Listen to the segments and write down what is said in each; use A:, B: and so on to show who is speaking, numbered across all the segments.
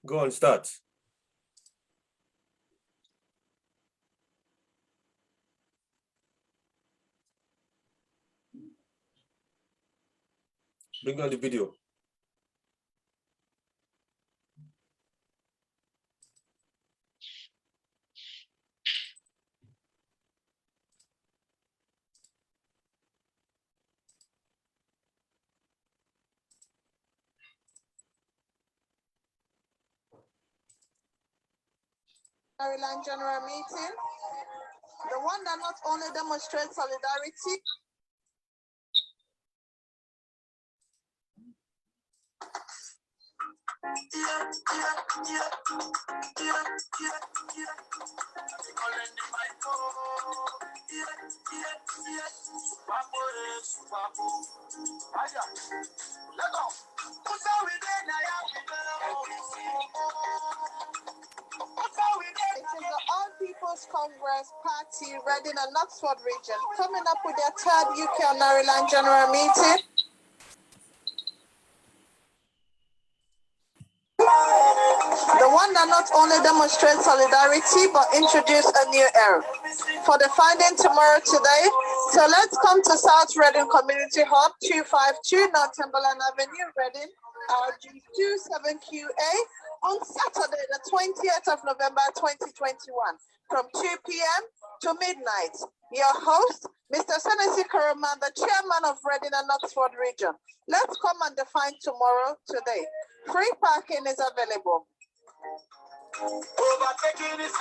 A: Go on, start. Bring on the video.
B: Maryland General Meeting, the one that not only demonstrates solidarity, it is the All People's Congress Party, Reading and Oxford region, coming up with their third UK Maryland General Meeting. The one that not only demonstrates solidarity, but introduce a new era. For the finding tomorrow today, so let's come to South Reading Community Hub, 252 Northumberland Avenue, Reading, RG27QA, on Saturday, the 20th of November, 2021, from 2 p.m. to midnight. Your host, Mr. Senesi Karaman, the chairman of Reading and Oxford region. Let's come and define tomorrow today. Free parking is available.
C: Overtaking is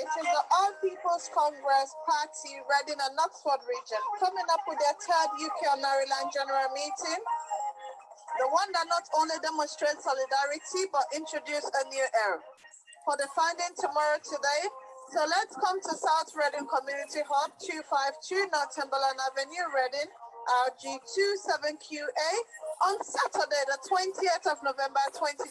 B: It is the All People's Congress Party, Reading and Oxford region, coming up with their third UK Maryland General Meeting. The one that not only demonstrates solidarity, but introduce a new era. For the finding tomorrow today, so let's come to South Reading Community Hub, 252 Northumberland Avenue, Reading, RG27QA, on Saturday, the 20th of November, 2021,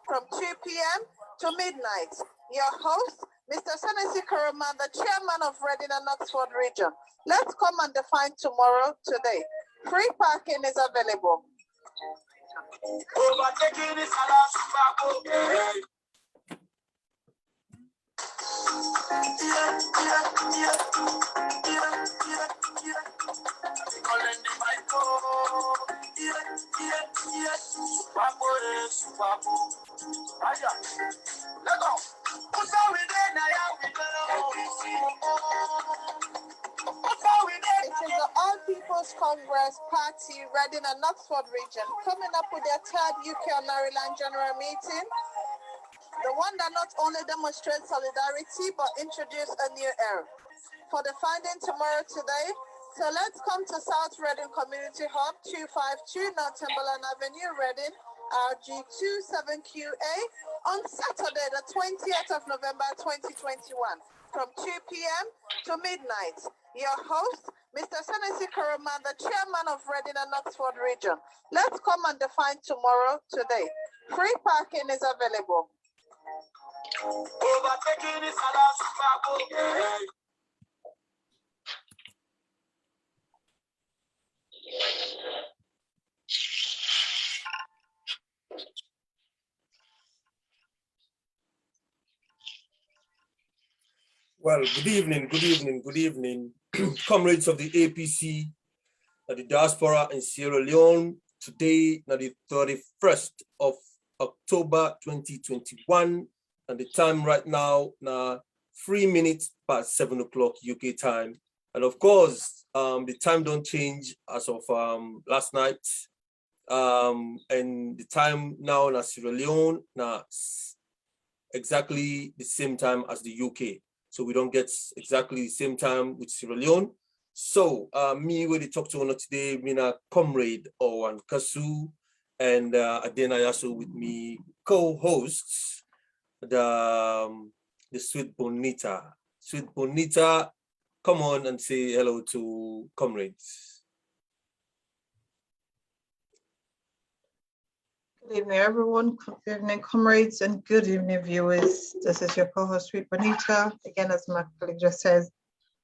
B: from 2 p.m. to midnight. Your host, Mr. Senesi Karaman, the chairman of Reading and Oxford region. Let's come and define tomorrow today. Free parking is available.
C: overtaking is
B: It is the All People's Congress Party, Reading and Oxford region, coming up with their third UK Maryland General Meeting. The one that not only demonstrates solidarity, but introduce a new era. For the finding tomorrow today, so let's come to South Reading Community Hub, 252 Northumberland Avenue, Reading, RG27QA, on Saturday, the 20th of November, 2021, from 2 p.m. to midnight. Your host, Mr. Senesi Karaman, the chairman of Reading and Oxford region. Let's come and define tomorrow today. Free parking is available.
C: overtaking is
A: Well, good evening, comrades of the APC, the diaspora in Sierra Leone. Today, now the 31st of October 2021, and the time right now, now 3 minutes past 7 o'clock UK time. And of course, the time don't change as of last night. And the time now in Sierra Leone, now exactly the same time as the UK. So we don't get exactly the same time with Sierra Leone. So me when they talk to one today, mina comrade Owan Kasu and Adena Yaso with me co-hosts the Sweet Bonita. Sweet Bonita, come on and say hello to comrades.
B: Good evening, everyone. Good evening, comrades, and good evening, viewers. This is your co-host, Sweet Bonita. Again, as my colleague just says,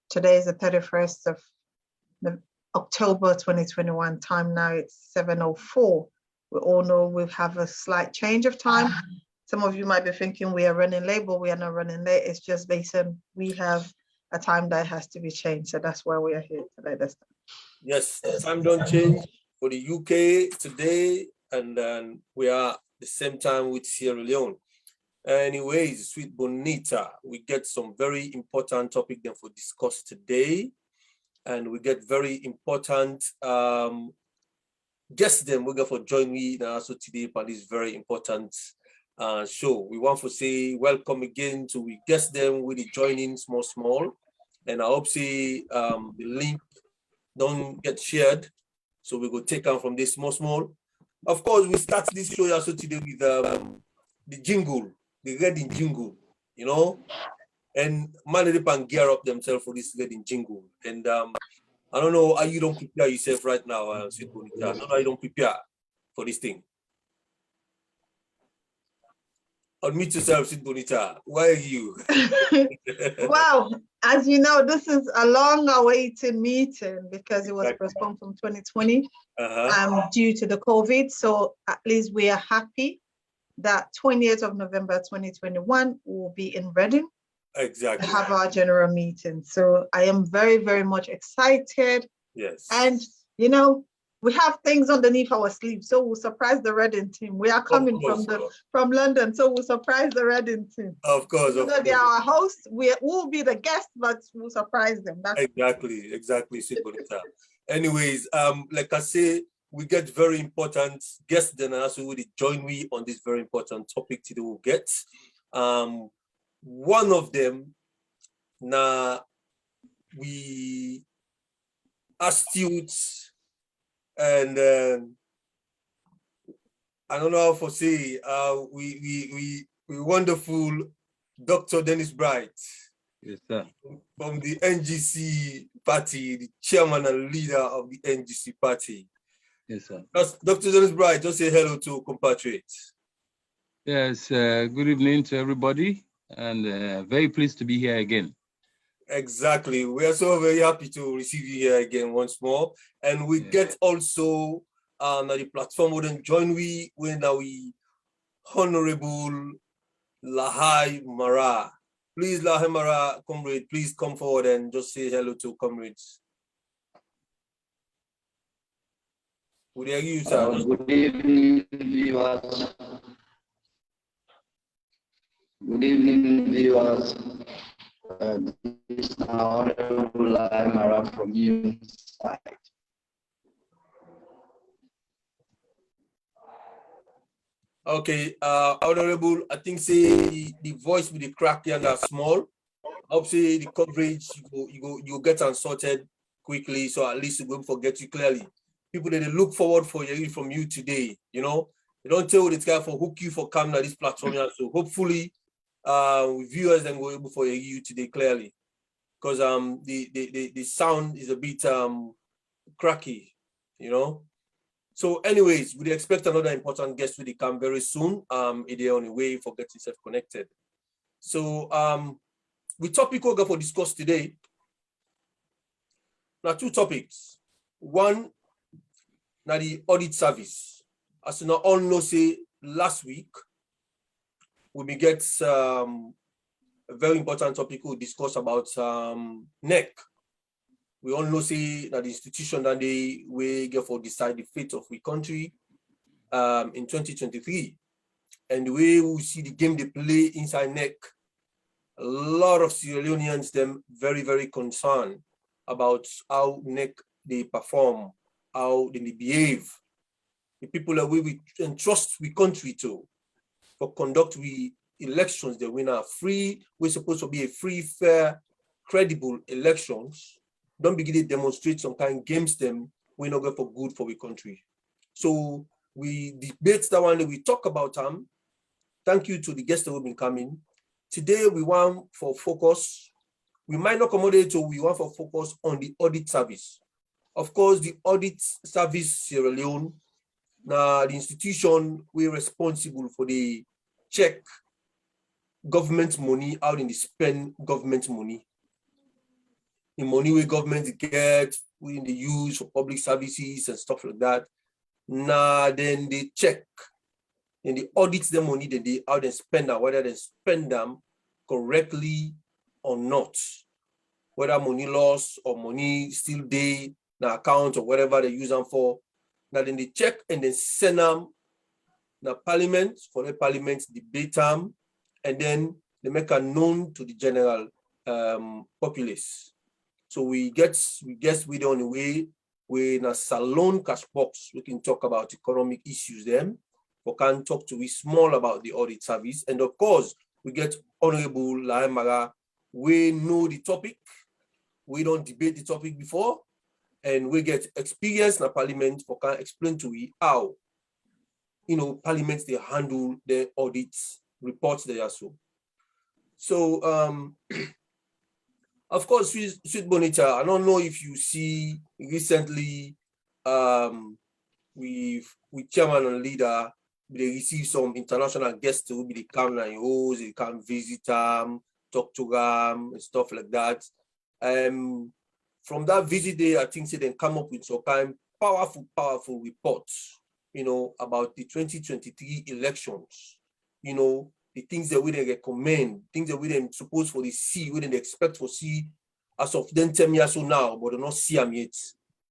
B: today is the 31st of October 2021. Time now, it's 7:04. We all know we have a slight change of time. Some of you might be thinking we are running late, but we are not running late. It's just based on we have a time that has to be changed. So that's why we are here today.
A: Yes, the time don't change for the UK today, and then we are the same time with Sierra Leone. Anyways, Sweet Bonita, we get some very important topic then for discuss today, and we get very important guests them we're going for join me now also today for this very important show. We want to say welcome again to we guest them with the joining small, and I hope see the link don't get shared, so we go take on from this small. Of course, we start this show also today with the jingle, the wedding jingle, you know, and man can gear up themselves for this wedding jingle. And I don't know how you don't prepare yourself right now, Sweet Bonita. I don't know how you don't prepare for this thing. Unmute yourself, Sweet Bonita. Why are you?
B: Wow, as you know, this is a long-awaited meeting because it was postponed from 2020 due to the COVID. So at least we are happy that 20th of November 2021 will be in Reading.
A: Exactly.
B: To have our general meeting. So I am very, very much excited.
A: Yes.
B: And you know, we have things underneath our sleeves, so we'll surprise the Reading team. We are coming from London, so we'll surprise the Reading team.
A: Of course,
B: they are our hosts. We will be the guests, but we'll surprise them. That's
A: exactly, Sweet Bonita. Anyways, like I say, we get very important guests then also will join me on this very important topic today. We'll get one of them now we astute and I don't know how to say we wonderful Dr. Dennis Bright.
C: Yes, sir.
A: From the NGC party, the chairman and leader of the NGC party.
C: Yes, sir.
A: Dr. Dennis Bright, just say hello to compatriots.
C: Yes, good evening to everybody, and very pleased to be here again.
A: Exactly. We are so very happy to receive you here again once more. And we get also the platform wouldn't join we when we Honorable Lahai Mara. Please, Lahai Mara, comrade, please come forward and just say hello to comrades. Good evening, sir.
D: Good evening, viewers. Good evening, viewers. This is Honorable Lahai Mara from Inside.
A: Okay, Honorable, I think say the voice with the crack and are small. I hope say the coverage you get unsorted quickly, so at least you won't forget you clearly. People that they look forward for hearing from you today, you know. They don't tell this guy for hook you for coming on this platform. So hopefully viewers then will able to hear you today clearly. Because the sound is a bit cracky, you know. So anyways, we expect another important guest to come very soon. They're on the way for getting yourself connected. So we topic we're going to discuss today. Now two topics. One, now the audit service. As you know, all know say last week, we get a very important topic we discuss about NEC. We all know say that the institution that they will get for decide the fate of the country in 2023. And the way we see the game they play inside NEC, a lot of Sierra Leoneans them very, very concerned about how NEC they perform, how they behave. The people that we entrust we country to for conduct we elections that we are free. We're supposed to be a free, fair, credible elections. Don't begin to demonstrate some kind of games them we're not going for good for the country. So we debate that one that we talk about them. Thank you to the guests that have been coming. Today we want for focus. We might not accommodate, so we want for focus on the audit service. Of course, the audit service Sierra Leone, Now, the institution, we're responsible for the check government money, how they spend government money. The money we government get, we the use for public services and stuff like that. Now, then they check and they audit the money, then they how they spend them, whether they spend them correctly or not. Whether money loss or money still there in the account or whatever they use them for. Now then they check and then send them to parliament for the parliament debate them, and then they make it known to the general populace. So we guess we on the way. We're in a salon cash box. We can talk about economic issues then. We can talk to we small about the audit service. And of course, we get Honorable Laemara. We know the topic. We don't debate the topic before. And we get experience in the parliament. We can explain to we how, parliaments, they handle the audits, reports they are so. So, of course, Sweet Bonita, I don't know if you see recently with chairman and leader, they receive some international guests to be the come and host, they come visit them, talk to them and stuff like that. From that visit day, I think they come up with some kind of powerful reports, about the 2023 elections, the things that we didn't recommend, things that we didn't suppose for the see, we didn't expect for see as of then 10 years so now, but they don't see them yet.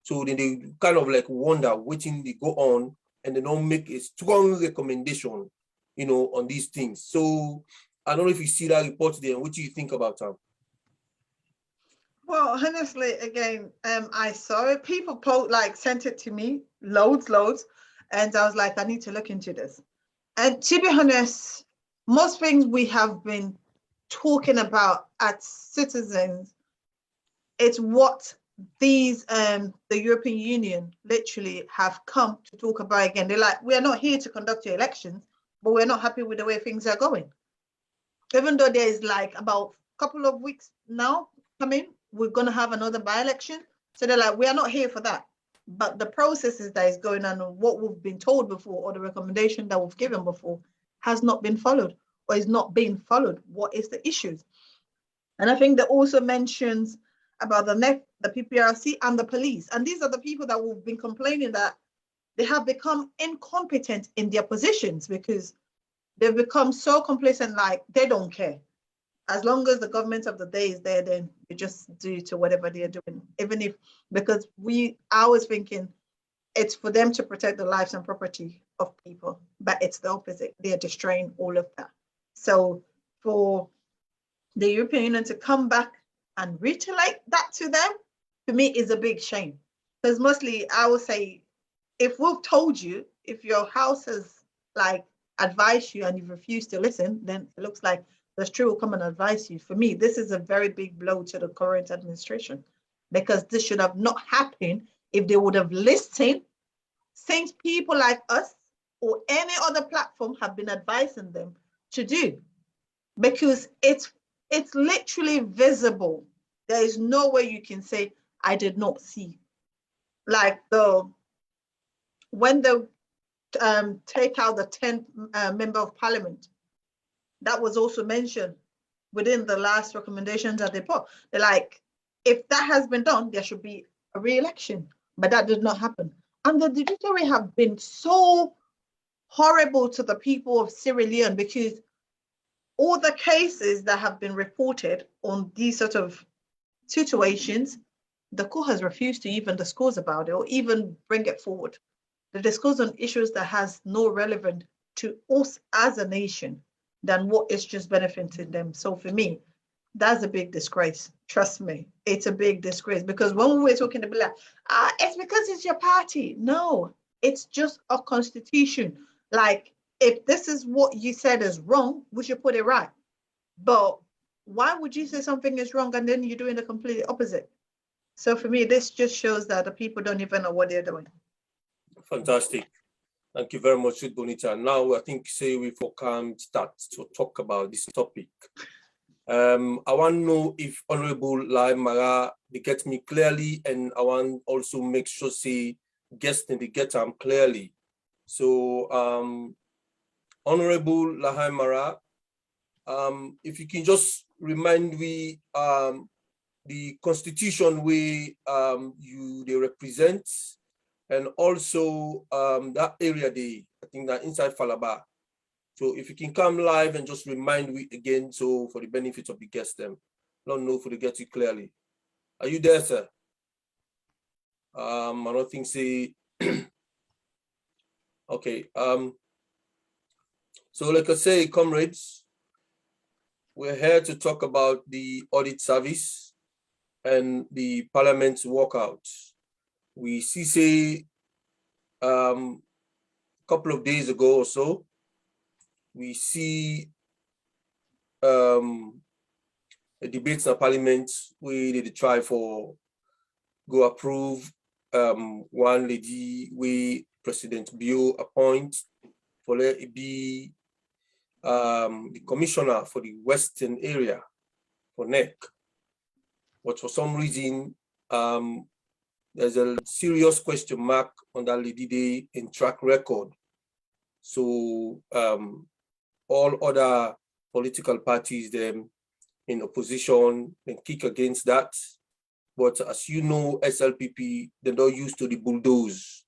A: So then they kind of like wonder, waiting they go on, and they don't make a strong recommendation, on these things. So I don't know if you see that report there, and what do you think about them?
B: Well, honestly, again, I saw it. People sent it to me, loads, and I was like, I need to look into this. And to be honest, most things we have been talking about as citizens, it's what these the European Union literally have come to talk about again. They're like, we are not here to conduct your elections, but we're not happy with the way things are going. Even though there is about a couple of weeks now coming, we're going to have another by-election. So they're like, we are not here for that. But the processes that is going on and what we've been told before, or the recommendation that we've given before, has not been followed or is not being followed. What is the issues? And I think that also mentions about the NEC, the PPRC, and the police. And these are the people that we've been complaining that they have become incompetent in their positions because they've become so complacent, like they don't care. As long as the government of the day is there, then you just do to whatever they're doing. Even if, because I was thinking it's for them to protect the lives and property of people, but it's the opposite. They're destroying all of that. So for the European Union to come back and reiterate that to them, for me, is a big shame. Because mostly I would say, if we've told you, if your house has advised you and you've refused to listen, then it looks like the street will come and advise you. For me, this is a very big blow to the current administration, because this should have not happened if they would have listened, since people like us or any other platform have been advising them to do, because it's literally visible. There is no way you can say, I did not see. When they take out the 10th member of parliament, that was also mentioned within the last recommendations that they put. They're like, if that has been done, there should be a re-election, but that did not happen. And the judiciary have been so horrible to the people of Sierra Leone, because all the cases that have been reported on these sort of situations, the court has refused to even discuss about it or even bring it forward. They discuss on issues that has no relevance to us as a nation than what is just benefiting them. So for me, that's a big disgrace. Trust me, it's a big disgrace, because when we were talking to be like, it's because it's your party. No, it's just a constitution. If this is what you said is wrong, we should put it right. But why would you say something is wrong and then you're doing the completely opposite? So for me, this just shows that the people don't even know what they're doing.
A: Fantastic. Thank you very much, Bonita. Now, I think we can start to talk about this topic. I want to know if Honorable Lai Mara, they get me clearly, and I want also make sure guests they get them clearly. So, Honorable Lahai Mara, if you can just remind me the constitution we they represent, and also that area I think that inside Falaba. So if you can come live and just remind me again, so for the benefit of the guests, them, don't know for the get you clearly. Are you there, sir? I don't think say. Okay. So like I say, comrades, we're here to talk about the audit service and the parliament's walkout. We see say a couple of days ago or so, we see a debate in parliament where they try for go approve one lady we President Bio appoint for let it be the commissioner for the Western area for NEC. But for some reason, there's a serious question mark on that lady day in track record. So all other political parties them in opposition and kick against that. But as you know, SLPP, they're not used to the bulldoze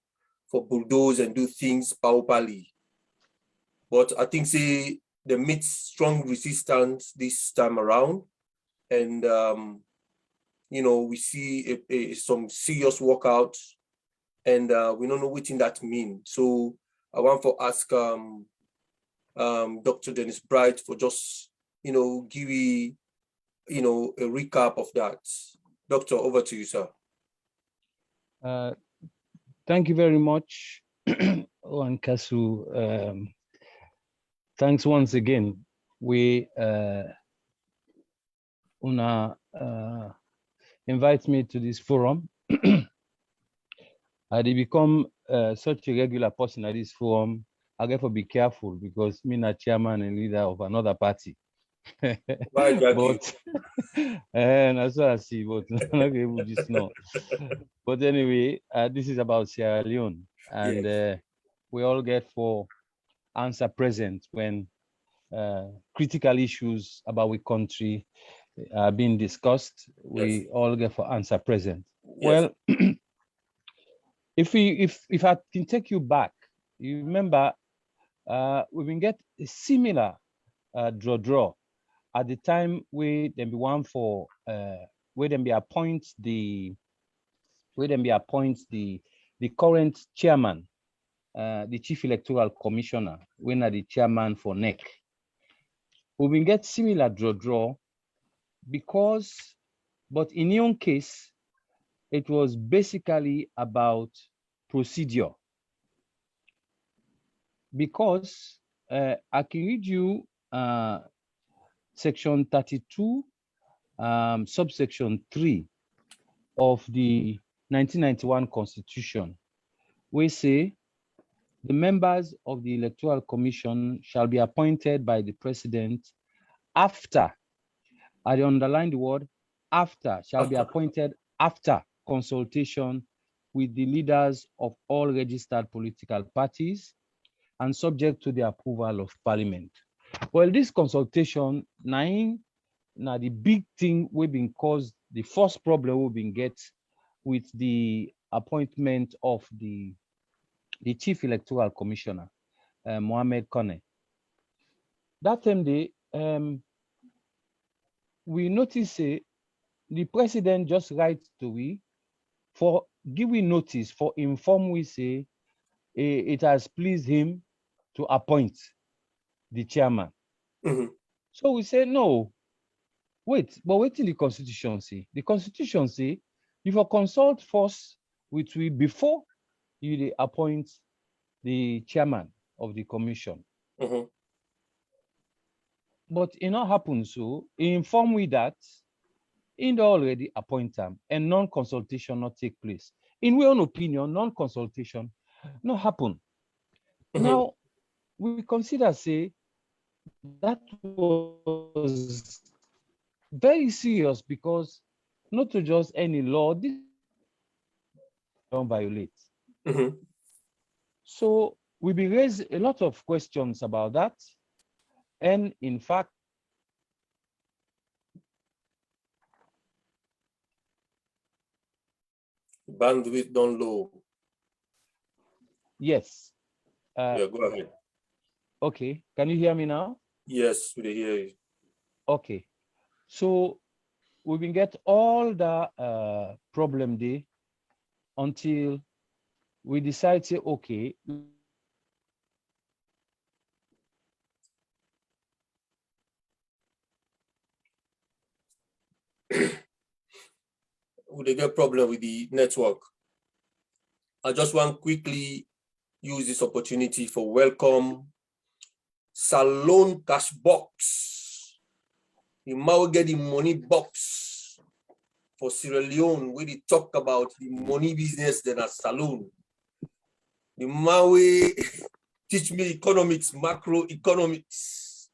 A: and do things powerfully. But I think say they meet strong resistance this time around. And you know, we see some serious walkouts, and we don't know what that means. So I want to ask Dr. Dennis Bright for just, you know, give you know, a recap of that. Doctor, over to you, sir.
C: Thank you very much, Wankasu. Thanks once again. We invite me to this forum. I become such a regular person at this forum. I get to be careful because me not chairman and leader of another party. But and as well as see, but not able to know. But anyway, this is about Sierra Leone, and yes, we all get for answer present when critical issues about our country are being discussed. We yes, all get for answer present. Yes. Well, if I can take you back, you remember we've been get a similar draw at the time where them be one for where them be appoint the current chairman, the chief electoral commissioner, when are the chairman for NEC. We've been get similar draw because, but in your case, it was basically about procedure. Because I can read you section 32, subsection 3 of the 1991 Constitution, we say the members of the Electoral Commission shall be appointed by the President after, I underline the word after, shall be appointed after consultation with the leaders of all registered political parties and subject to the approval of Parliament. Well, this consultation, now the big thing we've been caused, the first problem we've been get with the appointment of the Chief Electoral Commissioner, Mohamed Kone. That time we notice the President just writes to we for giving notice, for inform we say it has pleased him to appoint the chairman. Mm-hmm. So we say, no, wait, but wait till the Constitution say. The Constitution say, if you consult first with we before you appoint the chairman of the commission. Mm-hmm. But it not happen so, he inform we that in the already appoint them and non-consultation not take place. In my own opinion, non-consultation not happen. Mm-hmm. Now, we consider say that was very serious because not to just any law, this don't violate. Mm-hmm. So we be raised a lot of questions about that. And in fact,
A: Bandwidth down low.
C: yes.
A: Yeah, go ahead.
C: Okay, can you hear me now?
A: Yes, we hear you.
C: Okay, so we will get all the problem there until we decide, say, okay,
A: Would they get problem with the network? I just want to quickly use this opportunity for welcome Salon Cash Box. The Mao get the money box for Sierra Leone, where they talk about the money business than a salon. The Mao teach me economics, macroeconomics.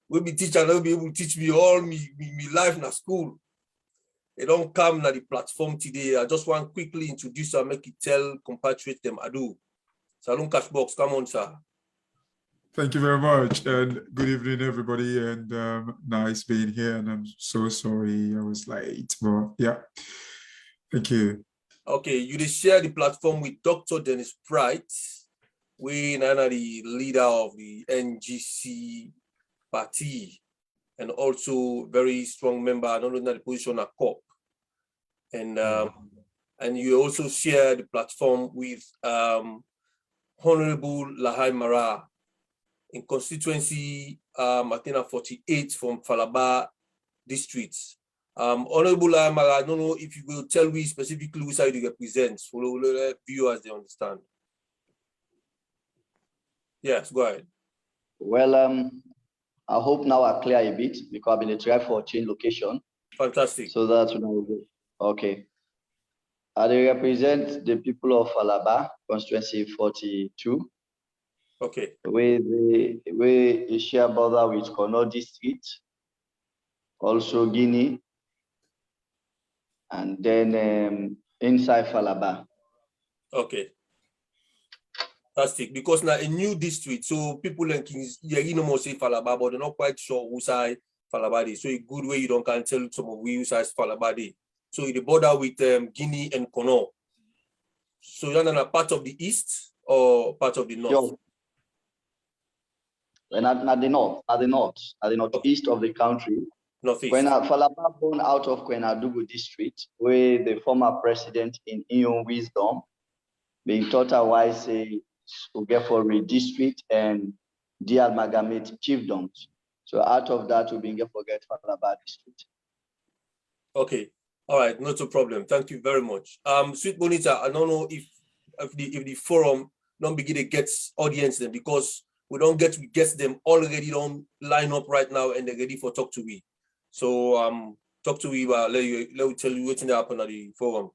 A: We be teacher, they'll be able to teach me all me life in a school. They don't come to the platform today. I just want to quickly introduce and make it tell compatriot them I do. Salon Cash Box, come on, sir.
E: Thank you very much, and good evening, everybody, and nice being here, and I'm so sorry I was late, but yeah, thank you.
A: Okay, you just share the platform with Dr. Dennis Bright, we are the leader of the NGC party, and also very strong member, I don't know the position at COP. And you also share the platform with Honorable Lahai Mara in constituency, I think 48 from Falaba districts. Honorable Lahai Mara, I don't know if you will tell me specifically which side you represent, so let viewers they understand. Yes, go ahead.
D: Well, I hope now I clear a bit because I've been trying for change location.
A: Fantastic.
D: So that's okay. I represent the people of Alaba, constituency 42.
A: Okay.
D: We share border with Kono district, also Guinea, and then inside Falaba.
A: Okay. Fantastic. Because now a new district, so people like you know more say Falaba, but they're not quite sure who side Falaba is. So a good way you don't can tell some of who side Falaba is. So the border with Guinea and Kono. So you're not a part of the east or part of the north?
D: At the northeast of the country.
A: Northeast.
D: When Falaba born out of Kwenadugu district, where the former president in Ion Wisdom being taught otherwise say Ugefori district and Dialmagamate chiefdoms. So out of that we been forget Falaba district.
A: Okay. All right, not a problem. Thank you very much. Sweet Bonita, I don't know if the forum don't begin to get audience then because we don't get to guess them already don't line up right now and they're ready for talk to me. So talk to me let me tell you what's happening at the forum.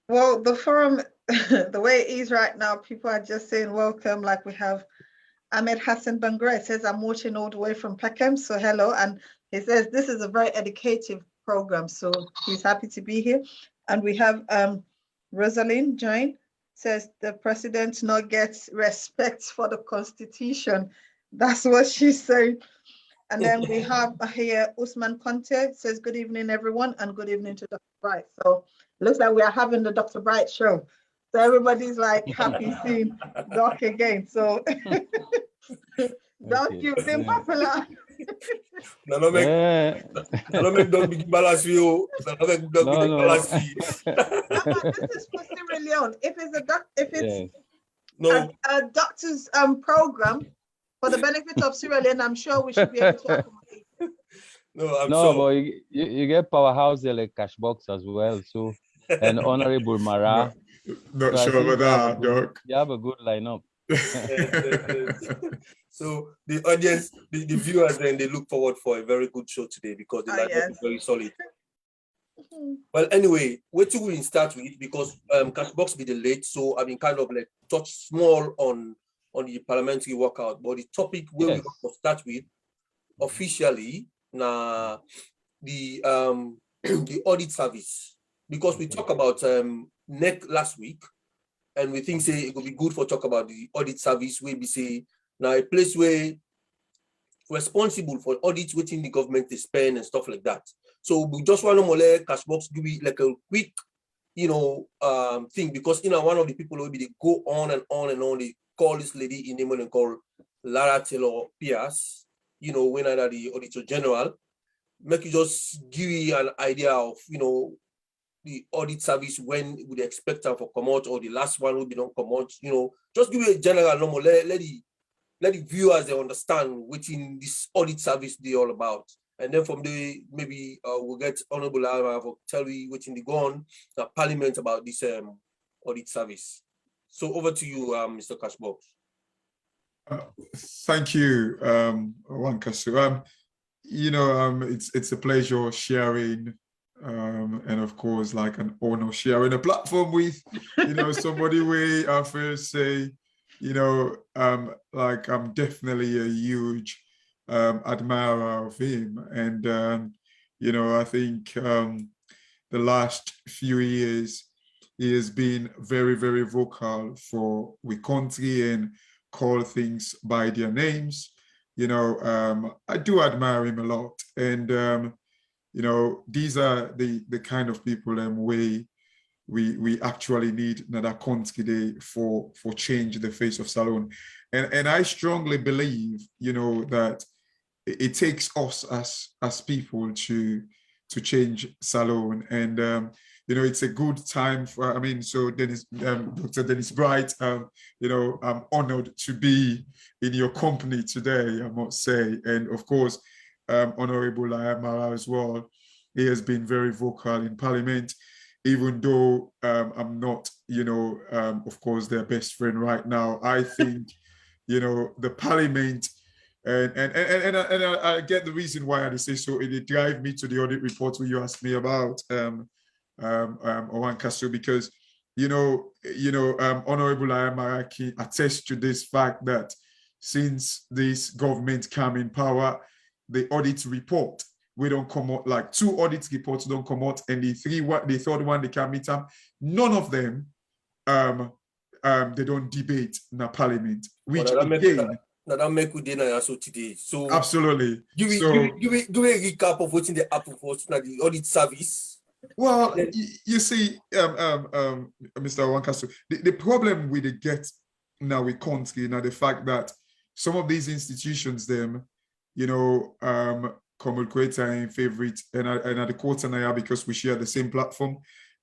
B: Well, the forum, the way it is right now, people are just saying welcome. Like we have Ahmed Hassan Bangre says, I'm watching all the way from Peckham. So hello. And he says, this is a very educative program. So he's happy to be here. And we have Rosalind Join says the president not gets respect for the constitution. That's what she's saying. And then we have here Usman Conte says, good evening, everyone, and good evening to Dr. Bright. So it looks like we are having the Dr. Bright show. So everybody's like happy seeing Doc again. So Doc, you've been popular.
A: No make Doc big balance you. No make Doc big balance you.
B: This is for Sierra Leone. If it's
C: yes.
B: a doctor's program for the benefit of Sierra Leone, I'm sure we should be able to accommodate.
A: No,
C: sure.
A: But
C: you get powerhouse like cash box as well. So and Honorable Mara.
E: Not
C: so
E: sure about that, Doc.
C: You have a good lineup.
A: So the audience, the viewers, then they look forward for a very good show today because the lineup is very solid. Well, anyway, what do we start with? Because Cashbox be delayed, so I mean, kind of like touch small on the parliamentary workout. But the topic where we want to start with officially now the the audit service, because we talked about NEC last week, and we think say it would be good for talk about the audit service where we say now a place where responsible for audit within the government is spend and stuff like that. So we just want to more Cashbox give it like a quick, thing, because one of the people will be they go on and on and on. They call this lady in name and call Lara Taylor Pierce, when either the Auditor General, make you just give you an idea of the audit service when would expect them for come out, or the last one will be don't come out, just give you a general normal, let the viewers they understand what in this audit service they all about. And then from there, maybe we'll get Honorable Alva for tell you what in the go on the Parliament about this audit service. So over to you, Mr. Cashbox.
E: Thank you, Wankasu. It's a pleasure sharing, and of course, like an honor sharing a platform with, somebody where I first say, like I'm definitely a huge admirer of him, and I think the last few years he has been very, very vocal for we country and call things by their names. I do admire him a lot, and these are the kind of people we actually need another country for change the face of Salone. And I strongly believe, that it takes us as people to change Salone. And it's a good time for, so Dennis, Dr. Dennis Bright, I'm honored to be in your company today, I must say. And of course, Honorable Ayamara as well. He has been very vocal in Parliament, even though I'm not, of course, their best friend right now. I think, the Parliament, and I get the reason why I say so. It drive me to the audit report where you asked me about Owan Castro, because Honorable Ayamaraki attests to this fact that since this government came in power, the audit report we don't come out, like 2 audit reports don't come out, and the third one they can meet up. None of them they don't debate in the Parliament, which again.
A: That make we dinner so today. So
E: absolutely.
A: Give me a recap of what's in the Apple for the audit service.
E: Well, you see, Mr. Wankasu, the problem we get now with country now the fact that some of these institutions, Common Creator in favorite, and at the quarter now because we share the same platform,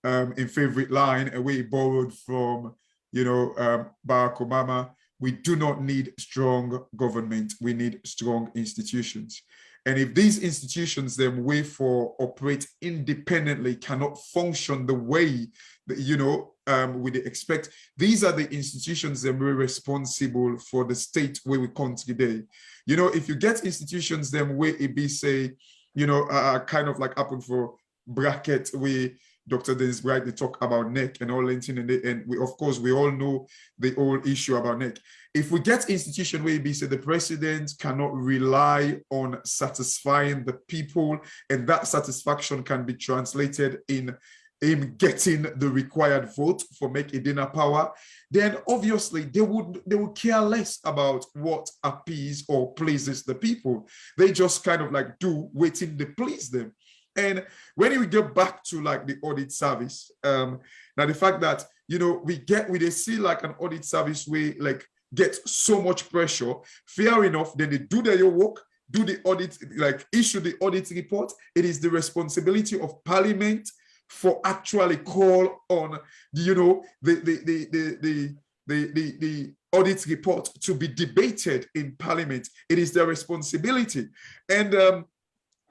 E: in favorite line, and we borrowed from, Barack Obama. We do not need strong government. We need strong institutions. And if these institutions then operate independently, cannot function the way that, we expect, these are the institutions that we're responsible for the state where we come today. If you get institutions then where it be say, kind of like happen for bracket where Dr. Dennis Bright, they talk about NEC and all that, and we, of course, we all know the whole issue about NEC. If we get institution where we say the president cannot rely on satisfying the people, and that satisfaction can be translated in him getting the required vote for make a dinner power, then obviously they would care less about what appease or pleases the people. They just kind of like do waiting to please them. And when we get back to like the audit service, now the fact that, we see like an audit service where like get so much pressure, fair enough, then they do their work, do the audit, like issue the audit report. It is the responsibility of Parliament for actually call on, the audit report to be debated in Parliament. It is their responsibility. And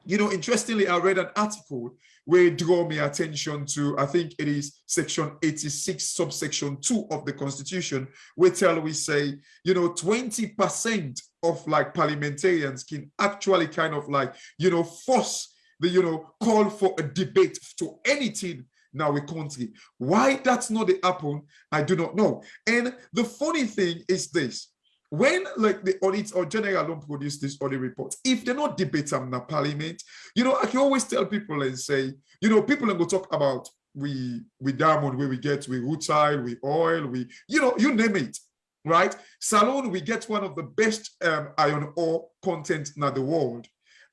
E: interestingly, I read an article where it drew my attention to, I think it is section 86, subsection 2 of the Constitution, where we say, 20% of like parliamentarians can actually kind of like, force the, call for a debate to anything now we country. Why that's not the happen, I do not know. And the funny thing is this. When like the audit or general don't produce this audit report, if they're not debate them in the Parliament, I can always tell people and say, people are going to talk about diamond, where we get we rutile, we oil, we you name it, right? Salone, we get one of the best iron ore content in the world.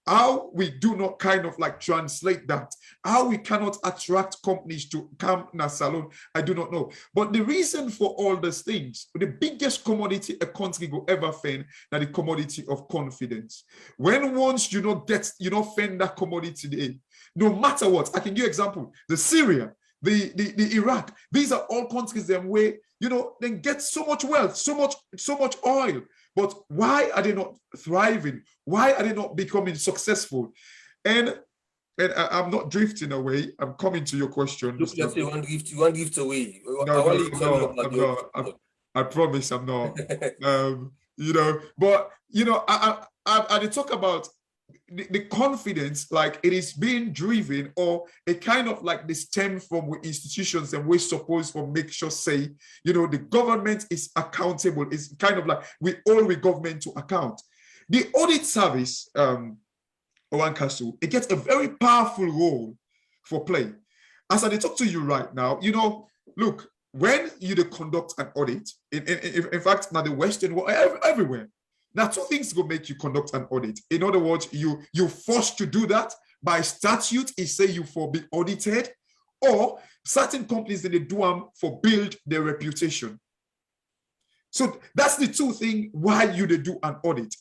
E: How we do not kind of like translate that, how we cannot attract companies to come in a salon, I do not know. But the reason for all these things, the biggest commodity a country will ever find, that the commodity of confidence. When once you not find that commodity today, no matter what, I can give you example, the Syria, the Iraq, these are all countries them where, they get so much wealth, so much oil. But why are they not thriving? Why are they not becoming successful? And I'm not drifting away. I'm coming to your question.
A: Look, let's say one gift away.
E: No, I'm not. I promise I'm not. But I talk about the confidence, like it is being driven, or a kind of like the stem from institutions, and we're supposed to make sure say, the government is accountable. It's kind of like we government to account. The audit service, Owankasu, it gets a very powerful role for play. As I talk to you right now, look, when you conduct an audit, in fact, now the Western world, everywhere, now two things will make you conduct an audit. In other words, you're forced to do that by statute. It say you for be audited, or certain companies that they do them for build their reputation. So that's the two things why you they do an audit.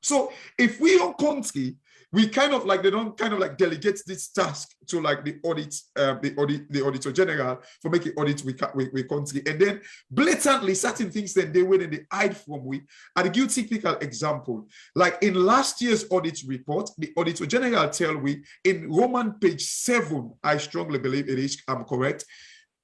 E: So if we on country, we kind of like, they don't kind of like delegate this task to like the auditor general for making audit we country, and then blatantly certain things that they went and they hide from we. I'll give you a typical example. Like in last year's audit report, the auditor general tell we in Roman page 7, I strongly believe it is, I'm correct.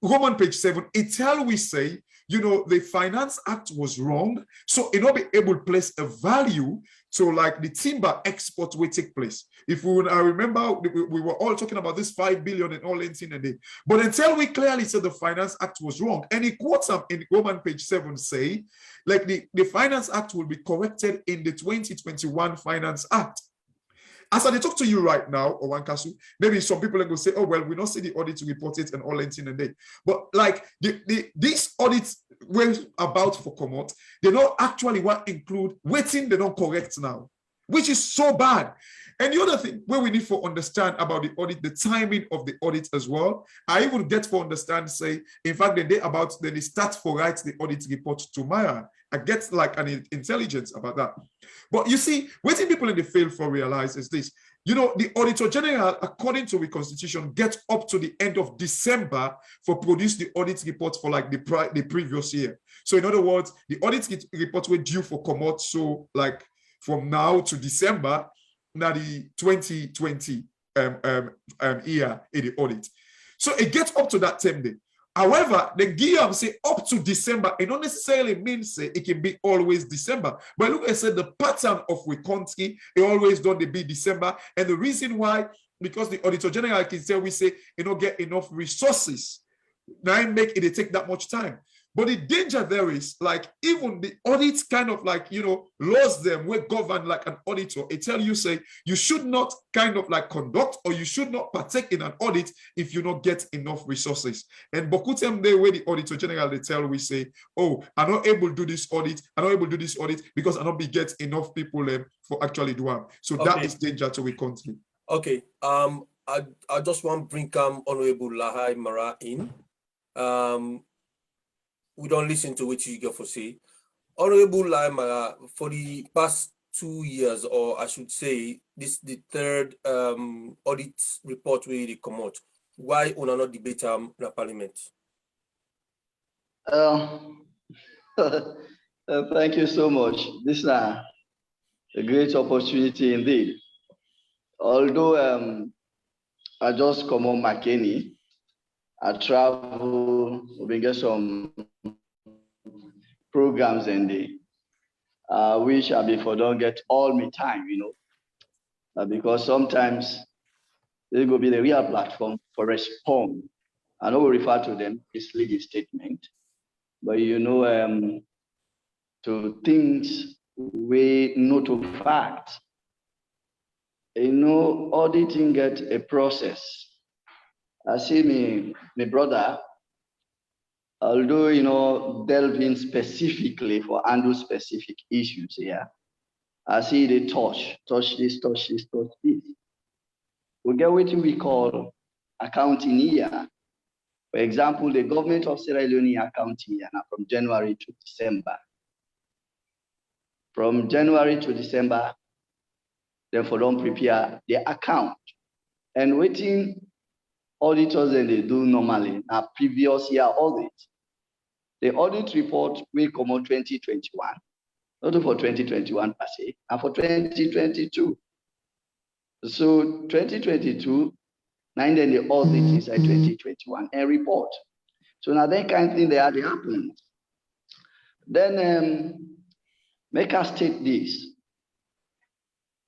E: Roman page 7, it tell we say, the Finance Act was wrong, so it not be able to place a value to like the timber export will take place. I remember we were all talking about this 5 billion and all in a day, but until we clearly said the Finance Act was wrong, and it quotes them in Roman page 7 say, like the Finance Act will be corrected in the 2021 Finance Act. As I talk to you right now, Owankasu, maybe some people are going to say, oh, well, we don't see the audit reported and all in a day. But like these audits we're about for commot, they don't actually want include waiting, they don't correct now, which is so bad. And the other thing where we need to understand about the audit, the timing of the audit as well. I even get to understand, say, in fact, the day about then they start for write the audit report tomorrow. I get like an intelligence about that. But you see, what people in the field for realize is this. The Auditor General, according to the Constitution, gets up to the end of December for produce the audit report for like the previous year. So in other words, the audit report were due for commot, so like from now to December, now the 2020 year in the audit. So it gets up to that 10 day. However, the Guillaume say up to December, it don't necessarily means say it can be always December. But look, I said the pattern of we country, it always done the be December. And the reason why, because the Auditor General can say, we say, get enough resources. Now it make it take that much time. But the danger there is like even the audits kind of like, laws them will govern like an auditor. It tell you say you should not kind of like conduct or you should not partake in an audit if you not get enough resources. And Bokutem day where the Auditor General they tell we say, oh, I'm not able to do this audit. I'm not able to do this audit because I not be get enough people for actually do one. So okay. That is danger to we country.
A: Okay. I just want to bring Honorable Lahai Mara in. We don't listen to what you got for say. Honorable Laimara, for the past 2 years, or I should say, this the third audit report where they come out. Why we not debate in Parliament?
D: Thank you so much. This is a great opportunity indeed. Although I just come on McKinney, I travel, we get some programs in the which I before don't get all my time, because sometimes they will be the real platform for respond. I know we refer to them as legal statement, but to things we know to fact. Auditing get a process. I see my brother, although, delve in specifically for handle specific issues here. I see the touch this, touch this, touch this. We get what we call accounting year. For example, the government of Sierra Leone accounting year now from January to December. From January to December, therefore don't prepare the account. And waiting auditors and they do normally a previous year audit. The audit report will come out 2021, not for 2021 per se, and for 2022. So 2022, and then the audit inside 2021 and report. So now that kind of thing they had happened. Then make us state this.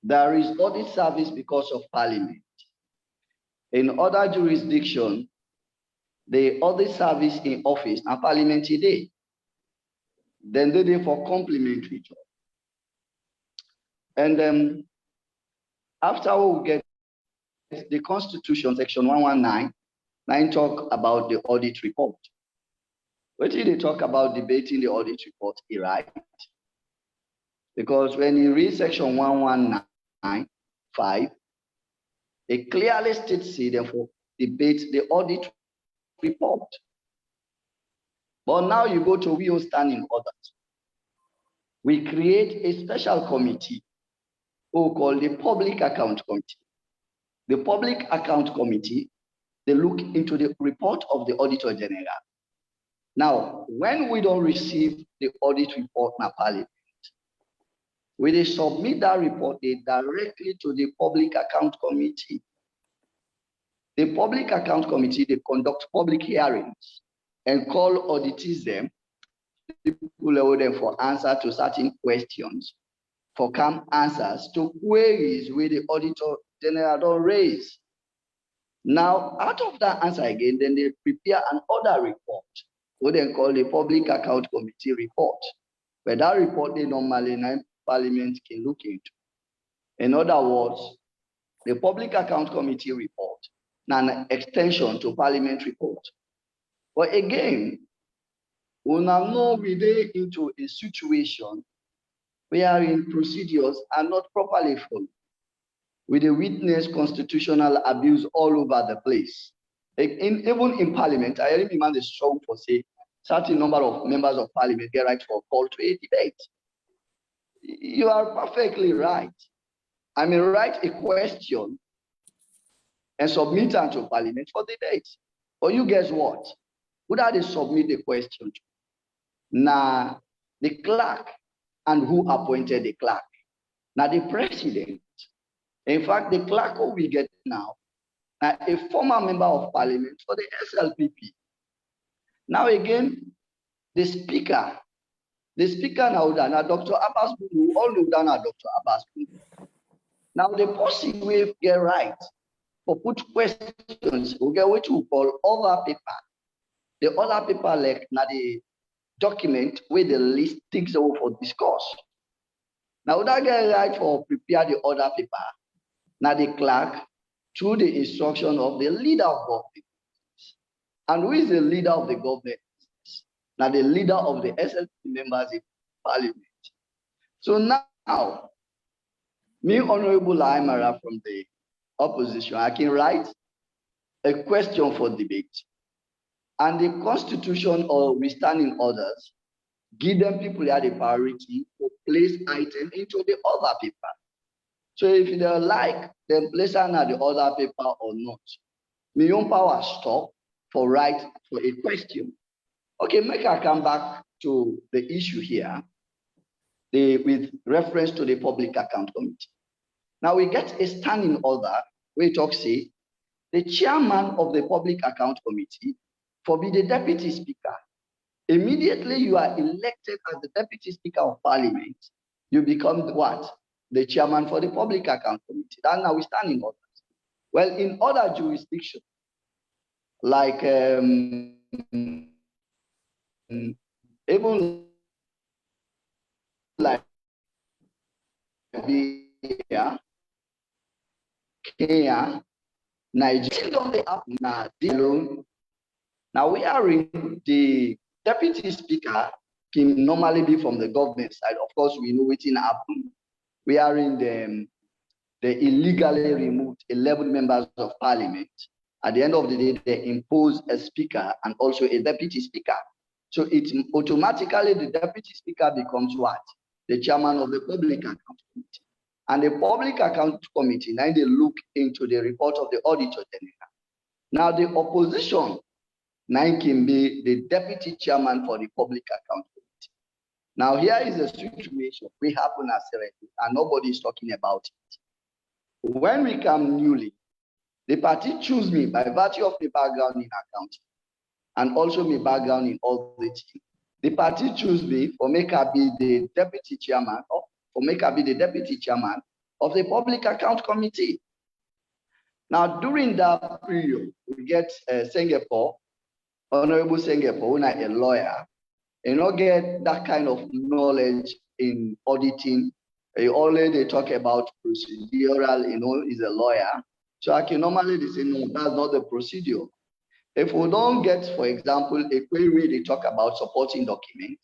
D: There is audit service because of parliament. In other jurisdictions, the audit service in office and parliament today. Then they do for complementary job. And after we get the Constitution, section 119, talk about the audit report. What did they talk about debating the audit report? Right? Because when you read section 119(5), it clearly states therefore debate the audit report. But now you go to we standing orders. We create a special committee who call the Public Account Committee. The Public Account Committee, they look into the report of the Auditor General. Now, when we don't receive the audit report in Parliament, we submit that report directly to the Public Account Committee. The Public Account Committee, they conduct public hearings and call auditors them, people allow them for answer to certain questions, for calm answers to queries where the Auditor General don't raise. Now, out of that answer again, then they prepare an other report, what they call the Public Account Committee report. But that report, they normally Parliament can look into. In other words, the Public Account Committee report, an extension to Parliament report. But again, we now know we dey into a situation wherein procedures are not properly followed. We dey witness constitutional abuse all over the place. Even in Parliament, I remember the struggle for say certain number of members of Parliament get right for call to a debate. You are perfectly right. I mean, write a question and submit it to Parliament for debate. But you guess what? Who did they submit the question to? Now, the clerk, and who appointed the clerk? Now, the president. In fact, the clerk who we get now, a former member of Parliament for the SLPP. Now again, the speaker now, Dr. Abbas Bunu, all know that Dr. Abbas Bunu. Now the person will get right for put questions, we get what we call other paper. The other paper like now the document where the list things over for discuss. Now that get right for prepare the other paper. Now the clerk through the instruction of the leader of government. And who is the leader of the government? Now the leader of the SLP members in Parliament. So now, me, Honorable Aymara from the opposition, I can write a question for debate. And the Constitution or we standing orders give them people that the priority to place item into the other paper. So if they like, then place under the other paper or not. My own power stop for right for a question. Okay, make I come back to the issue here with reference to the Public Account Committee. Now we get a standing order where it talks say the chairman of the Public Account Committee forbid the deputy speaker. Immediately you are elected as the deputy speaker of Parliament, you become what? The chairman for the Public Account Committee. That's now we standing orders. Well, in other jurisdictions, like even like Kenya, Nigeria don't they happen now alone. Now we are in the deputy speaker can normally be from the government side. Of course, we know what's happen. We are in the illegally removed 11 members of parliament. At the end of the day, they impose a speaker and also a deputy speaker. So it automatically the deputy speaker becomes what? The chairman of the public account committee. And the public account committee, now they look into the report of the auditor general. Now the opposition now can be the deputy chairman for the public account committee. Now here is a situation we happen as and nobody is talking about it. When we come newly, the party choose me by virtue of the background in accounting and also my background in auditing. The party choose me for make I be the deputy chairman or for make I be the deputy chairman of the public account committee. Now during that period, we get Singapore, Honorable Singapore, a lawyer, and not get that kind of knowledge in auditing. They talk about procedural, he's a lawyer. So I can normally say, no, that's not the procedure. If we don't get, for example, a query, they talk about supporting document,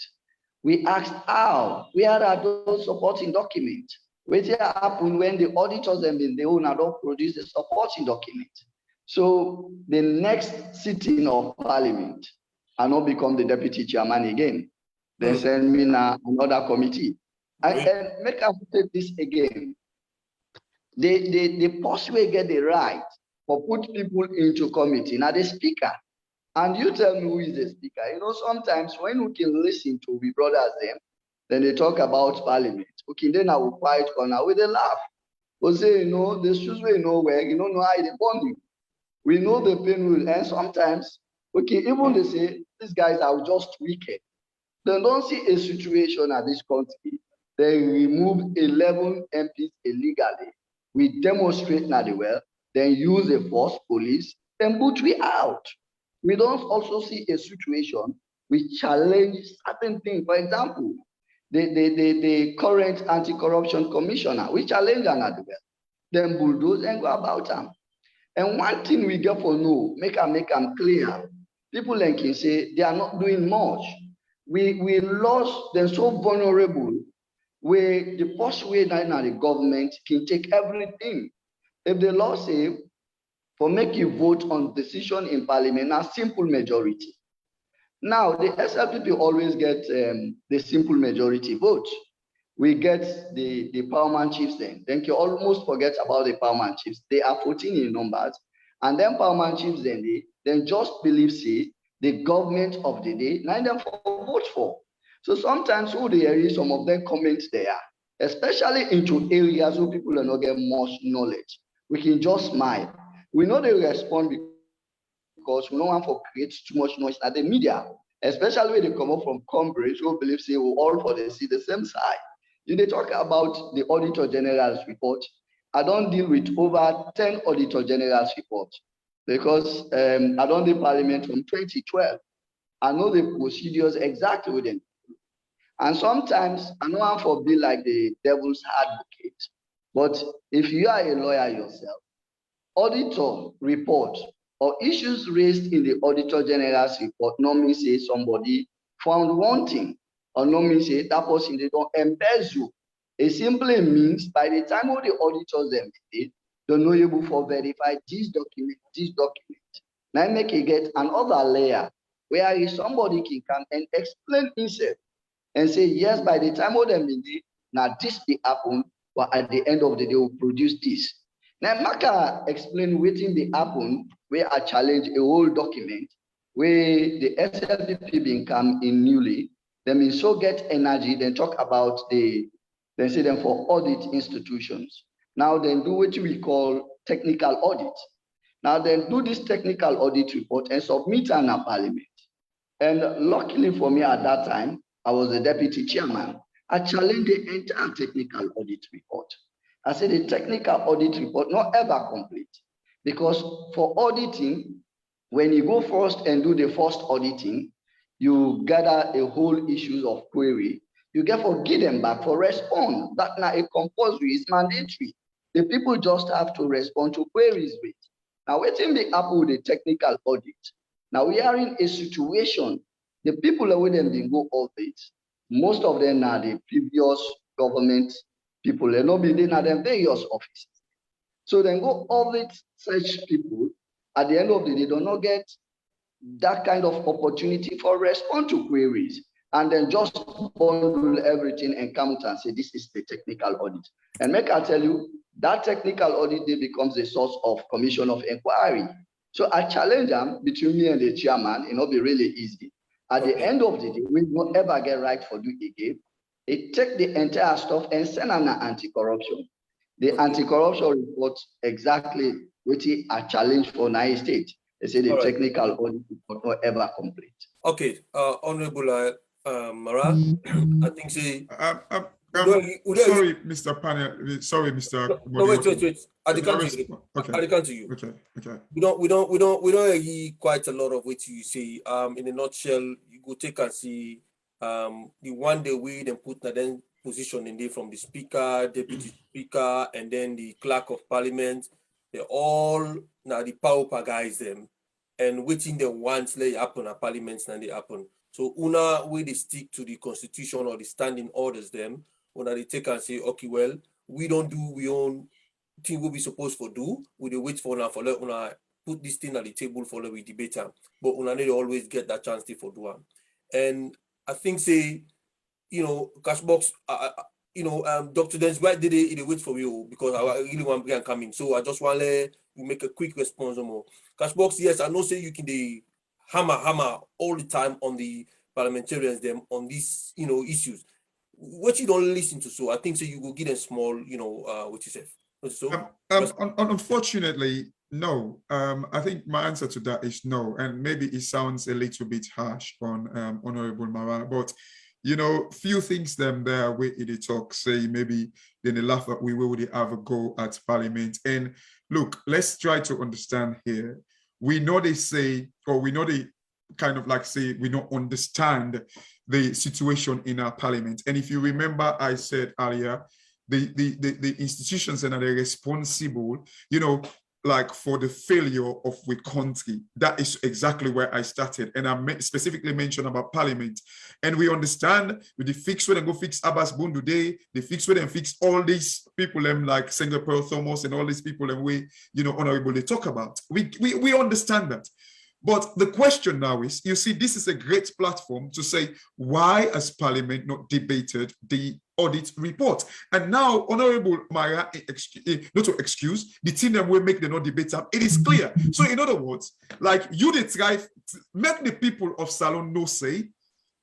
D: we ask how, where are those supporting documents? What happen when the auditors and the owner don't produce the supporting document? So the next sitting of parliament, I not become the deputy chairman again. Then send me now another committee. And make us take this again. The possibly get the right for put people into committee. Now the speaker, and you tell me who is the speaker. Sometimes when we can listen to we brothers them, then they talk about parliament. Okay, then I will quiet corner with a laugh. We say, the shoes we know where, you don't know how they bond you. We know the pain will, and sometimes, okay, even they say these guys are just wicked. They don't see a situation at this country. They remove 11 MPs illegally. We demonstrate now the well, then use a force, police, then put we out. We don't also see a situation we challenge certain things. For example, the current anti-corruption commissioner, we challenge another well, then bulldoze and go about them. And one thing we get for no, make them clear. People like can say they are not doing much. We lost, they're so vulnerable where the first way now the government can take everything. If the law say for make you vote on decision in parliament, a simple majority. Now the SLPP always get the simple majority vote. We get the powerman chiefs then you almost forget about the powerman chiefs. They are 14 in numbers. And then powerman chiefs then just believe see the government of the day, nine them for vote for. So sometimes who they hear some of them comments there, especially into areas where people are not getting much knowledge. We can just smile. We know they respond because we don't want to create too much noise at the media, especially when they come up from Cambridge who believe say we all for the see the same side. They talk about the Auditor General's report. I don't deal with over 10 Auditor General's reports because I don't do Parliament from 2012. I know the procedures exactly with them. And sometimes I know I'm for be like the devil's advocate. But if you are a lawyer yourself, auditor report or issues raised in the Auditor General's report normally say somebody found wanting. Or no means that person they don't embezzle. It simply means by the time all the auditors them did, they're not able to verify this document. Now make it get another layer where if somebody can come and explain himself and say, yes, by the time all them did, now this will happen, but at the end of the day, we'll produce this. Now Maka explain waiting the happen where I challenge a whole document where the SLPP being come in newly. They may so get energy, then talk about then say them for audit institutions. Now then do what we call technical audit. Now then do this technical audit report and submit an parliament. And luckily for me at that time, I was the deputy chairman. I challenged the entire technical audit report. I said the technical audit report not ever complete because for auditing, when you go first and do the first auditing, you gather a whole issues of query. You get for give them back for respond. That now a compulsory is mandatory. The people just have to respond to queries with. Now, waiting the happen with the technical audit. Now we are in a situation, the people that with them didn't go audit, most of them are the previous government people, they not be in them various offices. So then go audit such people, at the end of the day, do not get that kind of opportunity for respond to queries, and then just bundle everything and come out and say this is the technical audit. And make I tell you, that technical audit day becomes a source of commission of inquiry. So I challenge them between me and the chairman, it will be really easy. At the end of the day, we won't ever get right for do again. It take the entire stuff and send an anti-corruption. The anti-corruption report exactly which is a challenge for Niger State. They say the technical audit will not ever complete.
A: Okay, Honorable Mara, I think say.
E: Sorry, Mr. Panel. Sorry, Mr.
A: No, wait. I can't to you.
E: Okay.
A: I can't to you.
E: Okay.
A: We don't hear quite a lot of what you say. In a nutshell, you go take and see the one day we then put then position in there from the speaker, deputy speaker, and then the clerk of parliament. They all now the power guys them and waiting the once they happen at parliaments and they happen. So una way they stick to the constitution or the standing orders them, una they take and say, okay, well, we don't do we own thing what we supposed to do. We wait for una for let una put this thing at the table for we debate them. But una need to always get that chance to for do them. And I think say, Cashbox, Dr. Dennis, why did they wait for you? Because I really want to come in. So I just want to make a quick response more. Cashbox, yes, I know say you can the hammer all the time on the parliamentarians them on these issues. What you don't listen to, so I think so you will give them small, what you say. So
E: unfortunately, no. I think my answer to that is no, and maybe it sounds a little bit harsh on Honorable Mara, but few things them there where it talk say maybe then they laugh at we will have a go at parliament. And look, let's try to understand here. We know they say, or we know they kind of like say we don't understand the situation in our parliament. And if you remember, I said earlier, the institutions that are responsible, like for the failure of the country. That is exactly where I started. And I specifically mentioned about parliament. And we understand with the fix where they go fix Abbas Bundu Day, the fix where they fix all these people like Senga Pearl Thomas and all these people and we, honorable they talk about. We understand that. But the question now is, you see, this is a great platform to say, why has Parliament not debated the audit report? And now, Honorable Mara, not to excuse, the team that will make the not debate up, it is clear. So in other words, like you did try, make the people of Salon no say,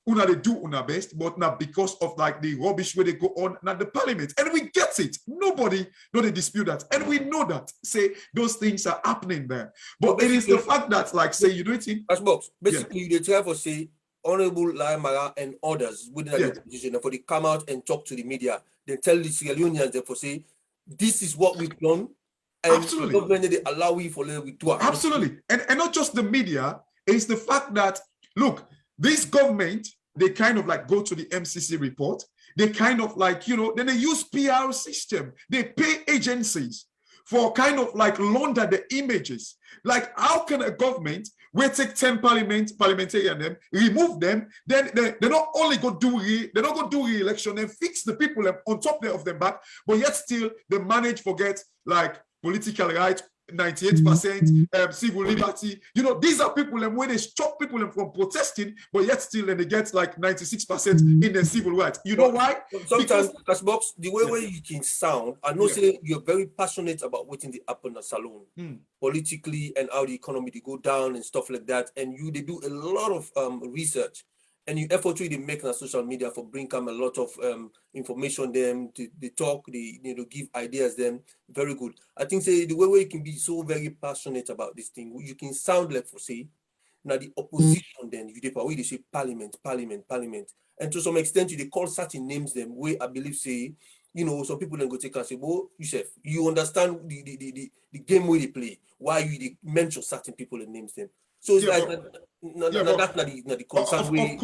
E: una they do una best, but not because of like the rubbish where they go on at the parliament. And we get it. Nobody they dispute that. And we know that. Say those things are happening there. But it is the fact that, like, say you do it in
A: basically they try to say Honorable Mara and others within the opposition and for they come out and talk to the media, they tell the Sierra Leoneans therefore say this is what we've done. And
E: absolutely.
A: The government they allow we for we do it.
E: Absolutely. And not just the media, it's the fact that look, this government, they kind of like go to the MCC report. They kind of like, then they use PR system. They pay agencies for kind of like launder the images. Like how can a government, we take 10 parliamentarians, them, remove them, then they're not only go do re-election and fix the people on top of them back, but yet still they manage forget like political rights, 98%, civil liberty. These are people and when they stop people from protesting, but yet still they get like 96% in their civil rights. You know why?
A: Sometimes, Cashbox, the way where you can sound, I know say you're very passionate about what's in the happen at Salon, politically and how the economy they go down and stuff like that. And they do a lot of research. And you effort to make on social media for bring come a lot of information them, they talk, they give ideas them. Very good. I think say the way where you can be so very passionate about this thing, you can sound like for say, now the opposition then they say parliament. And to some extent they call certain names them where I believe say, some people then go take and say, well, Yusuf, you understand the game where they play, why you mention certain people and names them. So it's
E: Yeah,
A: like
E: but-
A: that's not the concern way.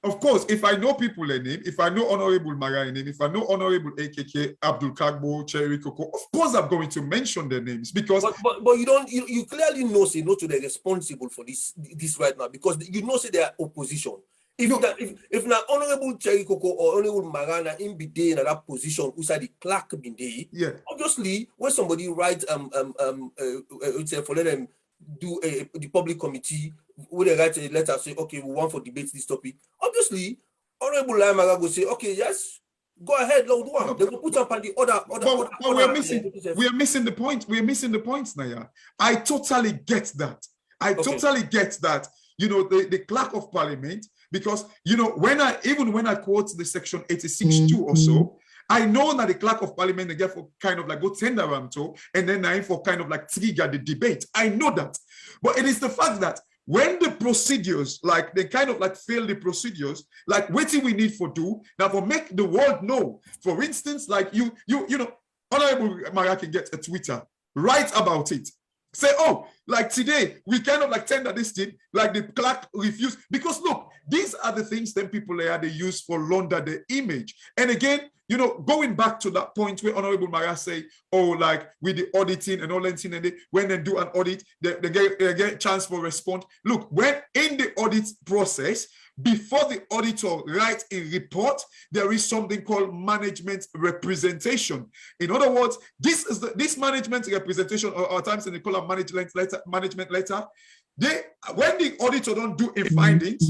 E: Of course. If I know people in him, if I know Honorable Mara in him, if I know Honorable AKK, Abdul Kagbo, Cherry Coco, of course I'm going to mention their names because.
A: But you don't. You clearly know say no to the responsible for this right now because you know say they are opposition. If na Honorable Cherry Coco or Honorable Marana in be there in that position, inside the clerk be there.
E: Yeah.
A: Obviously, when somebody writes for let them do the public committee, when they write a letter say, okay, we want for debate this topic. Obviously, Honorable Lamaga will say, okay, yes, go ahead, Lord one. They will put up on the other.
E: But we are missing the point. We are missing the points, Naya. I totally get that. Totally get that. You know, the clerk of parliament, because you know, when I quote the section 86.2 or so, I know that the clerk of parliament they get for kind of like go tender to, and then I for kind of like trigger the debate. I know that, but it is the fact that when the procedures like they kind of like fail the procedures, like what do we need for do now for make the world know? For instance, like you know, Honorable Mara can get a Twitter, write about it. Say, oh, like today, we kind of like tender this thing, like the clerk refused. Because look, these are the things that people they use for launder the image. And again, you know, going back to that point where Honorable Mara say, oh, like with the auditing and all that thing, and when they do an audit, they get chance for response. Look, when in the audit process, before the auditor writes a report, there is something called management representation. In other words, this management representation, or at times they call a management letter. When the auditor don't do a findings,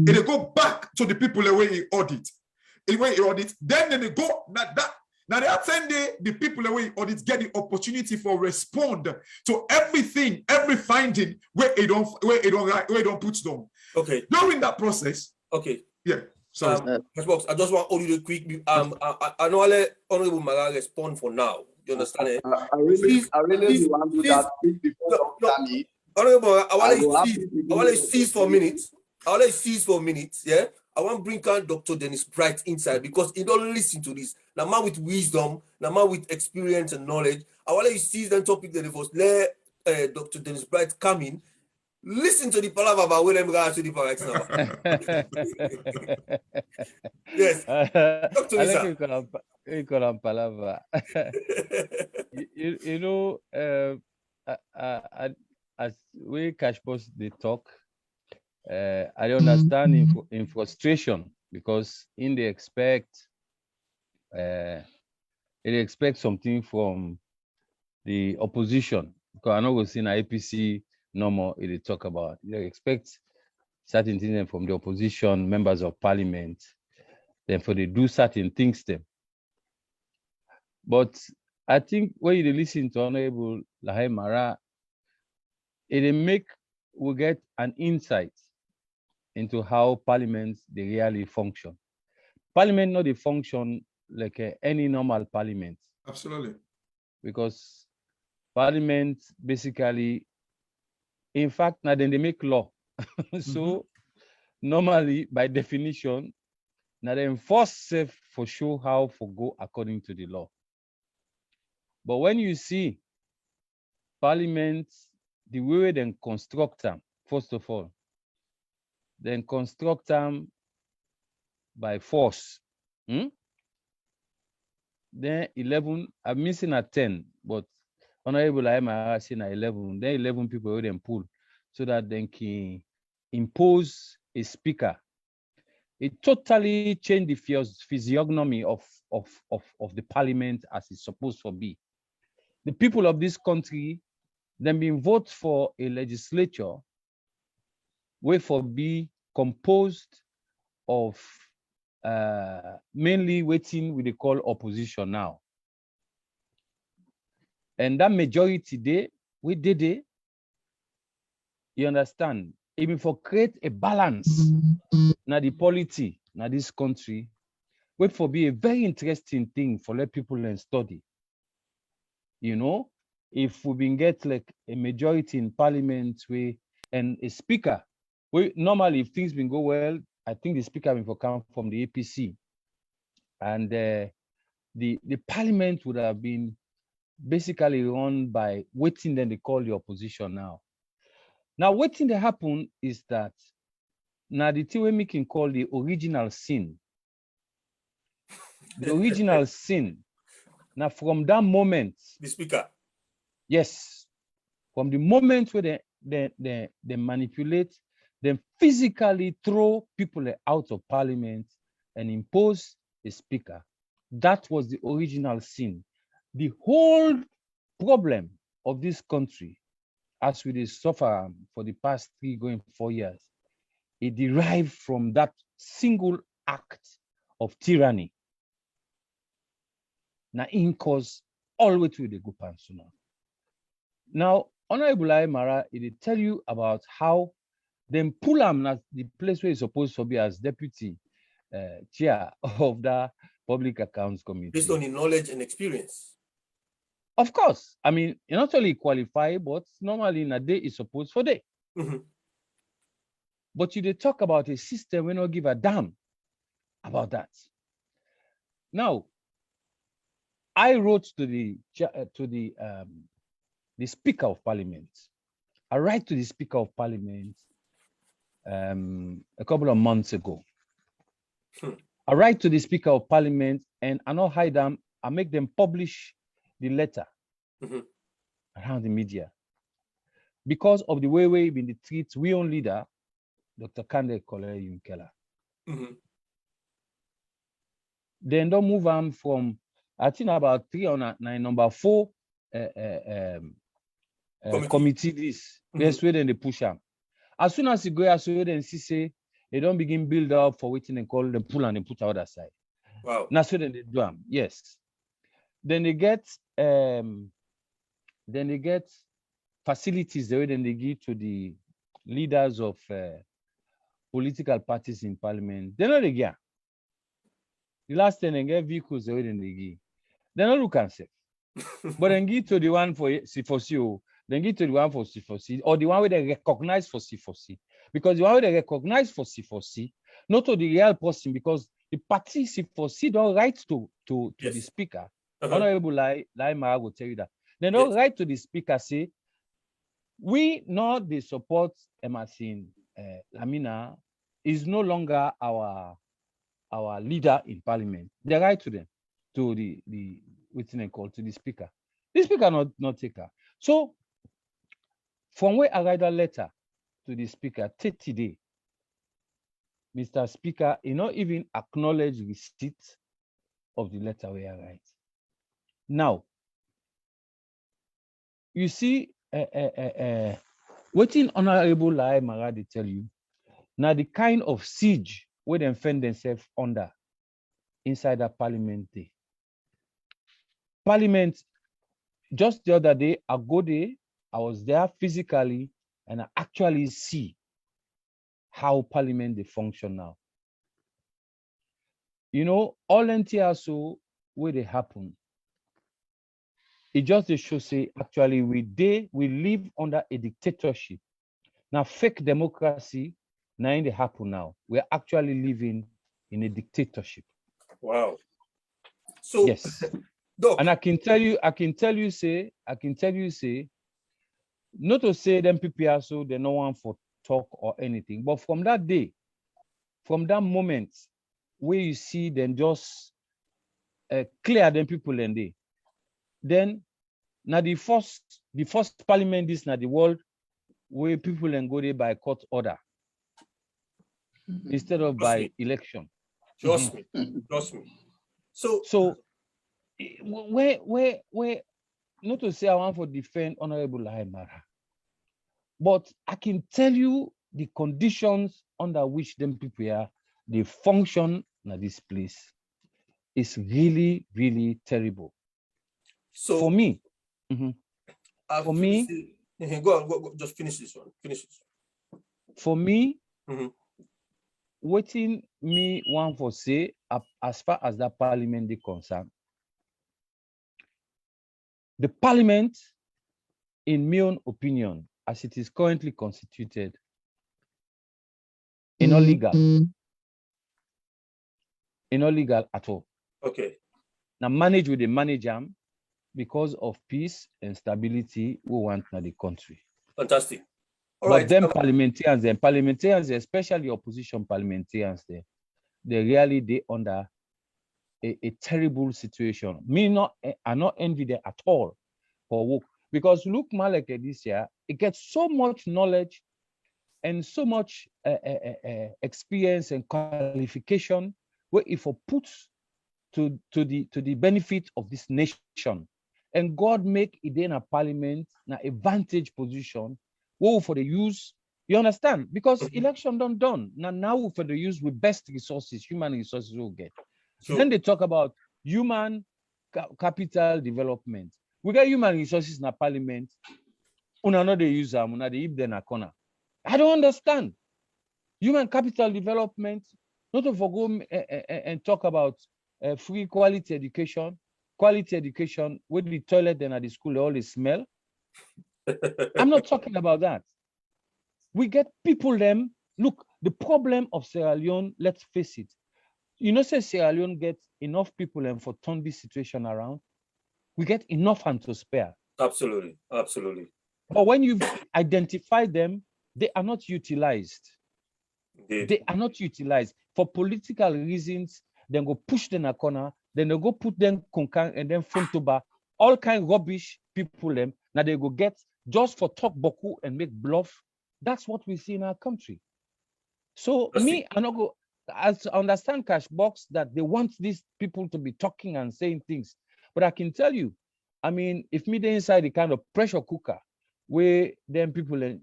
E: they go back to the people the way he audit. Then they go now they attend the people the way he audit get the opportunity for respond to everything, every finding where they don't put down.
A: Okay.
E: During that process.
A: Okay.
E: Yeah. Sorry.
A: I just want all you to quick. I know I'll Honorable Mara respond for now. You understand?
D: I really want to that quick before
A: Honorable, I want to cease for minutes. Yeah. I want to bring on Dr. Dennis Bright inside because he don't listen to this. Now man with wisdom, now man with experience and knowledge. I want to seize the topic that was let Dr. Dennis Bright come in. Listen to the palaver about William Gara to the right now. Yes. Talk to me, sir.
C: We call him palaver. you know, as we catch post the talk, I understand in frustration because they expect something from the opposition. Because I know we've seen APC no more they talk about. They expect certain things from the opposition, members of parliament, then for they do certain things them. But I think when you listen to Honorable Lahai Mara, we get an insight into how parliament they really function. Parliament not they function like any normal parliament.
E: Absolutely.
C: Because parliament basically, in fact, now then they make law. So normally, by definition, now they enforce for sure how for go according to the law. But when you see parliament, the way they construct them, first of all, then construct them by force. Then 11, I'm missing at 10, but Honorable I'm saying at 11. Then 11 people will then pull so that they can impose a speaker. It totally changed the physiognomy of the parliament as it's supposed to be. The people of this country then been vote for a legislature where for be composed of mainly waiting we they call opposition now. And that majority day, we did it, you understand, even for create a balance now the polity now this country, wait for be a very interesting thing for let people and study. You know, if we been get like a majority in parliament and a speaker, normally if things been go well, I think the speaker will come from the APC, and the parliament would have been basically run by waiting then they call the opposition now. Now, what thing that happen is that now the thing we can call the original sin. The original sin. Now, from that moment,
A: The speaker.
C: yes, from the moment where they manipulate, they physically throw people out of parliament and impose a speaker. That was the original sin. The whole problem of this country, as we suffer for the past 3 going 4 years, it derived from that single act of tyranny. Now, in cause all the way to the Gupansuna. Now, Honorable Mara, it will tell you about how then pull him at the place where he's supposed to be as deputy chair of the Public Accounts Committee.
A: Based on the knowledge and experience.
C: Of course. I mean, you not only qualify, but normally in a day is supposed for day.
A: Mm-hmm.
C: But you talk about a system, we don't give a damn about that. Now, I wrote to the Speaker of Parliament. I write to the Speaker of Parliament a couple of months ago. I write to the Speaker of Parliament and I not hide them. I make them publish the letter around the media because of the way we've been treat we own leader, Dr. Kande Kolere Yunkela. Then don't move on from, I think about 3 on 9, number 4 committee this. That's where then they push them. As soon as you go as well, then say they don't begin build up for waiting and call them pull and they put out that side.
A: Wow.
C: That's what then they do them. Yes. Then they get facilities the way then they give to the leaders of political parties in parliament. They're not again. The last time they get vehicles the way then they give. They're not looking safe. But then give to the one for C4C, then give to the one for C4C, or the one where they recognize for C4C. Because the one where they recognize for C4C, not to the real person, because the party C4C don't write to the speaker. Honorable Lai Mara will tell you that. They don't write to the speaker, say, we know the support Emerson Lamina is no longer our leader in parliament. They write to them, to the what's it called, to the speaker. The speaker not take her. So from where I write a letter to the speaker, 30 days, Mr. Speaker, you not even acknowledge receipt of the letter where I write. Now, you see, what in Honorable Lai Mara they tell you, now the kind of siege where they find themselves under inside the parliament day. Parliament, just the other day, I go there, I was there physically, and I actually see how parliament they function now. You know, all NTSO where they happen, it just they show say actually we live under a dictatorship. Now fake democracy, now in they happen now. We're actually living in a dictatorship.
A: Wow. So
C: yes.
A: Doc.
C: And I can tell you, say, not to say them people are so they no one for talk or anything, but from that day, from that moment where you see them just clear them people and they, then now the first parliament is now the world where people and go there by court order instead of by election.
A: Trust me. So
C: where not to say I want to defend Honorable Lai Mara, but I can tell you the conditions under which them people are, they function in this place is really, really terrible. So for me,
A: go on, just finish this one.
C: For me, waiting me one for say as far as that parliament is concerned. The parliament, in my own opinion, as it is currently constituted, is not legal. It's not legal at all.
A: Okay.
C: Now manage with the manager because of peace and stability we want in the country.
A: Fantastic. All
C: But
A: right.
C: them parliamentarians, especially opposition parliamentarians, they really they under a terrible situation. I not envy them at all for work. Because look, Malek this year, it gets so much knowledge and so much experience and qualification where if it puts to the benefit of this nation. And God make it in a parliament na a vantage position where for the use, you understand? Because election done. Now for the use with best resources, human resources will get.
A: Sure.
C: Then they talk about human capital development. We got human resources in a parliament. Una no they use them, una they keep them in a corner. I don't understand. Human capital development, not to forgo and talk about free quality education with the toilet and at the school, they always smell. I'm not talking about that. We get people them, look, the problem of Sierra Leone, let's face it. You know, say Sierra Leone gets enough people and for turn this situation around, we get enough hand to spare.
A: Absolutely. Absolutely.
C: But when you identify them, they are not utilized.
A: Indeed.
C: They are not utilized for political reasons. Then go push them in a corner. Then they go put them konkan and then funtuba. All kind of rubbish people them. Now they go get just for talk boku and make bluff. That's what we see in our country. So I not go. I understand Cashbox that they want these people to be talking and saying things, but I can tell you, I mean, if me they inside the kind of pressure cooker where them people in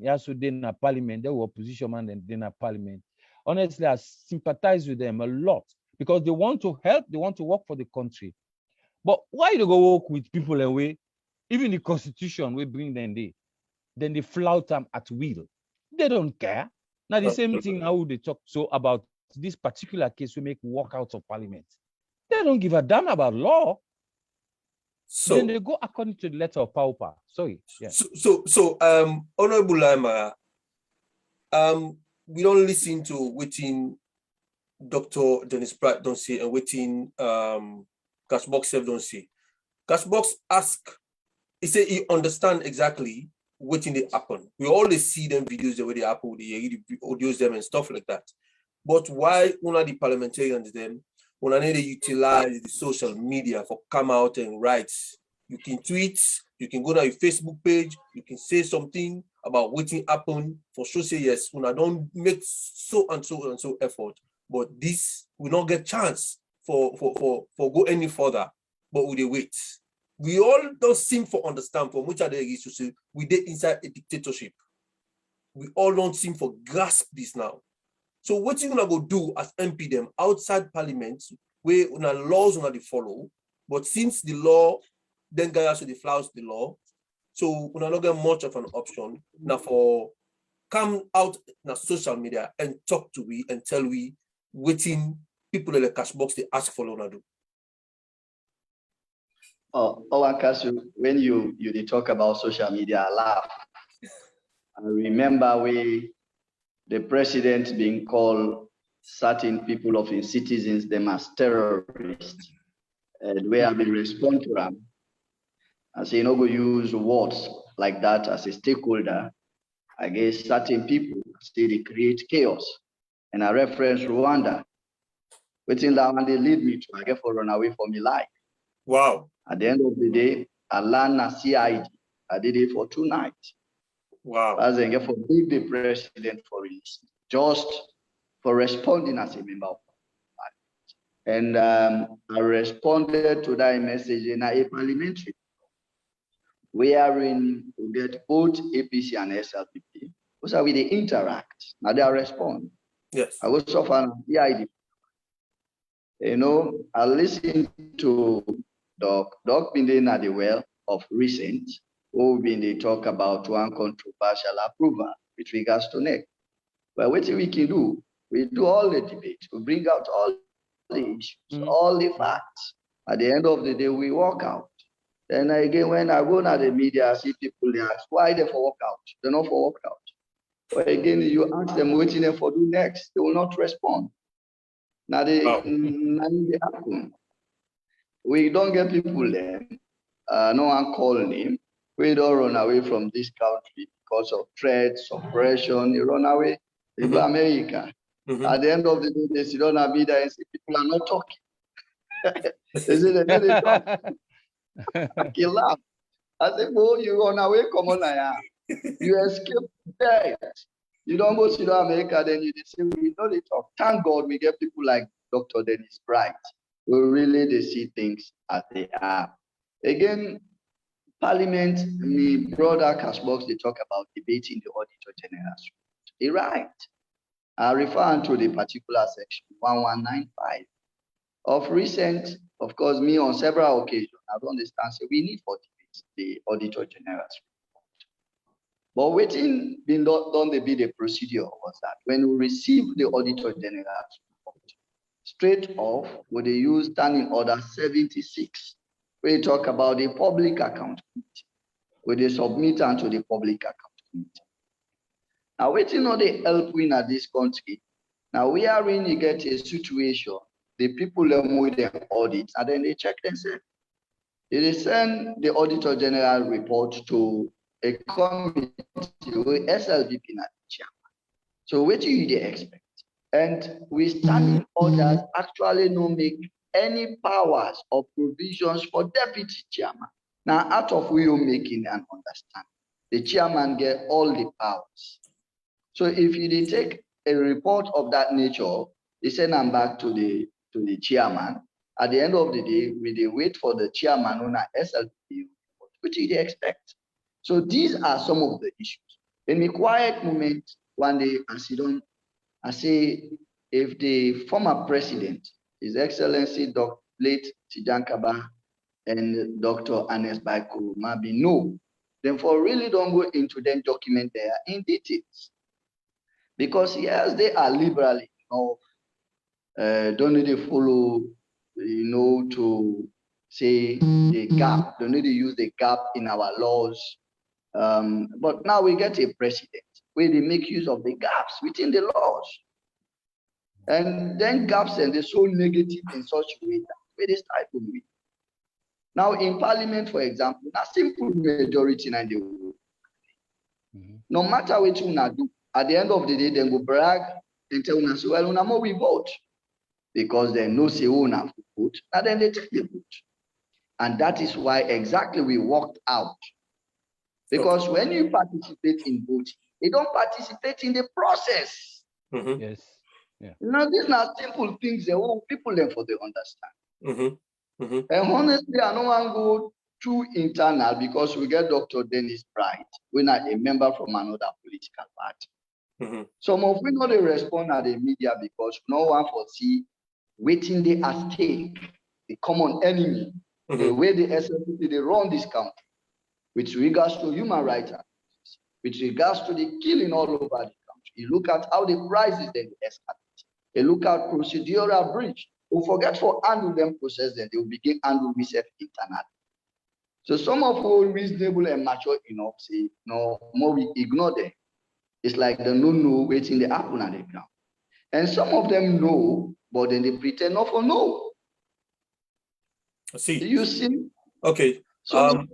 C: a parliament, they were opposition man and in a parliament. Honestly, I sympathize with them a lot because they want to help, they want to work for the country. But why you go work with people away? Even the constitution will bring them there. Then they flout them at will. They don't care. Now the same thing now they talk so about this particular case we make walkouts of parliament. They don't give a damn about law.
A: So
C: then they go according to the letter of power. Sorry. Yeah.
A: So Honorable Lima, we don't listen to waiting Dr. Dennis Pratt don't say and waiting Cashbox self don't say. Cashbox ask, he say he understand exactly what they happen. We always see them videos the way they happen, they audios them and stuff like that. But why one of the parliamentarians them when I need to utilize the social media for come out and write? You can tweet, you can go to your Facebook page, you can say something about what happen for sure. Say yes, when I don't make so and so effort, but this will not get chance for go any further. But we wait. We all don't seem to understand from which are the issues. We did inside a dictatorship. We all don't seem to grasp this now. So what you gonna go do as MP them outside parliament where una laws una they follow, but since the law then guys to the flouts the law, so una not get much of an option now for come out na social media and talk to we and tell we waiting people in the cash box they ask for una do.
D: Akasu, when you talk about social media, I laugh. I remember the president being called certain people of his citizens them as terrorists, and we have been respond to them. I say, go use words like that as a stakeholder against certain people. Say they create chaos, and I reference Rwanda. Waiting that one they lead me to, I get for run away from my life.
A: Wow.
D: At the end of the day, I learned a CID. I did it for 2 nights.
A: Wow.
D: As I get for big the president for release, just for responding as a member of Parliament. And I responded to that message in a parliamentary, wherein we get both APC and SLPP. So we they interact. Now they respond.
A: Yes.
D: I was so far CID. I listened to Doc been at the well of recent, who been they talk about one controversial approval with regards to NEC. But what we can do, we do all the debate, we bring out all the issues, all the facts. At the end of the day, we walk out. Then again, when I go to the media, I see people they ask, why they for walk out? They're not for walk out. But again, you ask them what they for do next, they will not respond. Now they happen. We don't get people there. No one calling him. We don't run away from this country because of threats, oppression. You run away, you go America. At the end of the day, they sit down and be there and say, people are not talking. They say, they know they talk. They laugh. I say, oh, you run away, come on now. You escape death. You don't go to America, then you say, we know they talk. Thank God we get people like Dr. Dennis Bright, who really they see things as they are. Again, Parliament, my brother Cashbox, they talk about debating the Auditor General. He right. I refer to the particular section 1195. Of recent, of course, me on several occasions, I don't understand, so we need for debate the Auditor General. But waiting being done they be the procedure was that when we receive the Auditor General report, straight off, we they use Standing Order 76, where we talk about the Public Account Committee, where they submit unto the Public Account Committee. Now, waiting on the help win at this country. Now we are in to get a situation, the people learn with their audit, and then they check themselves. They send the Auditor General report to a committee with SLVP na chairman. So what do you expect? And we standing orders actually no make any powers or provisions for deputy chairman. Now, out of we are making and understand, the chairman get all the powers. So if you take a report of that nature, they send them back to the chairman. At the end of the day, we wait for the chairman on our SLP report. What do you expect? So these are some of the issues. In a quiet moment, one day, I say, if the former president, His Excellency Dr. late Tijan Kaba and Dr. Anes Baiko maybe no, then for really don't go into them document there in details. Because yes, they are liberally, don't need to follow, to say the gap, don't need to use the gap in our laws. But now we get a precedent where they make use of the gaps within the laws. And then gaps and they're so negative in such a way that where they stifle me. Now in Parliament, for example, a simple majority in the world. No matter what you do, at the end of the day, they go brag and tell us, well, we vote. Because they know say una vote, and then they take the vote. And that is why exactly we walked out. Because when you participate in voting, you don't participate in the process.
C: Yes. Yeah.
D: These are simple things that people learn for they understand. And honestly, I don't want to go too internal because we get Dr. Dennis Bright. We're not a member from another political party. Some of we know they respond at the media because no one foresee waiting they at stake, the common enemy, the way the SLP they run this country, with regards to human rights, with regards to the killing all over the country. You look at how the prices then escalate. You look at procedural breach. We forget for handle them process, then they will begin handle research internally. So some of all reasonable and mature enough say, no, more we ignore them. It's like they don't know waiting the happen at the ground. And some of them know, but then they pretend not for know.
A: I see.
D: Do you see?
A: Okay.
D: So,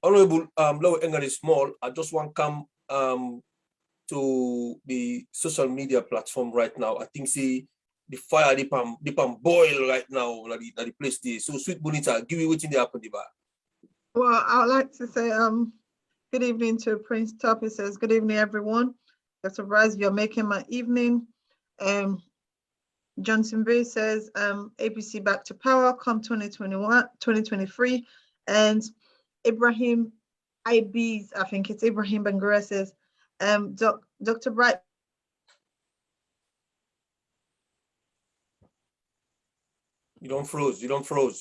A: Honorable Lower England is small. I just want to come to the social media platform right now. I think see the fire deep and boil right now at the place there. So Sweet Bonita, give me what's in the happen, bar.
B: Well, I would like to say good evening to Prince Top. He says, good evening, everyone. Dr. Bryce, you're making my evening. Johnson Bay says, APC back to power come 2023. And Ibrahim IBs, I think it's Ibrahim Bangura says, Dr. Bright.
A: You don't froze,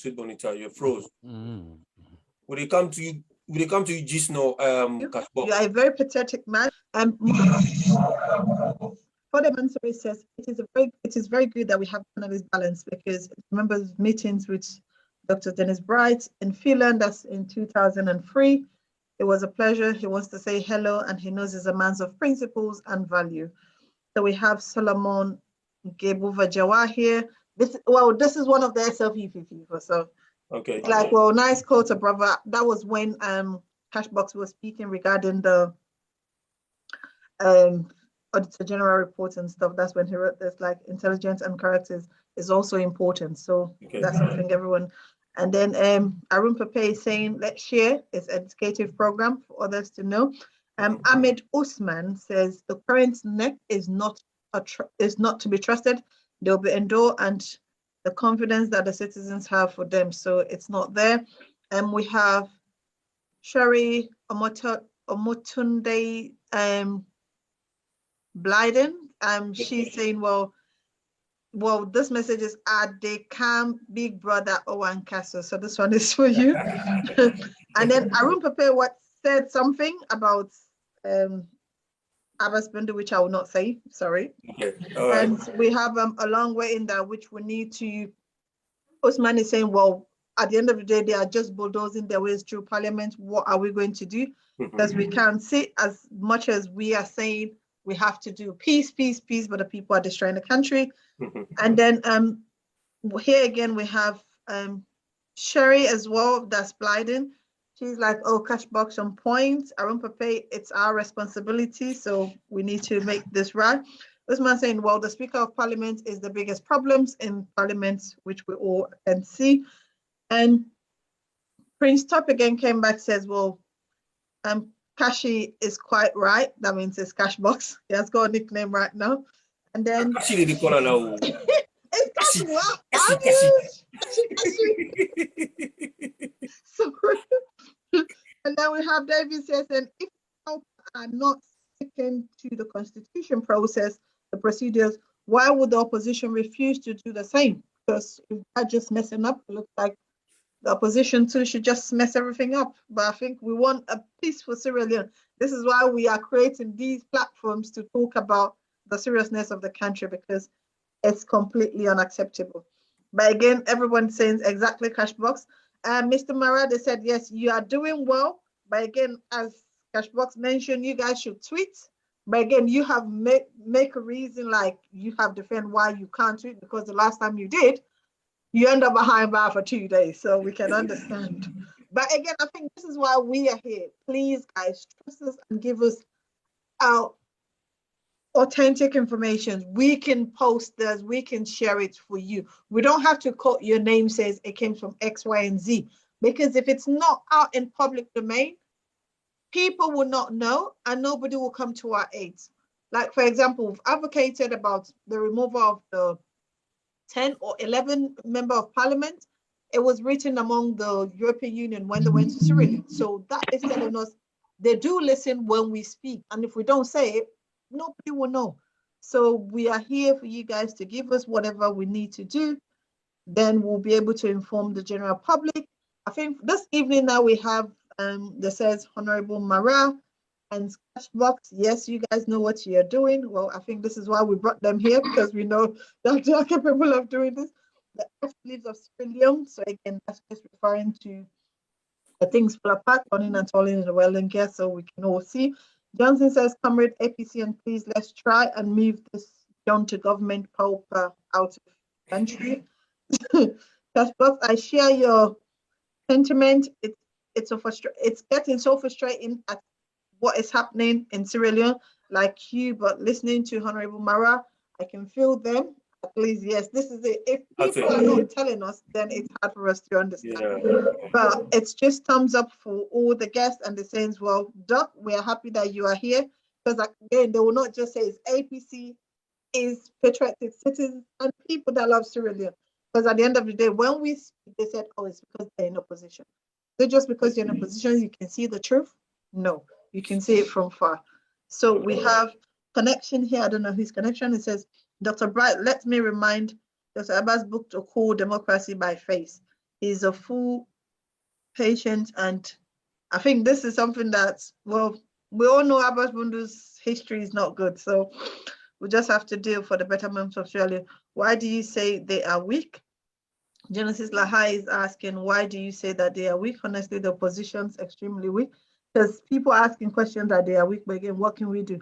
A: Sweet Bonita, you're froze. When they come to you just now,
B: you are a very pathetic man. For the answer says it is very good that we have this balance because remember meetings with Dr. Dennis Bright in Finland, that's in 2003. It was a pleasure. He wants to say hello and he knows he's a man of principles and value. So we have Solomon Gebuva Jawa here. This is one of the SLP people. So
A: okay.
B: it's like, well, nice quote, brother. That was when Cashbox was speaking regarding the Auditor General report and stuff. That's when he wrote this, like intelligence and characters is also important. So that's something everyone. And then Arun Pape is saying, let's share this educative program for others to know. Ahmed Usman says the current NEC is not to be trusted. They'll be endured and the confidence that the citizens have for them. So it's not there. And we have Sherry Omotunde Blyden. She's saying, well, this message is they can Big Brother Owen Castle. So this one is for you. And then Arun Pape said something about Abbas Bundu, which I will not say, sorry.
A: Okay. All right.
B: And we have a long way in that, which we need to, Osman is saying, well, at the end of the day, they are just bulldozing their ways through parliament. What are we going to do? Because we can't sit as much as we are saying we have to do peace, peace, peace, but the people are destroying the country. And then here again, we have Sherry as well, that's Blyden. She's like, oh, Cashbox on point. Arun Pape, it's our responsibility, so we need to make this right. This man saying, well, the Speaker of Parliament is the biggest problems in Parliament, which we all can see. And Prince Top again came back, says, well, Kashi is quite right. That means it's Cashbox. He has got a nickname right now. And then
A: Kashi the corner now.
B: it's Kashi. Sorry. And then we have David says, and if people are not sticking to the constitution process, the procedures, why would the opposition refuse to do the same? Because if they're just messing up, it looks like the opposition too should just mess everything up. But I think we want a peaceful Sierra Leone. This is why we are creating these platforms to talk about the seriousness of the country, because it's completely unacceptable. But again, everyone's saying exactly Cashbox. Mr. Marade said, yes, you are doing well. But again, as Cashbox mentioned, you guys should tweet. But again, you have make a reason, like you have defend why you can't tweet, because the last time you did, you end up behind bar for 2 days. So we can understand. But again, I think this is why we are here. Please, guys, trust us and give us our authentic information. We can post this, we can share it for you. We don't have to quote your name says it came from X, Y, and Z, because if it's not out in public domain, people will not know and nobody will come to our aid. Like, for example, we've advocated about the removal of the 10 or 11 member of parliament. It was written among the European Union when they went to Syria. So that is telling us they do listen when we speak. And if we don't say it, nobody will know. So we are here for you guys to give us whatever we need to do. Then we'll be able to inform the general public. I think this evening now we have that says Honorable Mara and Cashbox. Yes, you guys know what you're doing. Well, I think this is why we brought them here, because we know that they are capable of doing this. The F-leaves of Spillium. So again, that's just referring to the things fall apart, running and falling in the well and gear, so we can all see. Johnson says, Comrade APC, and please let's try and move this down to government pauper out of the country. Cashbox, I share your sentiment. It's getting so frustrating at what is happening in Sierra Leone, like you, but listening to Honorable Mara, I can feel them. At least, yes, this is it. If people are not telling us, then it's hard for us to understand. Yeah. But it's just thumbs up for all the guests and the saying, well, Doc, we are happy that you are here, because again, they will not just say it's APC, is patriotic citizens and people that love Sierra Leone. Because at the end of the day, when we speak, they said, oh, it's because they're in opposition. So just because you're in opposition, you can see the truth? No, you can see it from far. So we have connection here. I don't know whose connection. It says, Dr. Bright, let me remind Dr. Abbas book to call Democracy by Face. He's a full patient, and I think this is something that, well, we all know Abbas Bundu's history is not good. So we just have to deal for the betterment of Australia. Why do you say they are weak? Genesis Lahai is asking, why do you say that they are weak? Honestly, the opposition's extremely weak, because people are asking questions that they are weak, but again, what can we do?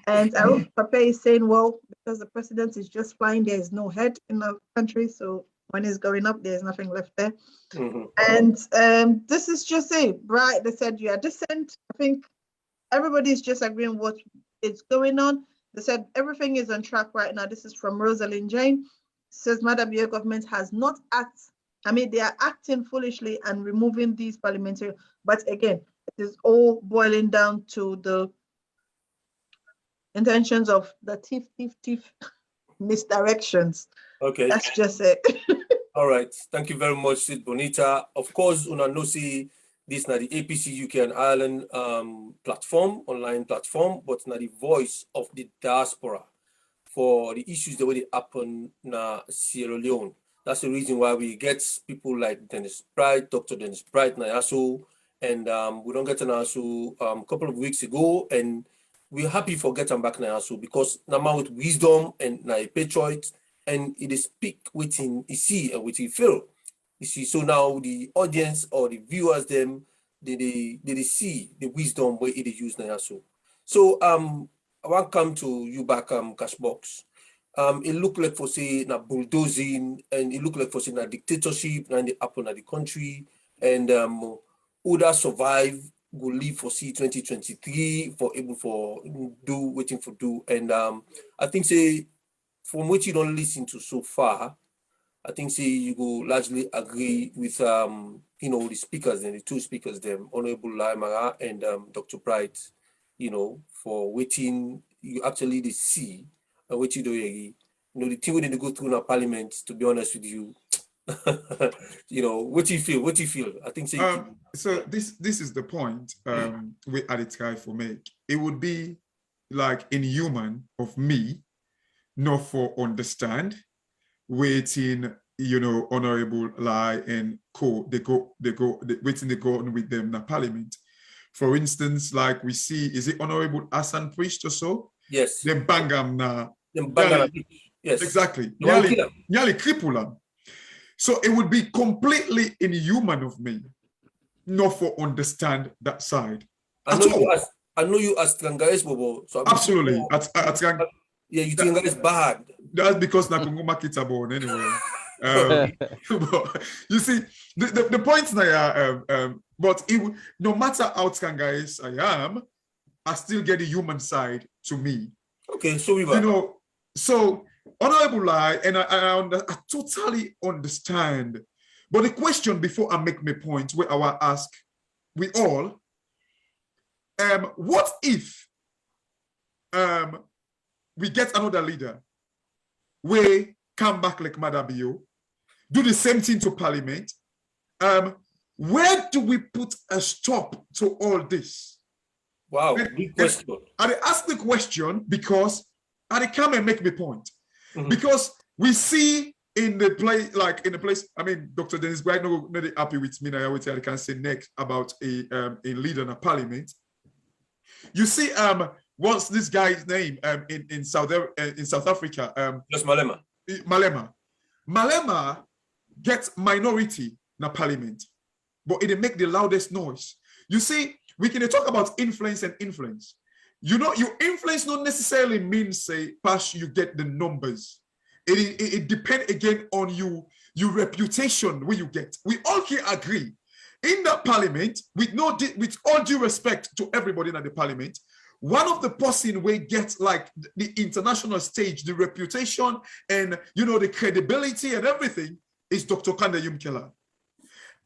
B: And Pape is saying, well, because the president is just flying, there is no head in the country, so When it's going up, there's nothing left there.
A: Mhm.
B: And this is just it, right? They said you are decent. I think everybody's just agreeing what is going on. They said everything is on track right now. This is from Rosalind Jane. Says Madam, your government has not they are acting foolishly and removing these parliamentary. But again, it is all boiling down to the intentions of the thief misdirections.
A: Okay.
B: That's just it.
A: All right. Thank you very much, Sid Bonita. Of course, una know see this na the APC UK and Ireland platform, online platform, but na the voice of the diaspora for the issues that way they happen na Sierra Leone. That's the reason why we get people like Dennis Bright, Dr. Dennis Bright, Nayaso, and we don't get an ASU a couple of weeks ago, and we're happy for getting back Nayaso because now with wisdom and na a patriot, and it is speak within he see and within feel. You see, so now the audience or the viewers them they see the wisdom where it is used Nayaso. So I want come to you back Cashbox. It look like for say na bulldozing and it look like for say na dictatorship and the happen at the country and who that survive go live for see 2023 for able for do waiting for do and I think say from what you don't listen to so far, I think say you go largely agree with the speakers and the two speakers them Honorable Laimara and Dr. Bright, for waiting you actually they see and what you do the thing we need to go through in our parliament, to be honest with you. What do you feel? What do you feel? I think say
E: so this is the point we Audit try for make. It would be like inhuman of me not for understand waiting, Honorable Lai and they waiting they go on with them in the parliament. For instance, like we see, is it Honorable Hassan Priest or so?
A: yes.
E: Them bangam na.
A: Yes.
E: Exactly.
A: No,
E: Nearly cripple them. So it would be completely inhuman of me not for understand that side.
A: I know you as Trangaes Bobo. So
E: absolutely.
A: Yeah, you think it's bad.
E: That's because Nakunguma Kita born anyway. But you see, the point now, but no matter how Trangaes I am, I still get the human side to me.
A: Okay, so we were.
E: So Honorable Lai, and I totally understand. But the question before I make my point, where I will ask we all, what if we get another leader, we come back like Madabio, do the same thing to Parliament? Where do we put a stop to all this?
A: Wow, big question.
E: I ask the question because I come and make my point. Because we see in the place, I mean, Dr. Dennis Bright not happy with me now, which I can say next about a leader in a parliament. You see, what's this guy's name in South Africa?
A: Just Malema.
E: Malema gets minority in a parliament, but it make the loudest noise. You see, we can talk about influence and influence. Your influence not necessarily means say pass you get the numbers. It depends again on your reputation where you get. We all can agree in that parliament with all due respect to everybody in the parliament. One of the person we get like the international stage, the reputation and the credibility and everything is Dr. Kanda Yumkela.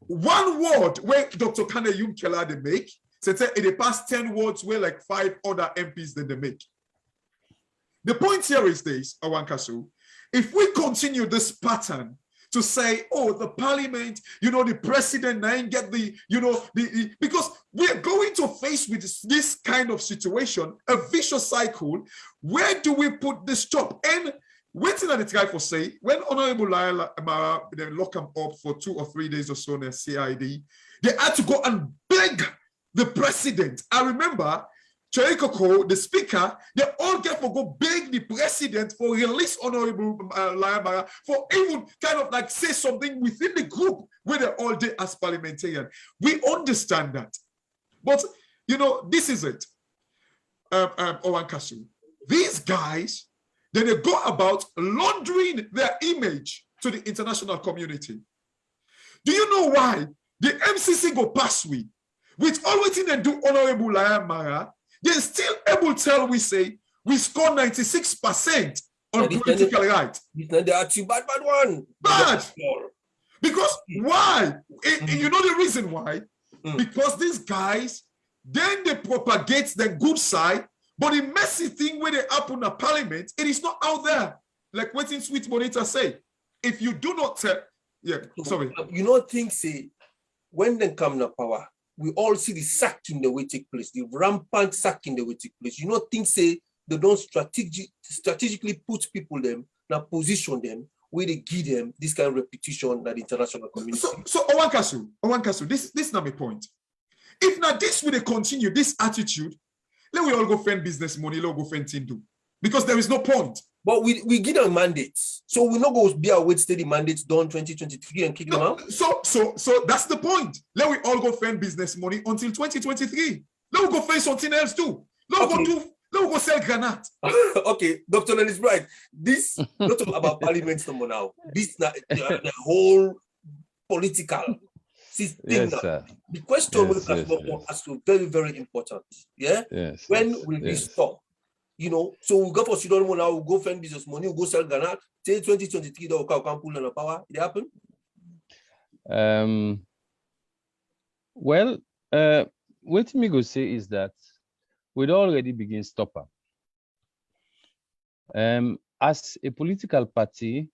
E: One word where Dr. Kanda Yumkela they make. So in the past 10 words, where like 5 other MPs that they make. The point here is this, Awankasu, if we continue this pattern to say, oh, the parliament, the president, I ain't get because we're going to face with this kind of situation, a vicious cycle. Where do we put the stop? And waiting at the guy for say, when Honorable Laila they lock him up for 2 or 3 days or so in the CID, they had to go and beg the president. I remember Cherikoko, the speaker, they all get for go beg the president for release Honorable Laimara for even kind of like say something within the group where they all did as parliamentarian. We understand that. But, this is it. Owankasu. These guys, then they go about laundering their image to the international community. Do you know why the MCC go pass with all waiting and do Honorable Liam Mara, they still able to tell we say we score 96% on political right.
A: They are too bad one.
E: Bad. Because why? You know the reason why? Because these guys, then they propagate the good side, but the messy thing where they happen in parliament, it is not out there. Like what in Sweet Bonita say. If you do not tell, sorry.
A: You know, things say, when they come to power, we all see the sacking the way take place, the rampant sacking the way take place. You know, things say they don't strategically put people them, now position them, where they give them this kind of reputation that the international community.
E: So Owankasu, this is not my point. If now this will continue, this attitude, let we all go find business money, let we go find thing do. Because there is no point.
A: But we give them mandates. So we're not going to be await steady mandates done 2023 and kick them out.
E: So that's the point. Let we all go find business money until 2023. Let we go find something else too. Let we go sell granite.
A: Okay, Dr. Lennis Bright, this not about parliament number now. This the whole political system.
C: Yes,
A: now.
C: sir.
A: The question
C: Yes,
A: is very, very important. Yeah?
C: Yes.
A: When will we stop? You know, so we go for Sudan now, we'll go find business money, we'll go sell Ghana. Till 2023, that will come pull on the power. It happen?
C: Well, what me go say is that we'd already begin stopper. As a political party,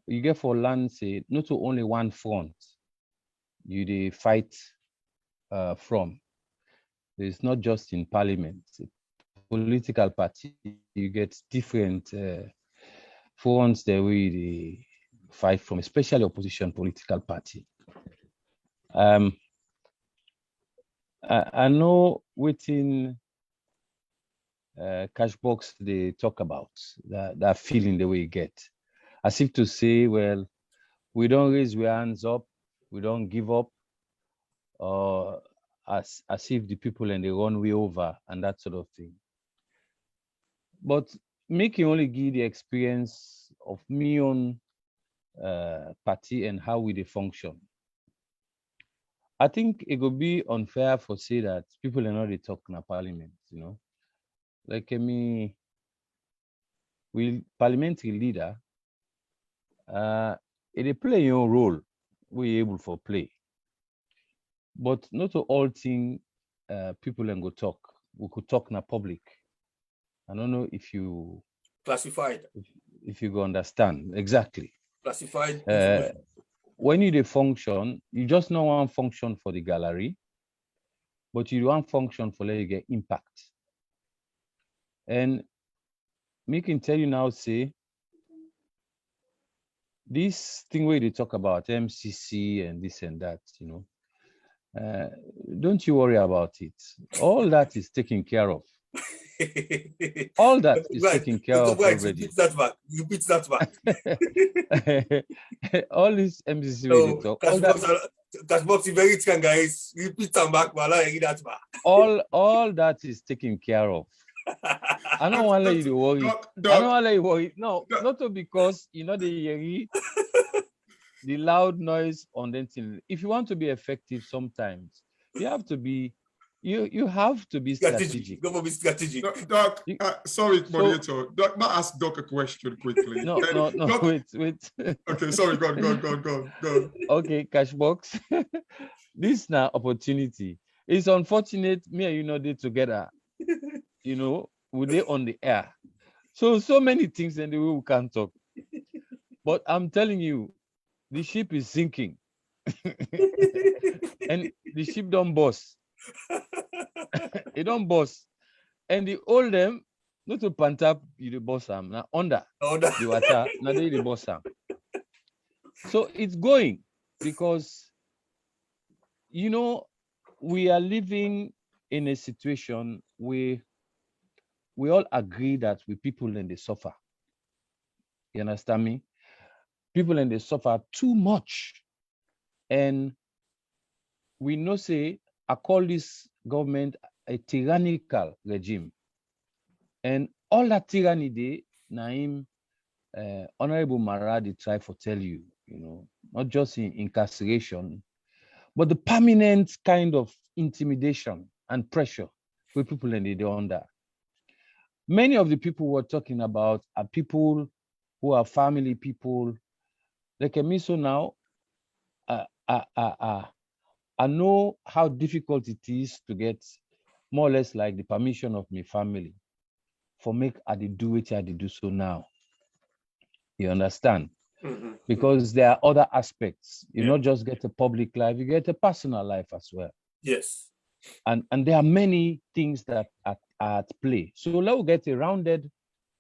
C: you get for land say not to only one front you they fight from. It's not just in parliament. Political party, you get different fronts that we fight from, especially opposition political party. I know within Cashbox they talk about that feeling the way you get, as if to say, well, we don't raise our hands up, we don't give up, or as if the people and they run way over and that sort of thing. But make you only give the experience of me own party and how we they function. I think it would be unfair for say that people are not talking in parliament, you know. Like me, we parliamentary leader, it play your role, we able for play. But not all thing people and go talk. We could talk in a public. I don't know if you
A: classified.
C: If you go understand exactly.
A: Classified.
C: When you function, you just know one function for the gallery, but you want function for let you get impact. And me can tell you now, say this thing where they talk about MCC and this and that, you know, don't you worry about it. All that is taken care of. All that is taken care of already.
A: Repeat that back. Repeat that back.
C: All this MCC we talk.
A: Cashbox very strong, guys. Repeat them back, that back.
C: All that is taken care of. I don't want to let you worry. I don't want to let you worry. No, not because you know the loud noise on the thing. If you want to be effective, sometimes you have to be. You have to be strategic.
A: Go for be strategic.
E: Doc, sorry, moderator. Doc, may I ask Doc a question quickly?
C: No, wait.
E: Okay, sorry, go on.
C: Okay, Cashbox. This is now opportunity. It's unfortunate me and you know they together. You know, we're there on the air. So many things and the way we can't talk. But I'm telling you, the ship is sinking. And the ship don't bust. It don't bust. And the old them, not to pant up the boss now under the water, now they the boss. So it's going because you know we are living in a situation where we all agree that we people and they suffer. You understand me? People and they suffer too much. And we know say I call this government a tyrannical regime. And all that tyranny they Naim Honorable Maradi tried to tell you, not just in incarceration, but the permanent kind of intimidation and pressure we people in the under. Many of the people we're talking about are people who are family people. Like Emiso now, I know how difficult it is to get more or less like the permission of my family for make I do it, I do so now. You understand? Because there are other aspects. You not just get a public life, you get a personal life as well.
A: Yes.
C: And there are many things that are at play. So let's get a rounded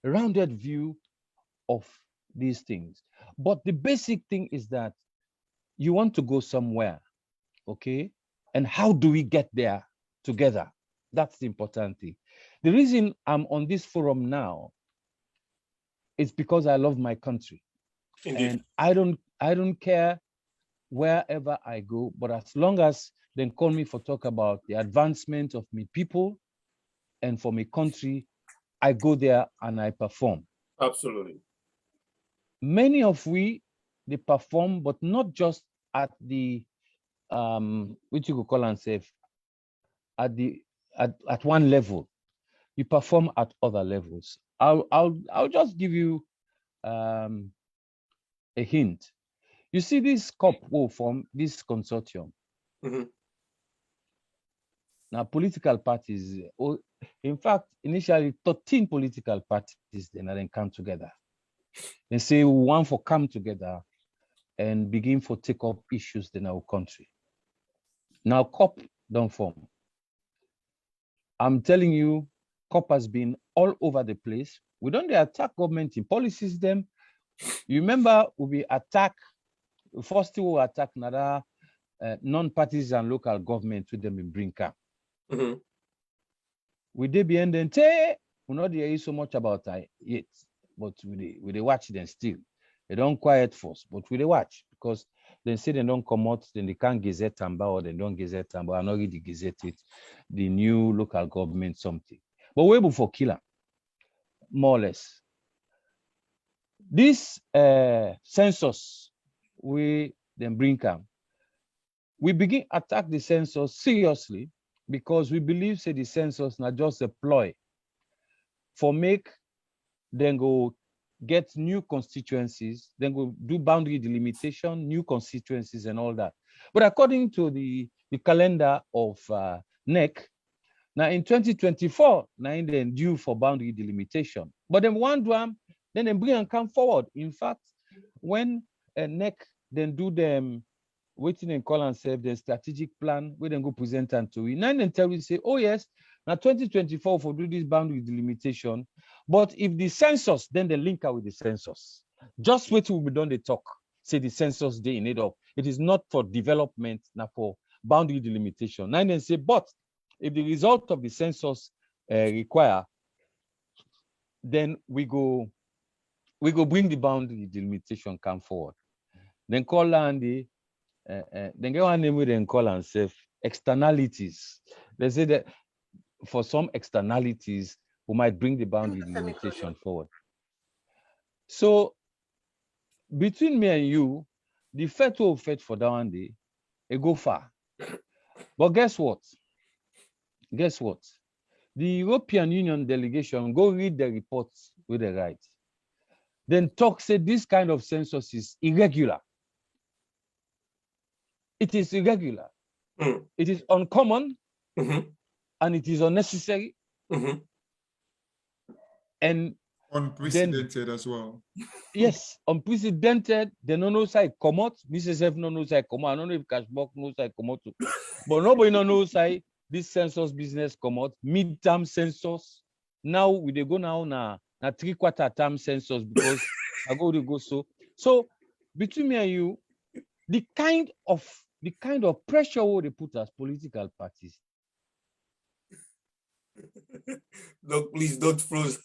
C: view of these things. But the basic thing is that you want to go somewhere, okay? And how do we get there together? That's the important thing. The reason I'm on this forum now is because I love my country.
A: Indeed.
C: And I don't care wherever I go, but as long as they call me for talk about the advancement of my people and for my country, I go there and I perform.
A: Absolutely.
C: Many of we, they perform, but not just at the which you could call and say at one level. You perform at other levels. I'll just give you a hint. You see this COP will form this consortium. Now, political parties, in fact, initially 13 political parties then come together. They say we want for come together and begin for take up issues in our country. Now, COP don't form. I'm telling you, COP has been all over the place. We don't attack government in policies them. You remember we attack, first we will attack another non-partisan local government with them in Brinka. We did be ending, we not hear so much about it yet, but we they watch them still. They don't quiet force, but we they watch because they say they don't come out, then they can't gazette Tamba or they don't gazette Tamba and already gazette it, the new local government something. But we're able for killer, more or less. This census, we then bring come. We begin attack the census seriously because we believe say the census not just a ploy for make then go get new constituencies, then go do boundary delimitation, new constituencies and all that. But according to the calendar of NEC, now in 2024, now then due for boundary delimitation. But then one drum, then they bring and come forward. In fact, when NEC then do them waiting and call and serve the strategic plan, we then go present and to it. Now then tell we say, oh yes, now 2024 for do this boundary delimitation. But if the census, then they link out with the census. Just wait till we done the talk. Say the census day in it up. It is not for development, now for boundary delimitation. Now then say, but if the result of the census require, then we go bring the boundary delimitation come forward. Then call and then get one name with them call and say externalities. They say that for some externalities, we might bring the boundary delimitation forward. So between me and you, the federal fed for that one day, it go far. But guess what? Guess what? The European Union delegation go read the reports with the right. Then talk say this kind of census is irregular. It is irregular. It is uncommon and it is unnecessary. And
E: unprecedented as well.
C: Yes, unprecedented. They don't know say come out. Mrs. F no knows say come out. I don't know if Cashbox knows say come out too. But nobody knows say this census business come out. Mid-term census. Now we they go now na 3/4 term census because I go to go so. So between me and you, the kind of pressure what they put as political parties.
A: No, please don't froze.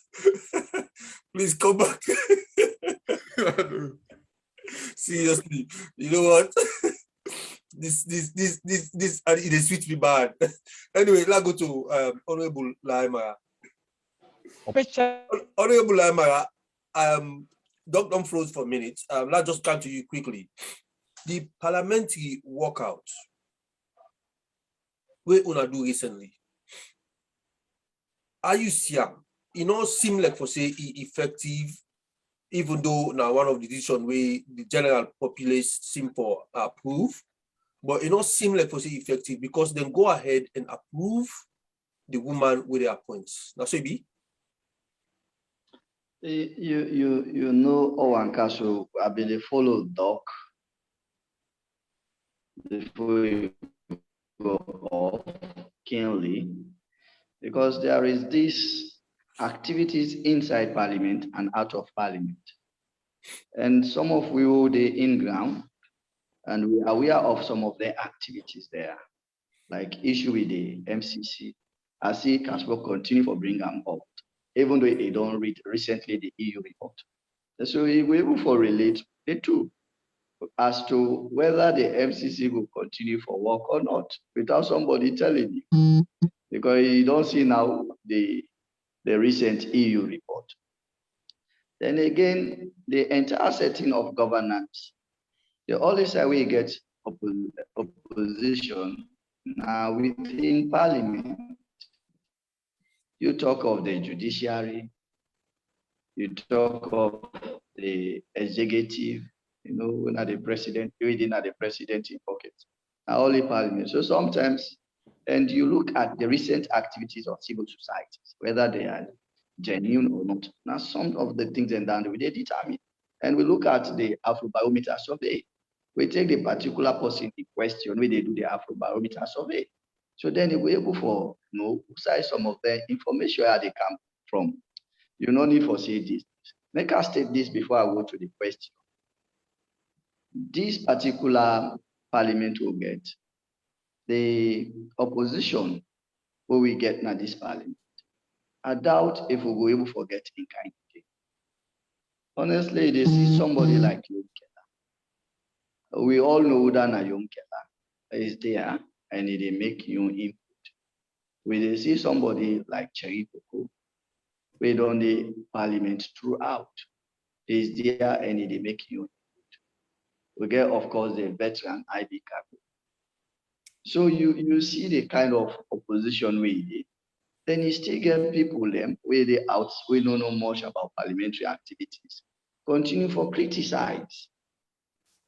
A: Please come back. Seriously, you know what? This and it sweet me bad. Anyway, let's go to Honorable Laimara. Honorable Laimara, Don't froze for a minute. Let's just come to you quickly. The parliamentary walkout we una do recently. Are you sure? You know, seem like for say effective, even though now one of the decision we the general populace seem for approve, but it not seem like for say effective because then go ahead and approve the woman with their points. Now, so it be.
D: You know Owankaso, I been follow doc before you go off keenly, because there is this activities inside parliament and out of parliament. And some of we were the in ground and we are aware of some of the activities there, like issue with the MCC. I see Casper continue for bring them up, even though they don't read recently the EU report. So we were able to relate the two as to whether the MCC will continue for work or not without somebody telling you, because you don't see now the recent EU report. Then again, the entire setting of governance, the only side we get opposition now within parliament. You talk of the judiciary, you talk of the executive, you know, when are the president, reading at the president in pockets. Now only parliament. So sometimes, and you look at the recent activities of civil societies, whether they are genuine or not. Now some of the things and then we determine. And we look at the Afrobarometer survey. We take the particular person in question when they do the Afrobarometer survey. So then we're able for cite some of the information where they come from. You no need for say this. Make us state this before I go to the question. This particular parliament will get the opposition where we get now this parliament. I doubt if we will able to forget in kind of thing. Honestly, they see somebody like you. We all know that Nayom Kela is there and they make new input. We they see somebody like Cherry Coco, we don't the parliament throughout. Is there and they make new input. We get, of course, the veteran IB Capo. So you see the kind of opposition we did. Then you still get people them where they out, we don't know much about parliamentary activities. Continue for criticize.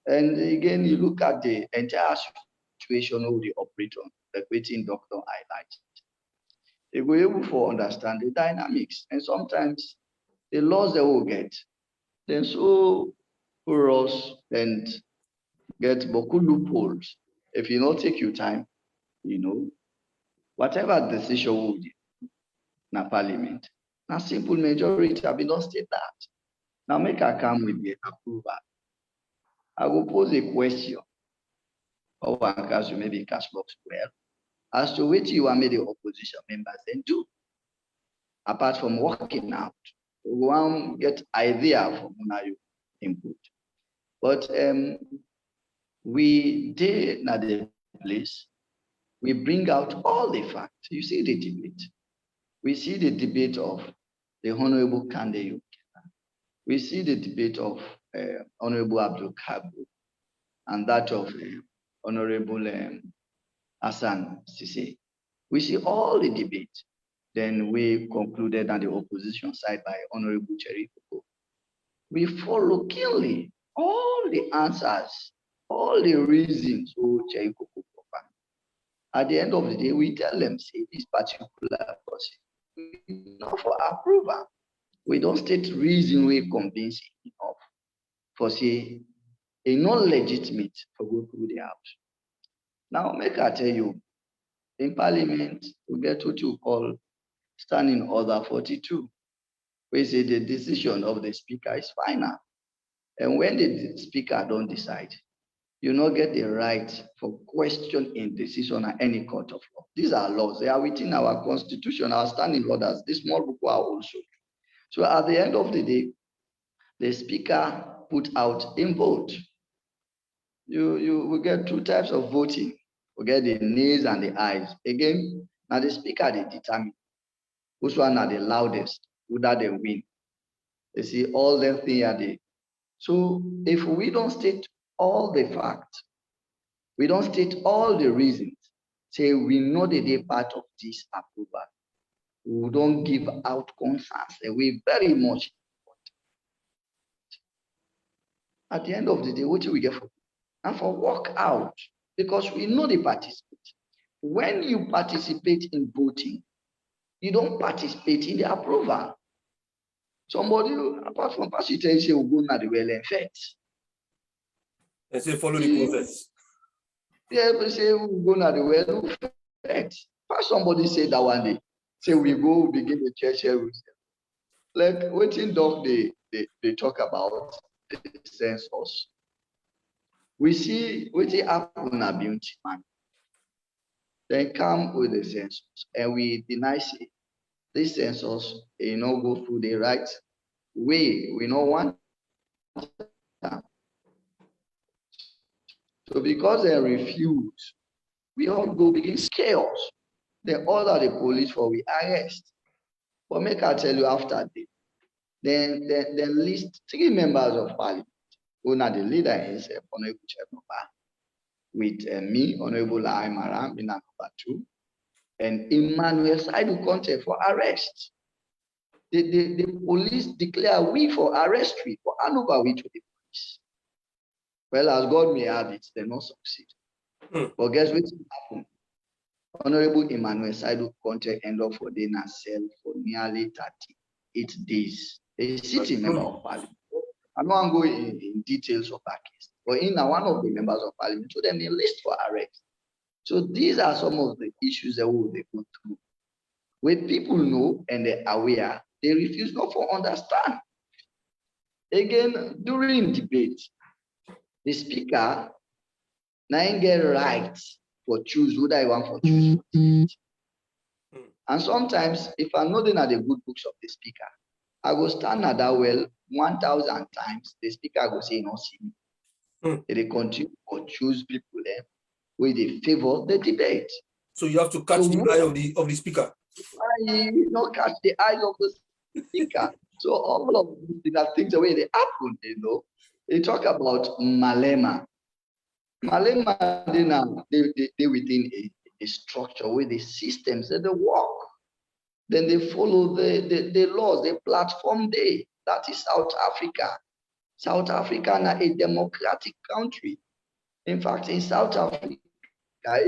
D: And again, you look at the entire situation of the operator, the waiting doctor highlights. They were able to understand the dynamics. And sometimes the laws they will get, then so porous and get beaucoup loopholes. If you not take your time, whatever decision will be na parliament, na simple majority, I will not state that. Now make a come with the approval. I will pose a question, or one case you maybe cash box well, as to which you are made the opposition members then do. Apart from working out, we want get idea from your input. But we did at the place, we bring out all the facts. You see the debate. We see the debate of the Honorable Kande. We see the debate of Honorable Abdul Kabu and that of Honorable Hassan Sise. We see all the debate. Then we concluded on the opposition side by Honorable Cherry Coco. We follow keenly all the answers, all the reasons Cherry Coco provided. At the end of the day, we tell them, say this particular person, not for approval. We don't state reason we convincing enough for say a non-legitimate for go through the house. Now, make I tell you, in parliament, we get what you call standing order 42, we say the decision of the speaker is final. And when the speaker don't decide, you not get the right for question in decision at any court of law. These are laws. They are within our constitution, our standing orders. This small book are also. So at the end of the day, the speaker put out in vote. You will get two types of voting. We get the nays and the ayes. Again, now the speaker they determine which one are the loudest, who that they win. You see all them things are So if we don't state all the facts, we don't state all the reasons, say we know that they're part of this approval, we don't give out concerns, and we very much at the end of the day, what do we get for? And for work out, because we know they participate. When you participate in voting, you don't participate in the approval. Somebody, apart from pastor, tell you say we'll go na the well and fetch.
A: And say follow the process.
D: Yeah, but say we'll go na the well fetch. First, somebody said that one day. Say we go begin the church here. Like waiting dog they talk about the census. We see what happen na beauty man. Then come with the census, and we deny say this census, go through the right way. We don't want that. So because they refuse, we all go begin chaos. They order the police for we arrest. But make I tell you after that, then list 3 members of parliament, who are the leader himself, Honorable Chebnoba, with me, Honorable Maram, in number 2, and Emmanuel Saidu Conte for arrest. The police declare we for arrest, for hand over we to the police. Well, as God may have it, they not succeed. But guess what happened? Honorable Emmanuel Saidu Conte ended up for dinner cell for nearly 38 days. A sitting member of parliament. I'm not going to go in details of that case, but in one of the members of parliament told them a list for arrest. So these are some of the issues that they go through. When people know and they're aware, they refuse not to understand. Again, during debate, the speaker now get right for choose who I want for choose. And sometimes, if I'm not in the good books of the speaker, I go stand at that well 1,000 times. The speaker go say, no, see me. They continue to choose people there where they favor the debate.
A: So you have to catch the eye of the speaker.
D: I not catch the eye of the speaker. So all of these are things the way they happen, They talk about Malema. Malema, they within a structure with the systems that they work. Then they follow the laws, the platform day. That is South Africa. South Africa is a democratic country. In fact, in South Africa,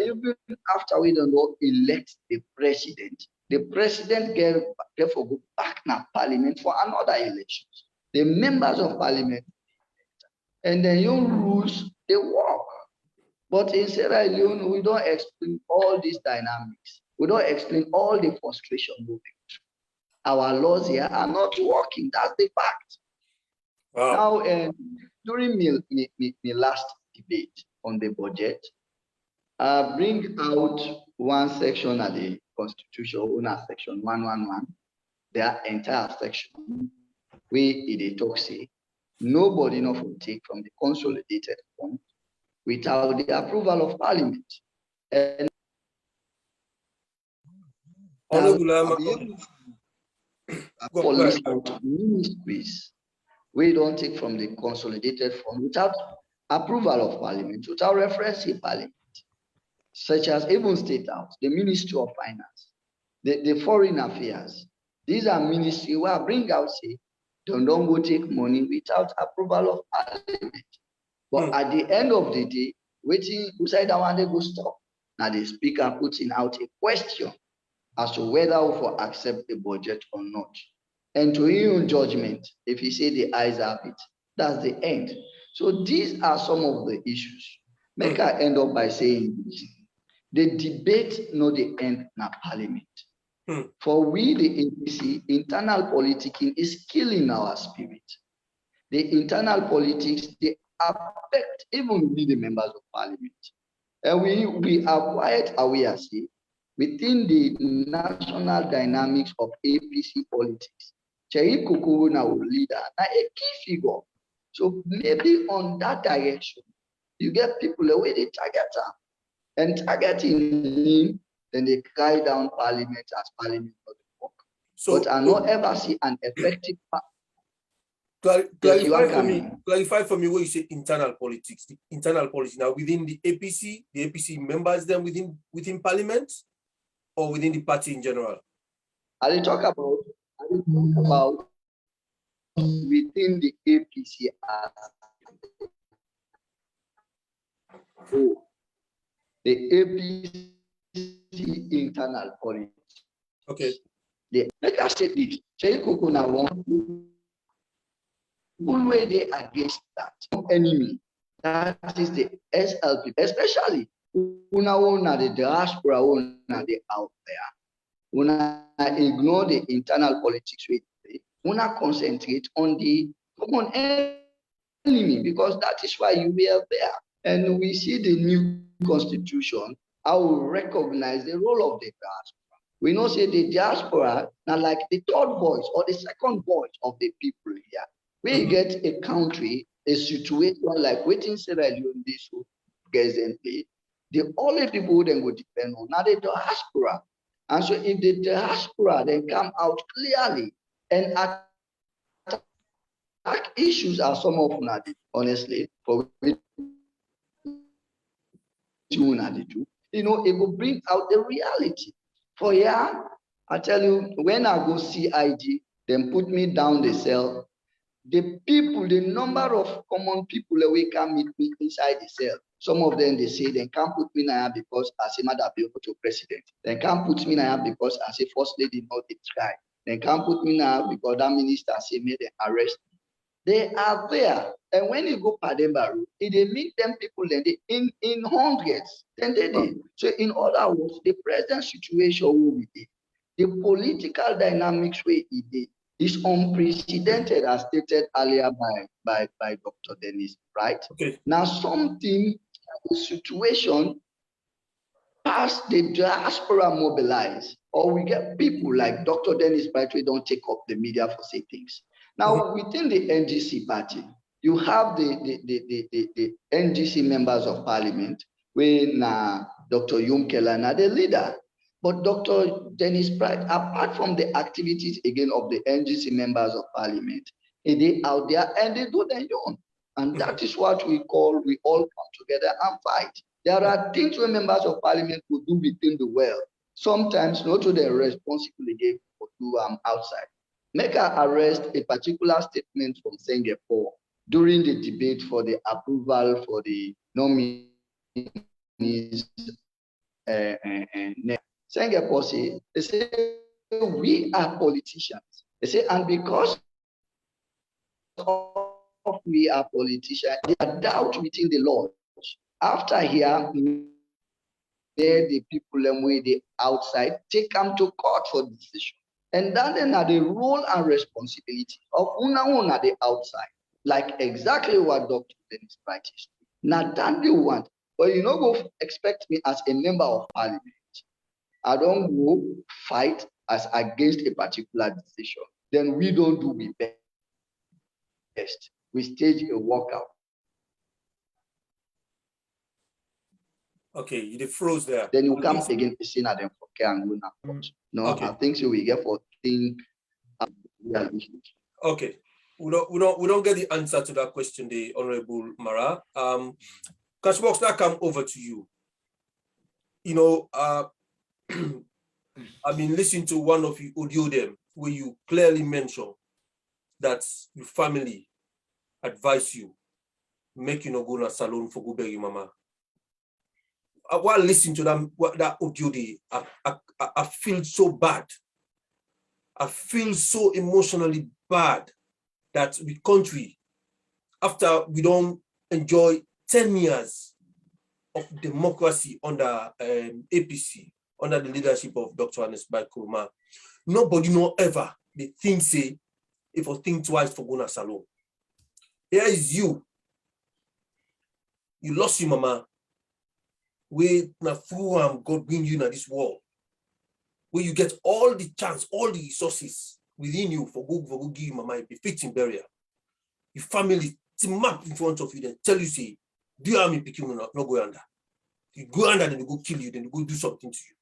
D: even after we don't elect the president therefore go back to parliament for another election. The members of parliament, and then your rules, they work. But in Sierra Leone, we don't explain all these dynamics. We don't explain all the frustration moving through. Our laws here are not working. That's the fact. Wow. Now, during my last debate on the budget, I bring out one section of the Constitution, section 111, their entire section, where it talks say, nobody not will take from the consolidated fund without the approval of parliament. And police out ministries, we don't take from the consolidated fund without approval of parliament, without reference to parliament, such as even State House, the Ministry of Finance, the Foreign Affairs. These are ministries where I bring out, say, don't go take money without approval of parliament. But at the end of the day, waiting beside that one, they go stop. Now the speaker putting out a question as to whether we for accept the budget or not. And to your judgment, if you say the eyes have it, that's the end. So these are some of the issues. Make I end up by saying this. The debate not the end na parliament. For we, the APC, internal politicking is killing our spirit. The internal politics, they affect even we, the members of parliament. And we are quite aware, see, within the national dynamics of APC politics. Chei Kukuru now leader, now a key figure. So maybe on that direction, you get people away they target her. And targeting him, then they cry down parliament as parliament not work. So, but I not ever see an effective. Yes, you are
A: clarify for me what you say internal politics. The internal politics now within the APC members then within parliament or within the party in general?
D: I will talk about within the APC as whole. The APC internal politics.
A: Okay.
D: Like I said, this Jay Kokona one way they against that enemy. That is the SLP, especially una the diaspora una the out there. Una ignore the internal politics with una concentrate on the common enemy, because that is why you were there. And we see the new constitution, I will recognize the role of the diaspora. We know say the diaspora now like the third voice or the second voice of the people here. We get a country, a situation like waiting Sierra Leone this presently, the only people then go depend on now the diaspora. And so if the diaspora then come out clearly and attack issues are some of them, honestly, for which you know, it will bring out the reality. For yeah, I tell you, when I go CIG, then put me down the cell. The people, the number of common people that we can meet me inside the cell. Some of them they say they can't put me now because I say Madam to president. They can't put me now because I say first lady not the try. They can't put me now because that minister say me they arrest me. They are there. And when you go Padembaru, they meet them people then they in hundreds. Then they did. So in other words, the present situation will be the political dynamics where it is unprecedented, as stated earlier by Dr. Dennis, right?
A: Okay.
D: Now something, the situation past the diaspora mobilize, or we get people like Dr. Dennis Brightway don't take up the media for say things. Now within the NGC party, you have the NGC members of parliament, when Dr. Yumkela na the leader. But Dr. Dennis Bright, apart from the activities again of the NGC members of parliament, they out there and they do their own. And that is what we all come together and fight. There are things where members of parliament will do within the world. Sometimes not to the responsible again for do outside. Make her arrest a particular statement from Singapore during the debate for the approval for the nominees. Singapore say, they say we are politicians. They say, and because of we are politicians, they are doubt within the law. After here, the people and way they outside take them to court for decision. And then are the role and responsibility of una the outside, like exactly what Dr. Dennis Bright is doing. Now that they want, but you know, go expect me as a member of parliament. I don't go fight as against a particular decision. Then we don't do the best. We stage a walkout.
A: Okay, you froze there.
D: Then you come again to see them for care and go now. No, okay. I think so. We get for think.
A: Okay, we don't get the answer to that question, the Honorable Mara. Cashbox, now come over to you. You know, I've been listening to one of you audio them where you clearly mention that your family advise you make you not go to salon for go beg your mama. While listening to that audio, I feel so bad. I feel so emotionally bad that the country, after we don't enjoy 10 years of democracy under APC, under the leadership of Dr. Ernest Bai Koroma, nobody no ever they think say if I think twice for going to salon. Here is you. You lost your mama. We na through God bring you in this world, where you get all the chance, all the resources within you for go give you mama a befitting burial. Your family team up in front of you, then tell you say, do you have me picking not go under? You go under, then they go kill you, then they go do something to you.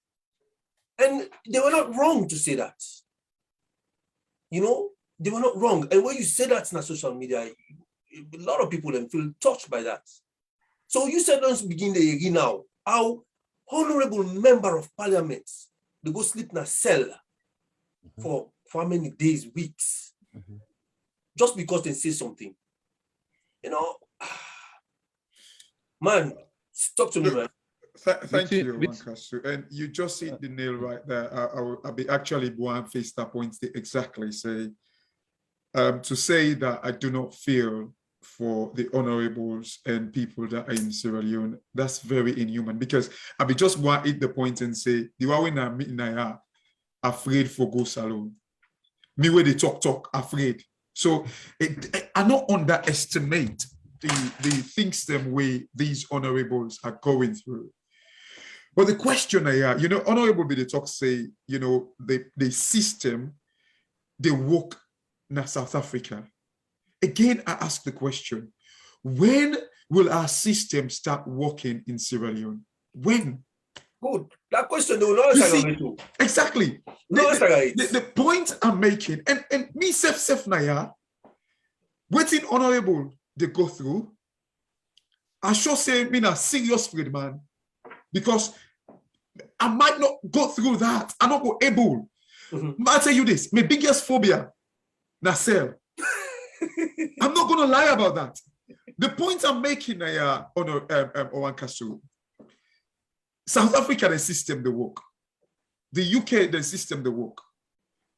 A: And they were not wrong to say that. You know, they were not wrong. And when you say that in social media, a lot of people then feel touched by that. So you said let's begin the year now. How honorable member of parliament, they go sleep in a cell for how many days, weeks, just because they say something. You know, man, talk to me, man.
E: Thank you, Wankasu. And you just hit the nail right there. I'll be actually one face that points to exactly say, to say that I do not feel for the honorables and people that are in Sierra Leone, that's very inhuman, because I be just want to hit the point and say, the way na meeting I afraid for go salon. Me where they talk, afraid. So I not underestimate the things them way these honorables are going through. But the question I you know, honorable be the talk say, you know, the system, they work in South Africa. Again, I ask the question, when will our system start working in Sierra Leone? When?
A: Good. That question, they will not answer to.
E: Exactly.
A: No answer
E: the point I'm making, and me, self Naya, waiting honorable they go through, I sure say me a serious afraid, man, because I might not go through that. I'm not go able. I'll tell you this, my biggest phobia, Nasser. I'm not going to lie about that. The point I'm making, Owankasu, South Africa, the system, they work. The UK, the system, they work.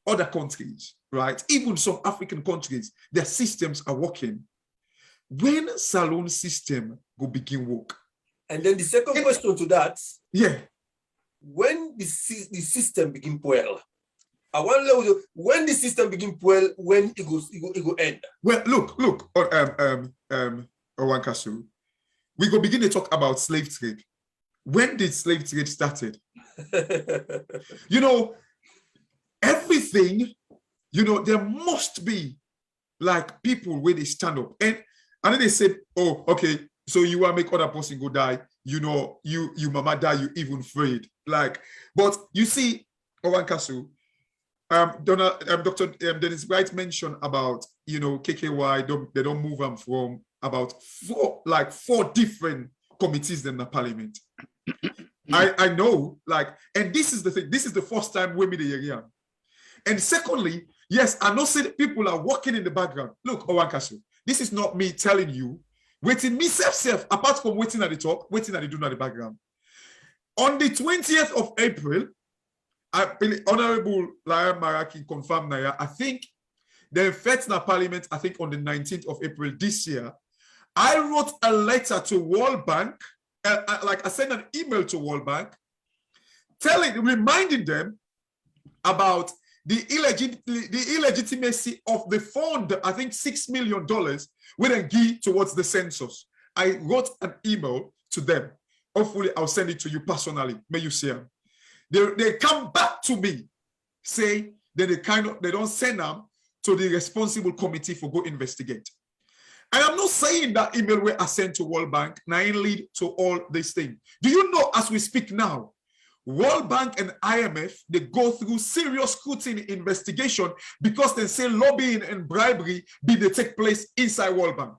E: Other countries, right? Even some African countries, their systems are working. When salon system will begin work?
A: And then the second question to that,
E: yeah,
A: when the system begin well, I want to know when the system begin well, when it go end.
E: Well, look, Owankasu, we go begin to talk about slave trade. When did slave trade started? You know, everything, you know, there must be like people where they stand up. And then they said, oh, okay, so you want to make other person go die. You know, you mama die, you even afraid. Like, but you see, Owankasu, Dr. Dennis Wright mentioned about, you know, KKY, they don't move them from about four different committees in the parliament. I know, like, and this is the thing, this is the first time we meet the area. And secondly, yes, I know say people are working in the background. Look, Owankasu, this is not me telling you, waiting me self, apart from waiting at the top, waiting at the do not the background. On the 20th of April, Honorable Liam Maraki confirmed Naya, I think the FETNA Parliament, I think on the 19th of April this year, I wrote a letter to World Bank, I sent an email to World Bank, reminding them about the illegitimacy of the fund, I think $6 million, we then give towards the census. I wrote an email to them. Hopefully, I'll send it to you personally. May you see them. They come back to me, say that they don't send them to the responsible committee for go investigate. And I'm not saying that email where I sent to World Bank now lead to all these things. Do you know, as we speak now, World Bank and IMF, they go through serious scrutiny investigation because they say lobbying and bribery they take place inside World Bank.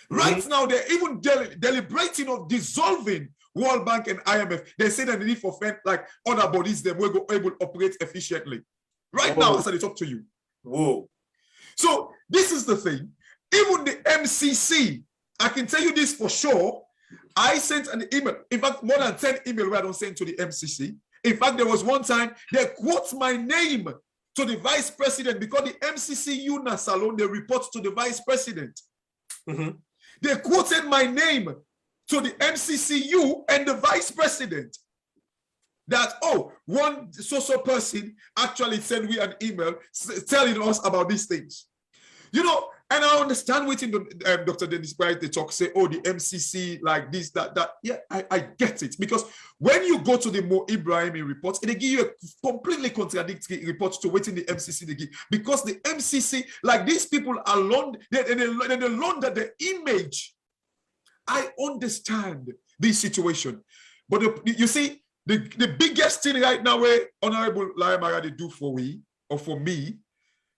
E: Right now, they're even deliberating of dissolving World Bank and IMF. They say that they need for like other bodies that will go able to operate efficiently. Right now, as I talk to you.
A: Whoa.
E: So this is the thing. Even the MCC, I can tell you this for sure. I sent an email. In fact, more than 10 emails where I don't send to the MCC. In fact, there was one time they quote my name to the vice president because the MCC UNA Salon, they report to the vice president. They quoted my name to the MCCU and the vice president that, oh, one social person actually sent me an email telling us about these things. You know, and I understand waiting Dr. Dennis Bright, they talk, say, oh, the MCC, like this, that. Yeah, I get it. Because when you go to the Mo Ibrahimi reports, they give you a completely contradictory report to waiting the MCC they give. Because the MCC, like these people are they launder the image. I understand this situation. But you see, the biggest thing right now where Honorable Liam Maradi do for we, or for me,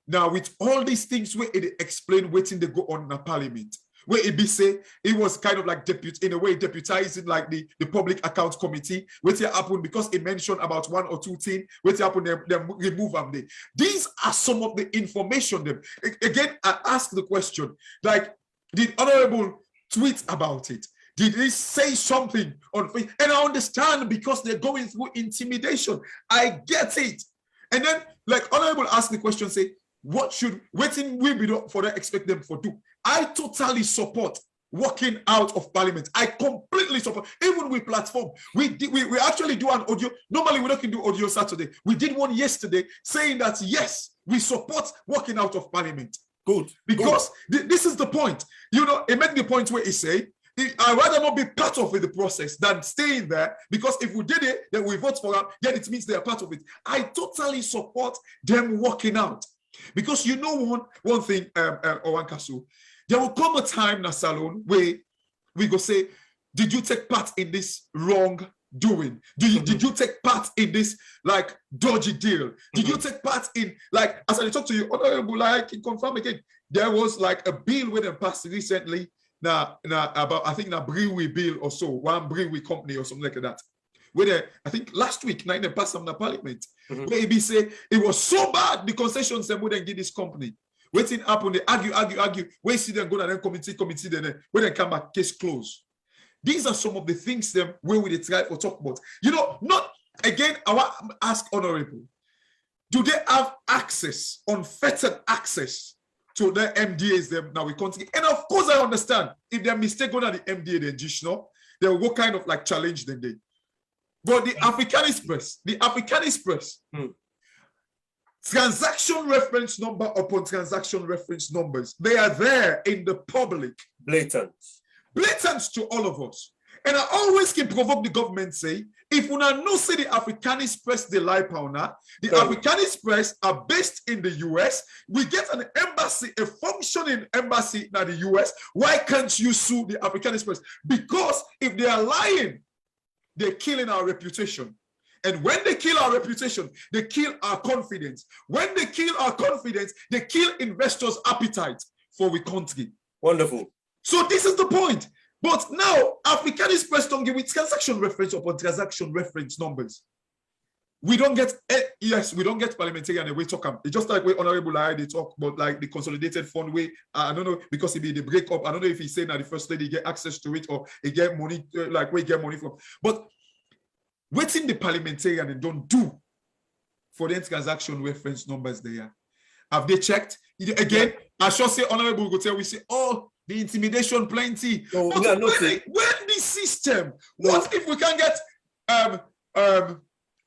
E: Now, with all these things where it explain waiting they go on in the parliament, where it be say it was kind of like in a way deputizing like the public accounts committee, which happened because it mentioned about one or two things, which happened them remove them there. These are some of the information them. Again, I ask the question, like, did Honorable tweet about it? Did he say something on Facebook? And I understand because they're going through intimidation. I get it. And then, like, Honorable asked the question, say, what should waiting we be for them expect them for do? I totally support walking out of parliament. I completely support, even with platform. We actually do an audio. Normally we don't do audio Saturday. We did one yesterday saying that yes, we support walking out of parliament.
A: Good.
E: Because this is the point. You know, it made the point where he say, I'd rather not be part of the process than staying there, because if we did it, then we vote for them, then it means they are part of it. I totally support them walking out. Because you know one thing, Owankasu, there will come a time in a salon where we go say, did you take part in this wrongdoing? Did you take part in this like dodgy deal? Did you take part in, like, as I talk to you, Honorable, like, confirm again, there was like a bill with them passed recently, now about, I think na brewery bill or so, one brewery company or something like that. Where I think last week, they passed some in the parliament. Where he say it was so bad, the concessions them wouldn't give this company. Waiting up on they argue. Where see them go to them committee, then when they come back, case closed. These are some of the things them where we try to talk about. You know, not again, I want to ask Honorable, do they have access, unfettered access to the MDAs them now we continue? And of course I understand if they're mistaken on the MDA, then just know they will go kind of like challenge them they. But the Africanist press, transaction reference number upon transaction reference numbers, they are there in the public.
A: Blatant
E: To all of us. And I always can provoke the government say, if we not say the Africanist press they lie powder, the Africanist press are based in the US, we get an embassy, a functioning embassy in the US, why can't you sue the Africanist press? Because if they are lying, they're killing our reputation. And when they kill our reputation, they kill our confidence. When they kill our confidence, they kill investors' appetite for the country.
A: Wonderful.
E: So this is the point. But now, Africanist press don't give with transaction reference upon transaction reference numbers. We don't get, yes, we don't get parliamentarian and we talk. It's just like we Honorable I they talk about like the consolidated fund way. I don't know, because it be the breakup. I don't know if he's saying that the first lady get access to it or he get money, like where he get money from. But waiting the parliamentarian and don't do for the transaction reference numbers there. Have they checked? Again, I should say Honorable go tell we say, oh, the intimidation plenty.
A: No,
E: but
A: when
E: this system, what if we can get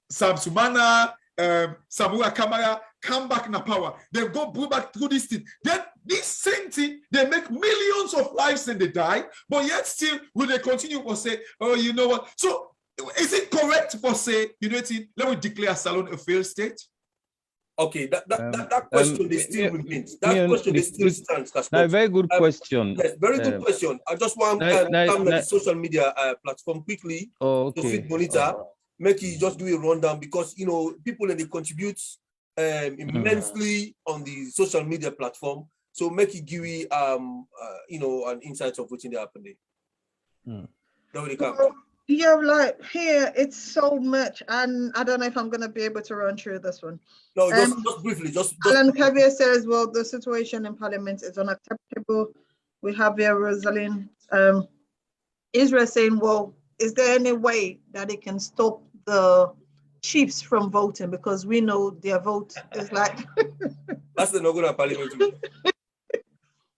E: Sam Sumana, Samura Kamara come back in the power, then go back through this thing. Then this same thing, they make millions of lives and they die, but yet still will they continue to say, oh, you know what? So is it correct for say, you know, let me declare Salon a failed state?
A: Okay, that question they still remains. That question they still stands.
C: A very good question.
A: Yes, very good question. I just want to come to the social media platform quickly to fit monitor. Make you just do a rundown because you know people and they contribute immensely on the social media platform. So make it give you you know an insight of what's in the happening.
B: Yeah, like here it's so much, and I don't know if I'm going to be able to run through this one.
A: No, just briefly.
B: Alan Kavier says, well, the situation in Parliament is unacceptable. We have here Rosalind Israel saying, well, is there any way that it can stop the chiefs from voting, because we know their vote is like
A: that's the no Parliament.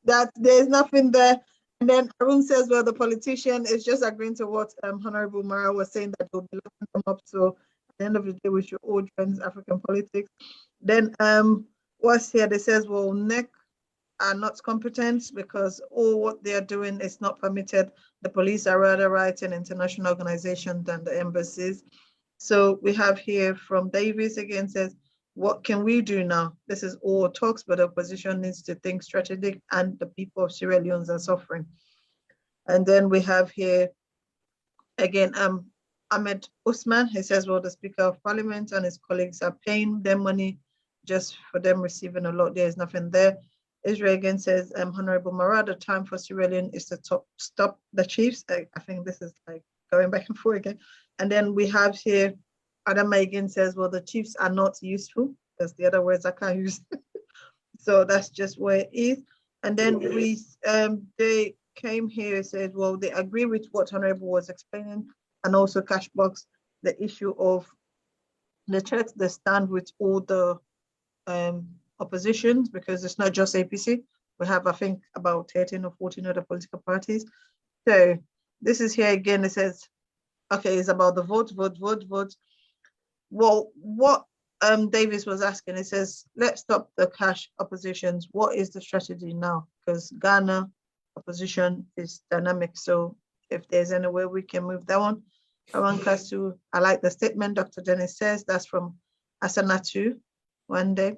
B: that there's nothing there. And then Arun says, well, the politician is just agreeing to what Honorable Mara was saying, that they'll be looking them up. So at the end of the day, we should all join African politics. Then what's here? They says, well, NEC are not competent because all what they are doing is not permitted. The police are rather right in international organizations than the embassies. So we have here from Davis again says, what can we do now? This is all talks, but the opposition needs to think strategic, and the people of Sierra Leone are suffering. And then we have here again, Ahmed Usman. He says, well, the Speaker of Parliament and his colleagues are paying them money just for them receiving a lot. There is nothing there. Israel again says, Honorable Mara, the time for Sierra Leone is to stop the chiefs. I think this is like going back and forth again. And then we have here, Adama again says, well, the chiefs are not useful. That's the other words I can't use. So that's just where it is. And then they came here and said, well, they agree with what Honorable was explaining, and also Cashbox, the issue of the checks, they stand with all the oppositions, because it's not just APC. We have, I think, about 13 or 14 other political parties. So this is here again, it says, okay, it's about the vote. Well, what Davis was asking, it says, let's stop the cash oppositions. What is the strategy now? Because Ghana opposition is dynamic. So if there's any way we can move that one. I like the statement Dr. Dennis says, that's from Asanatu one day.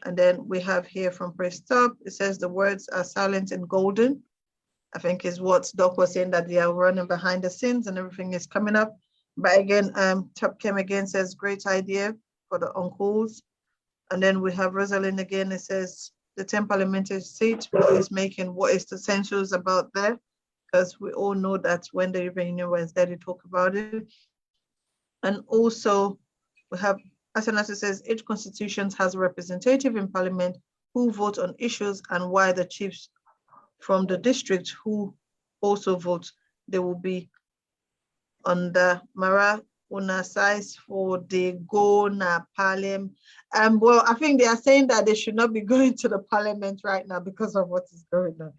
B: And then we have here from Press Stop, it says the words are silent and golden. I think is what Doc was saying, that they are running behind the scenes and everything is coming up. But again, Top Chem again says great idea for the uncles. And then we have Rosalind again, it says the 10 parliamentary seat, what is the census about there? Because we all know that when the European Union was there to talk about it. And also we have, Asanatu says, each constitution has a representative in parliament who vote on issues, and why the chiefs from the district who also vote, they will be on the Mara Una size for the go na parliament. Well, I think they are saying that they should not be going to the parliament right now because of what is going on.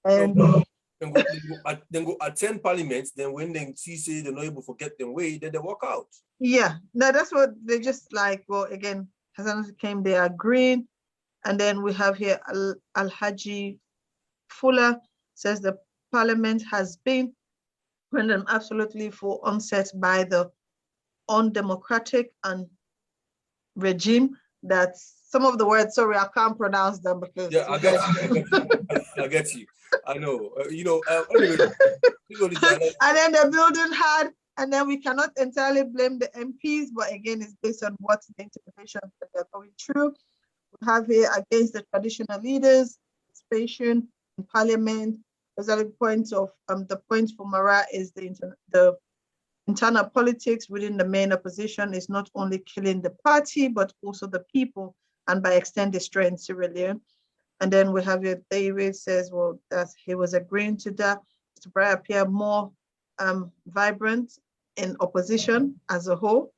B: And
A: then go attend parliament, then when they see they're not able to get them way, then they walk out.
B: Yeah, no, that's what they just like. Well, again, Hassan came, they agreed. And then we have here Al-Haji Fuller says the parliament has been rendered absolutely for onset by the undemocratic and regime that some of the words, sorry, I can't pronounce them because
A: yeah, I get you. I know. Anyway,
B: and then the building had, and then we cannot entirely blame the MPs, but again, it's based on what the interpretation that they're going through. We have here against the traditional leaders, participation in parliament. Those are the points of the point for Mara is the internal politics within the main opposition is not only killing the party, but also the people, and by extent destroying Sierra Leone. And then we have here David says, well, that he was agreeing to that to appear more vibrant in opposition as a whole.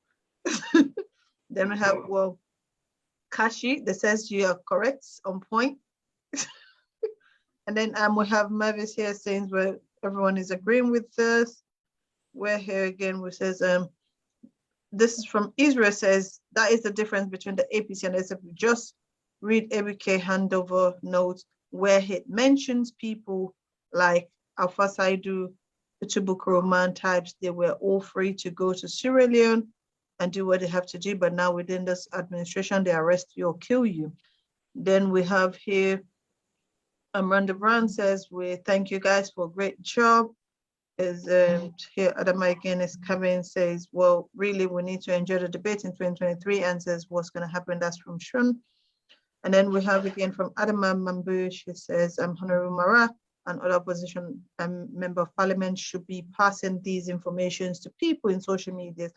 B: Then we have, well, Kashi that says you are correct, on point. And then we have Mavis here saying where everyone is agreeing with this. We're here again, which says, this is from Israel, says that is the difference between the APC and SFP. Just read ABK handover notes where it mentions people like Alpha Saidu, the Tubuku Roman types. They were all free to go to Sierra Leone and do what they have to do, but now within this administration, they arrest you or kill you. Then we have here, Randa Brown says, we thank you guys for a great job. Is here Adama again is coming, says, well, really we need to enjoy the debate in 2023, and says what's going to happen. That's from Shun. And then we have again from Adama Mambu, she says, Honorable Mara and other opposition member of parliament should be passing these informations to people in social media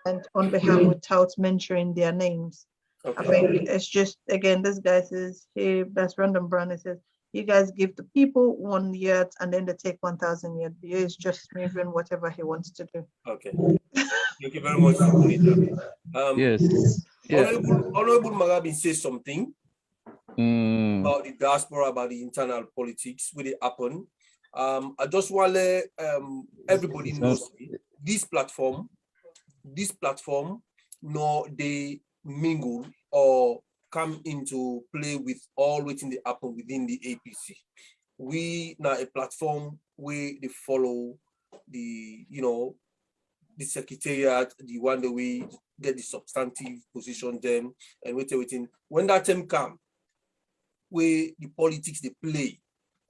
B: and on behalf without mentioning their names. Okay. I think it's just, again, this guy says, hey, that's Random Brown, it says, you guys give the people 1 year and then they take 1,000 years. He's just moving whatever he wants to do.
A: Okay. Thank you very much.
C: Yes.
A: Honorable Magabi says something about the diaspora, about the internal politics, will it happen? I just want to let everybody knows this platform, no, they mingle or come into play with all waiting to happen within the APC. We now a platform where they follow the, the secretariat, the one that we get the substantive position then, and waiting. When that time come, where the politics they play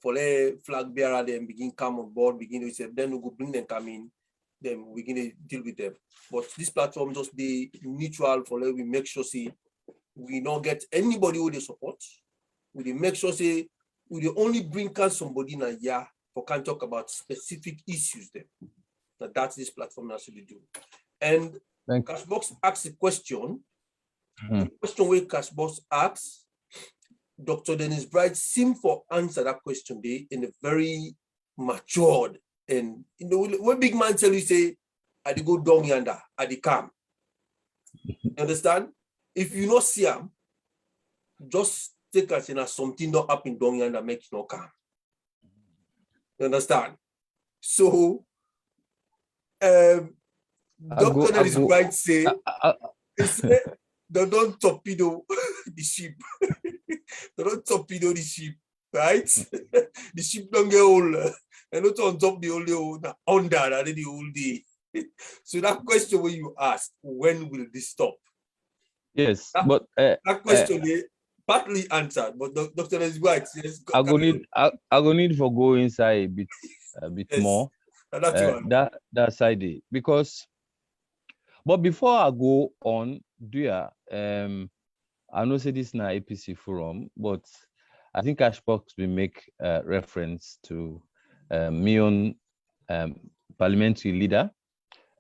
A: for the flag bearer, then begin come on board, begin to say, then we go bring them come in, then we begin to deal with them. But this platform just be neutral for we make sure see we not get anybody who they support. We dey make sure say we dey only bring out somebody in a year for can talk about specific issues there. That's this platform actually do. And Cashbox asks a question. The question where Cashbox asks, Dr. Dennis Bright seemed for answer that question there in a very matured and when big man tell you say, I go down yonder, I calm. You understand? If you not see him, just take us in something not happen down yonder make you not calm. You understand? So Dr. Dennis Bright say, they don't torpedo the ship. They don't torpedo the ship, right? The ship don't get old. And not on top the old under already the whole day. So that question when you ask, when will this stop?
C: Yes,
A: but that question is partly answered, but Dr. Dennis Bright, yes,
C: I go need for go inside a bit yes, more. That side because. But before I go on, I know say this na APC forum, but I think Cashbox will make reference to me on parliamentary leader,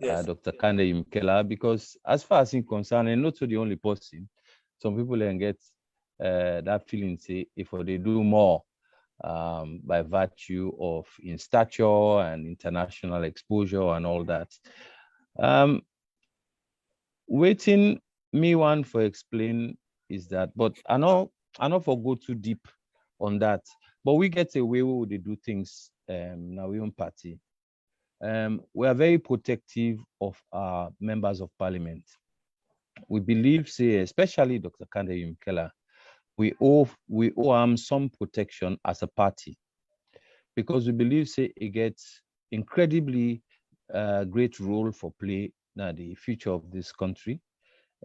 C: yes, Dr. Kande Yumkela, because as far as I'm concerned, and not the only person, some people can get that feeling say if they do more by virtue of in stature and international exposure and all that. Waiting me one for explain is that, but I know for go too deep on that, but we get a way where they do things now we own party. We are very protective of our members of parliament. We believe, say, especially Dr. Kande Yumkela, we owe some protection as a party because we believe, say, it gets incredibly great role for play now the future of this country,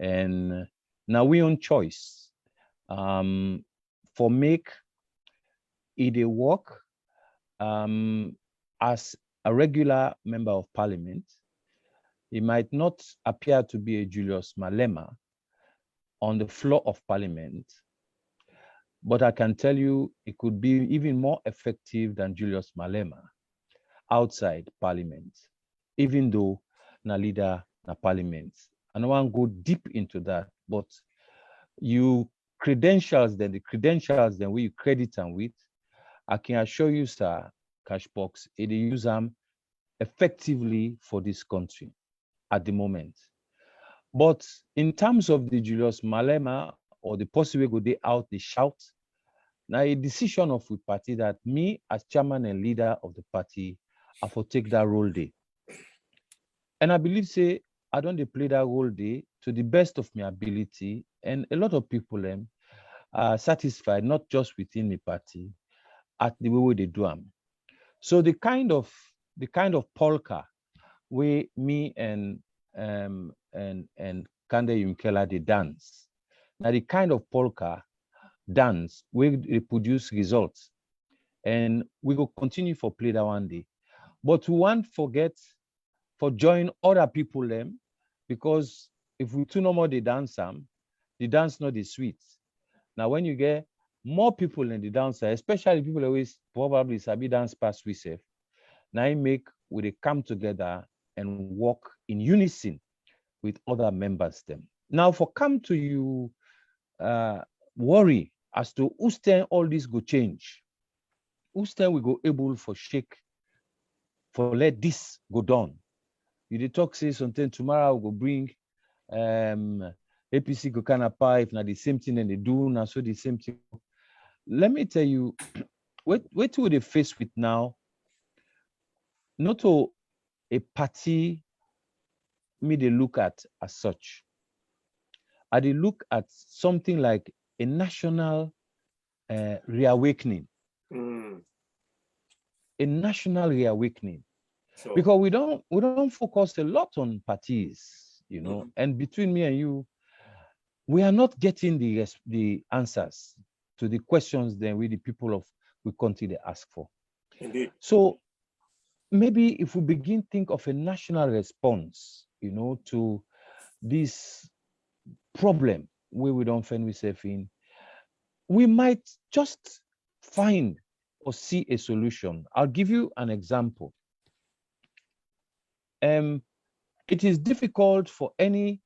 C: and now we own choice for make it a work as a regular member of parliament. It might not appear to be a Julius Malema on the floor of parliament, but I can tell you it could be even more effective than Julius Malema outside parliament, even though na leader na parliament. I don't want to go deep into that, but you credentials, then the credentials, then we credit them with, I can assure you, sir, Cashbox, it use them effectively for this country at the moment. But in terms of the Julius Malema or the possible go they out, they shout, now a decision of the party that me as chairman and leader of the party, I for take that role day. And I believe, say, I don't play that role day to the best of my ability. And a lot of people are satisfied, not just within the party, at the way they do them. So the kind of polka where me and Kande Yumkela they dance. Now the kind of polka dance where they produce results. And we will continue for play that one day. But we won't forget for join other people them, because if we do no more the dance the dance not the sweet. Now when you get more people in the dancer, especially people always probably sabi dance past we safe, now it make we they come together and work in unison with other members them. Now for come to you worry as to whose turn all this go change, whose turn we go able for shake for let this go down. You dey talk say something tomorrow we go bring APC go kind of pie if not the same thing and they do now so the same thing. Let me tell you, what will they face with now? Not a party me they look at as such. I they look at something like a national reawakening. A national reawakening. Sure. Because we don't focus a lot on parties, you know, and between me and you, we are not getting the answers to the questions that we the people of we country they ask for. Indeed. So maybe if we begin think of a national response, you know, to this problem we don't find ourselves in, we might just find or see a solution. I'll give you an example. It is difficult for any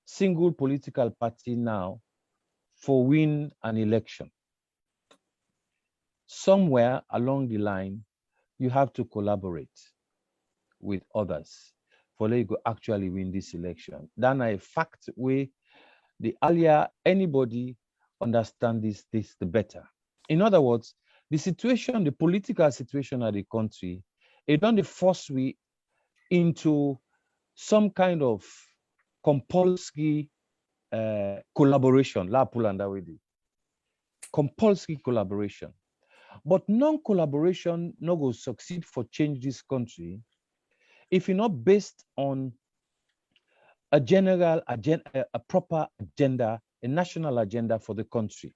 C: single political party now for win an election. Somewhere along the line, you have to collaborate with others for you to actually win this election. Then a fact where the earlier anybody understand this, the better. In other words, the situation, the political situation of the country, it don't force we into some kind of compulsory collaboration. La pulanda with it. Compulsory collaboration. But non-collaboration no go succeed for change this country if you're not based on a general agenda, a proper agenda, a national agenda for the country.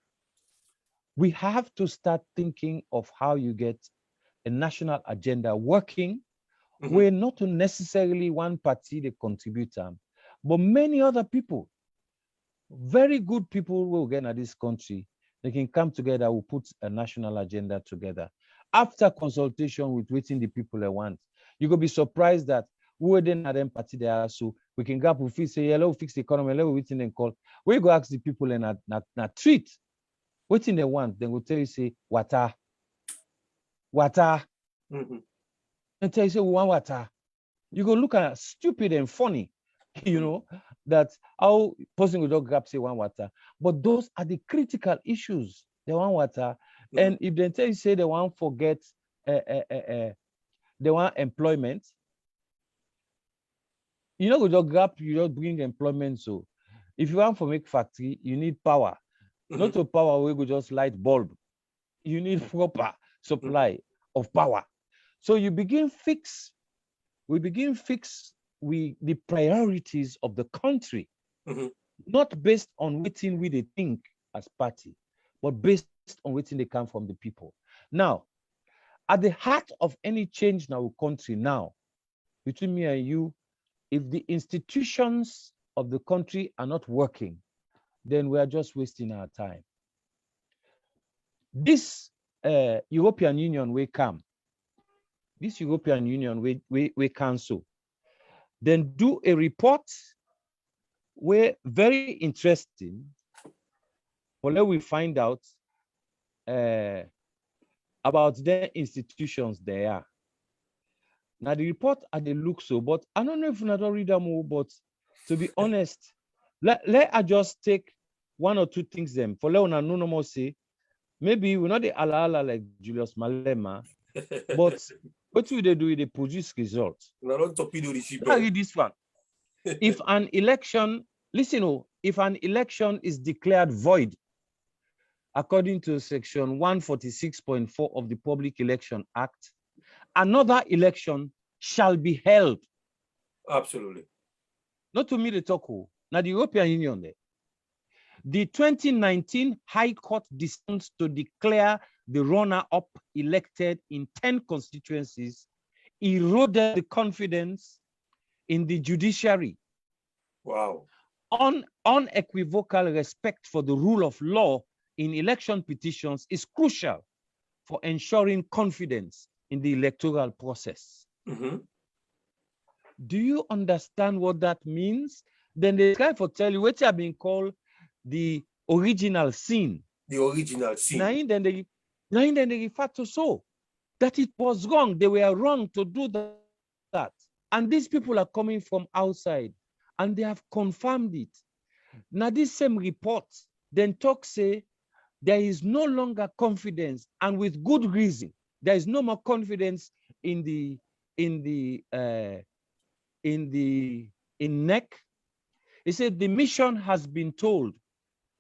C: We have to start thinking of how you get a national agenda working where not necessarily one party the contributor, but many other people, very good people who will get at this country, they can come together, will put a national agenda together. After consultation with waiting the people they want, you could be surprised that we didn't have them party there, so we can go up with fix say, hello, fix the economy, hello, waiting and call. We go ask the people and not treat. Waiting they want, then will tell you, say, water. And tell you, say, we want water. You go look at stupid and funny, you know, that how person will not grab say one water. But those are the critical issues. They want water. And if they tell you, say they want forget, they want employment, you know, we just grab, you just bring employment. So if you want to make factory, you need power. Not a power we could just light bulb. You need proper supply of power. So you begin fix the priorities of the country, not based on waiting we they think as party, but based on waiting they come from the people. Now, at the heart of any change in our country now, between me and you, if the institutions of the country are not working, then we are just wasting our time. This European Union will come. This European Union will cancel. Then do a report where very interesting, but let we find out about their institutions there. Now the report at the look so, but I don't know if I don't read them all, but to be honest, let I just take one or two things them. For let no more say, maybe we're not the ala like Julius Malema, but what do they do? They produce results. I read this one. If an election, listen, if an election is declared void, according to section 146.4 of the Public Election Act, another election shall be held.
A: Absolutely.
C: Not to me the talk, now the European Union there. The 2019 High Court decisions to declare the runner-up elected in 10 constituencies eroded the confidence in the judiciary.
A: Wow.
C: Unequivocal respect for the rule of law in election petitions is crucial for ensuring confidence in the electoral process. Do you understand what that means? Then they try to tell you what have been called the original sin.
A: The original sin.
C: Then they refer to so that it was wrong. They were wrong to do that. And these people are coming from outside and they have confirmed it. Now this same report then talk say there is no longer confidence, and with good reason. There is no more confidence in NEC. He said the mission has been told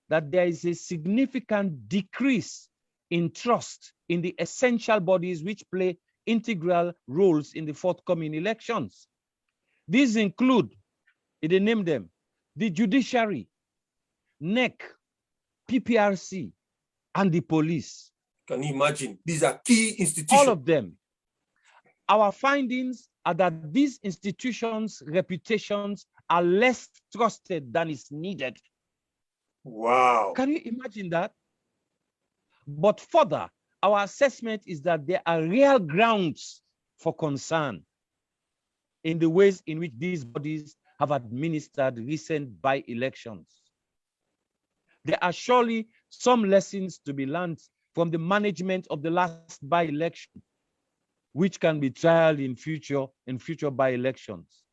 C: that there is a significant decrease in trust in the essential bodies which play integral roles in the forthcoming elections. These include, they name them, the judiciary, NEC, PPRC, and the police.
A: Can you imagine? These are key institutions.
C: All of them. Our findings are that these institutions' reputations are less trusted than is needed.
A: Wow.
C: Can you imagine that? But further, our assessment is that there are real grounds for concern in the ways in which these bodies have administered recent by-elections. There are surely some lessons to be learned from the management of the last by-election, which can be trialed in future by-elections.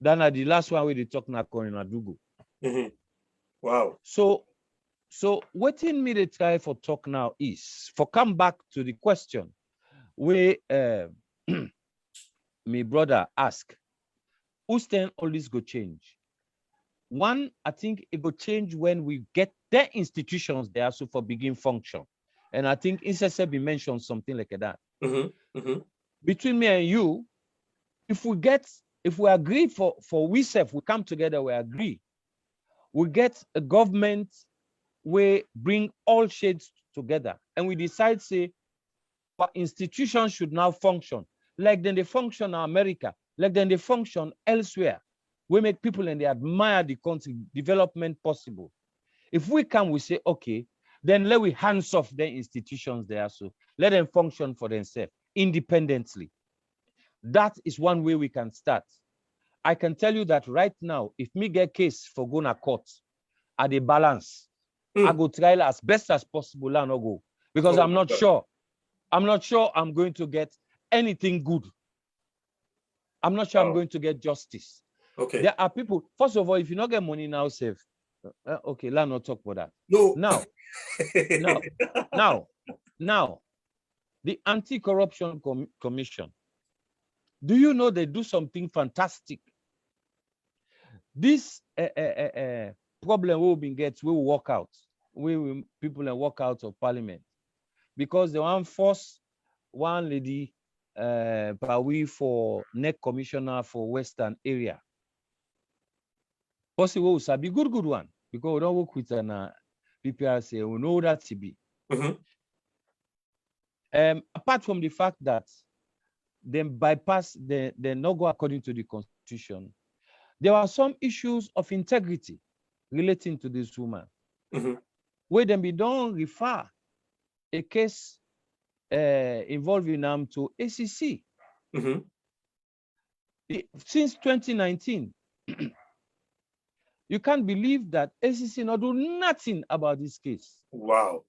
C: Then at the last one, we they talk now in Adugu.
A: Wow.
C: So waiting me to try for talk now is for come back to the question where my brother ask, who's then all this go change? One, I think it will change when we get the institutions there so for begin function. And I think Insesebi mentioned something like that. Between me and you, if we agree for we self, we come together, we agree, we get a government where bring all shades together and we decide, say, our institutions should now function like then they function in America, like then they function elsewhere. We make people and they admire the country development possible. If we come, we say, okay, then let we hands off the institutions there. So let them function for themselves independently. That is one way we can start. I can tell you that right now, if me get case for going to court at a balance, I go trial as best as possible and I'll go. Because I'm not sure I'm going to get anything good. I'm not sure I'm going to get justice.
A: Okay.
C: There are people, first of all, if you not get money now, save. Okay, let's not talk about that.
A: No.
C: Now, the Anti-Corruption Commission. Do you know they do something fantastic? This problem will be get, we will walk out. People will walk out of parliament because they want force one lady Pawi for neck commissioner for Western area. Possible will be good one because we don't work with an PPRC. We know that to be. Apart from the fact that they bypass, they not go according to the constitution, there are some issues of integrity relating to this woman. Where them be don't refer a case involving them to ACC. Since 2019, you can't believe that ACC not do nothing about this case.
A: Wow.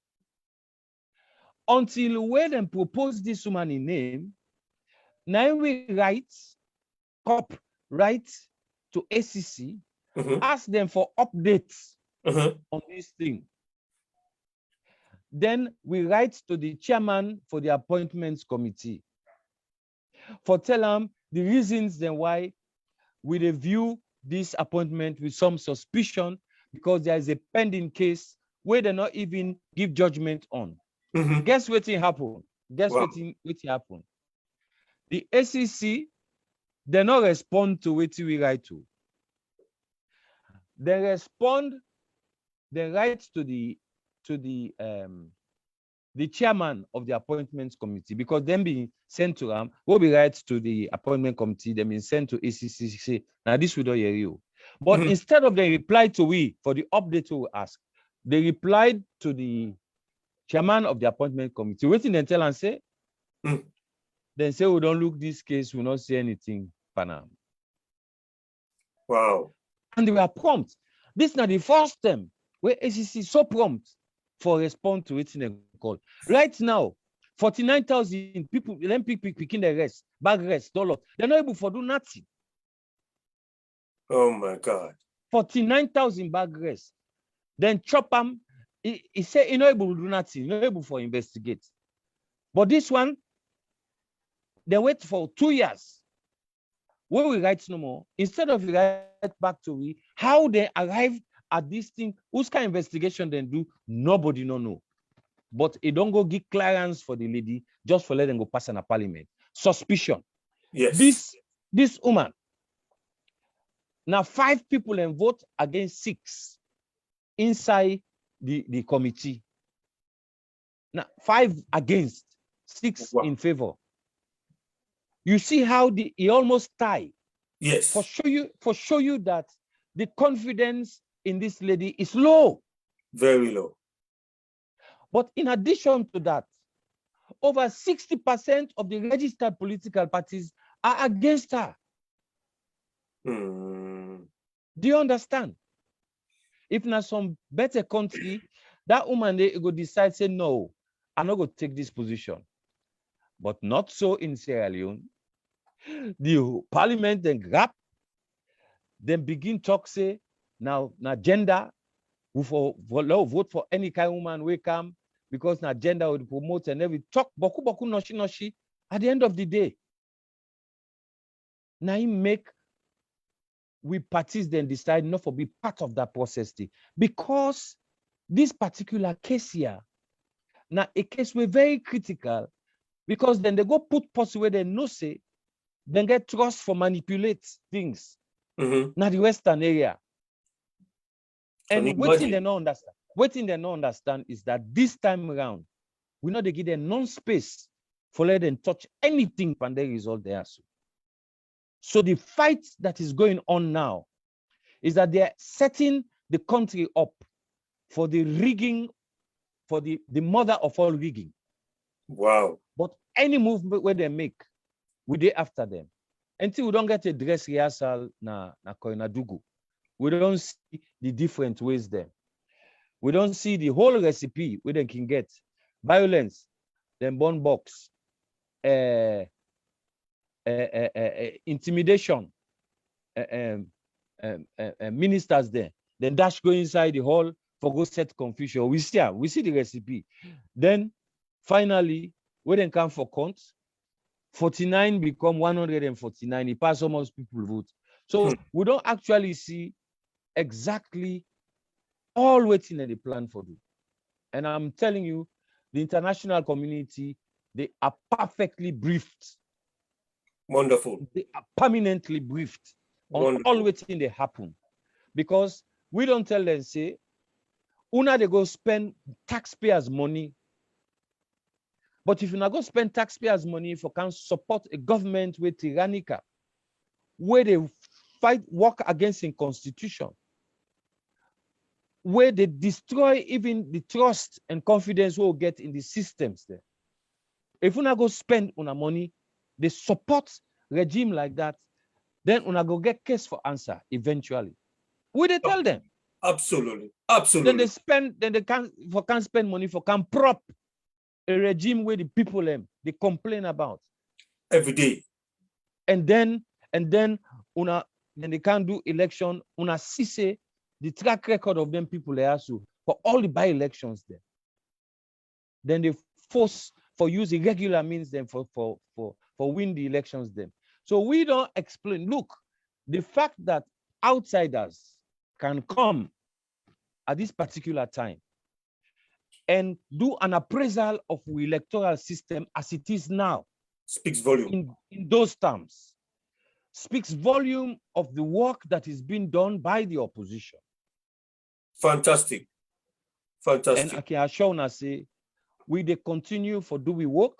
C: Until when them propose this woman in name, now we write to ACC, ask them for updates on this thing. Then we write to the chairman for the appointments committee for tell them the reasons then why we review this appointment with some suspicion because there is a pending case where they not even give judgment on. Guess what happened? Guess what happened? The ACC, they not respond to what we write to. They respond, they write to the chairman of the appointments committee because them being sent to them, will be right to the appointment committee, them being sent to ACC, say, now this we don't hear you. But instead of they reply to we for the update we ask, they replied to the chairman of the appointment committee, waiting and tell and say, then say we don't look this case, we not see anything for now.
A: Wow.
C: And they were prompt. This is not the first time where ACC so prompt for respond to it in a call. Right now, 49,000 people, them picking the rest, bag rest, dollar. They're not able to do nothing.
A: Oh my God.
C: 49,000 bag rest. Then chop them. He said he's not able to do nothing, he's not able to investigate. But this one, they wait for 2 years. When we write no more, instead of write back to we, how they arrived at this thing, whose kind of investigation they do, nobody no know. But it don't go give clearance for the lady just for letting go pass in a parliament. Suspicion.
A: Yes.
C: This woman. Now 5 people and vote against 6 inside the committee. Now 5 against, 6 in favor. You see how he almost tie.
A: Yes.
C: For show you that the confidence in this lady is low.
A: Very low.
C: But in addition to that, over 60% of the registered political parties are against her.
A: Mm.
C: Do you understand? If not some better country, that woman they go decide, say, no, I'm not going to take this position. But not so in Sierra Leone. The parliament then grab, then begin talk, say, now gender, who vote for any kind of woman we come, because now gender will promote and every talk, boku boku noshi noshi. At the end of the day, now he make we parties then decide not to be part of that process, because this particular case here, now a case we're very critical, because then they go put posts where they know say, then get trust for manipulate things. Now the Western area. And what thing they don't understand? What thing they don't understand is that this time around, we know they give them non-space for let them touch anything from the result there. So the fight that is going on now is that they're setting the country up for the rigging, for the mother of all rigging.
A: Wow.
C: But any movement where they make, we do after them. Until we don't get a dress rehearsal na Koinadugu, we don't see the different ways there. We don't see the whole recipe where they can get violence, then burn box, intimidation, ministers there, then dash go inside the hall for go set confusion. We see the recipe. Then finally, when they come for count, 49 become 149. It pass almost people vote. So we don't actually see exactly all waiting in the plan for them. And I'm telling you, the international community, they are perfectly briefed.
A: Wonderful.
C: They are permanently briefed on all waiting they happen. Because we don't tell them, say, una they go spend taxpayers' money. But if you not go spend taxpayers' money for can support a government with tyrannical, where they work against the constitution, where they destroy even the trust and confidence we'll get in the systems there. If you not go spend una money, they support regime like that, then una go get case for answer eventually. Will they tell them?
A: Absolutely. Absolutely.
C: Then they can't spend money for can prop a regime where the people they complain about
A: every day.
C: And then they can't do election. Una see the track record of them people they also for all the by-elections there. Then they force for use irregular means them for win the elections them. So we don't explain. Look, the fact that outsiders can come at this particular time and do an appraisal of the electoral system as it is now
A: speaks volume.
C: In those terms, speaks volume of the work that is being done by the opposition.
A: Fantastic. Fantastic.
C: And I can assure you, say, we they continue for do we work,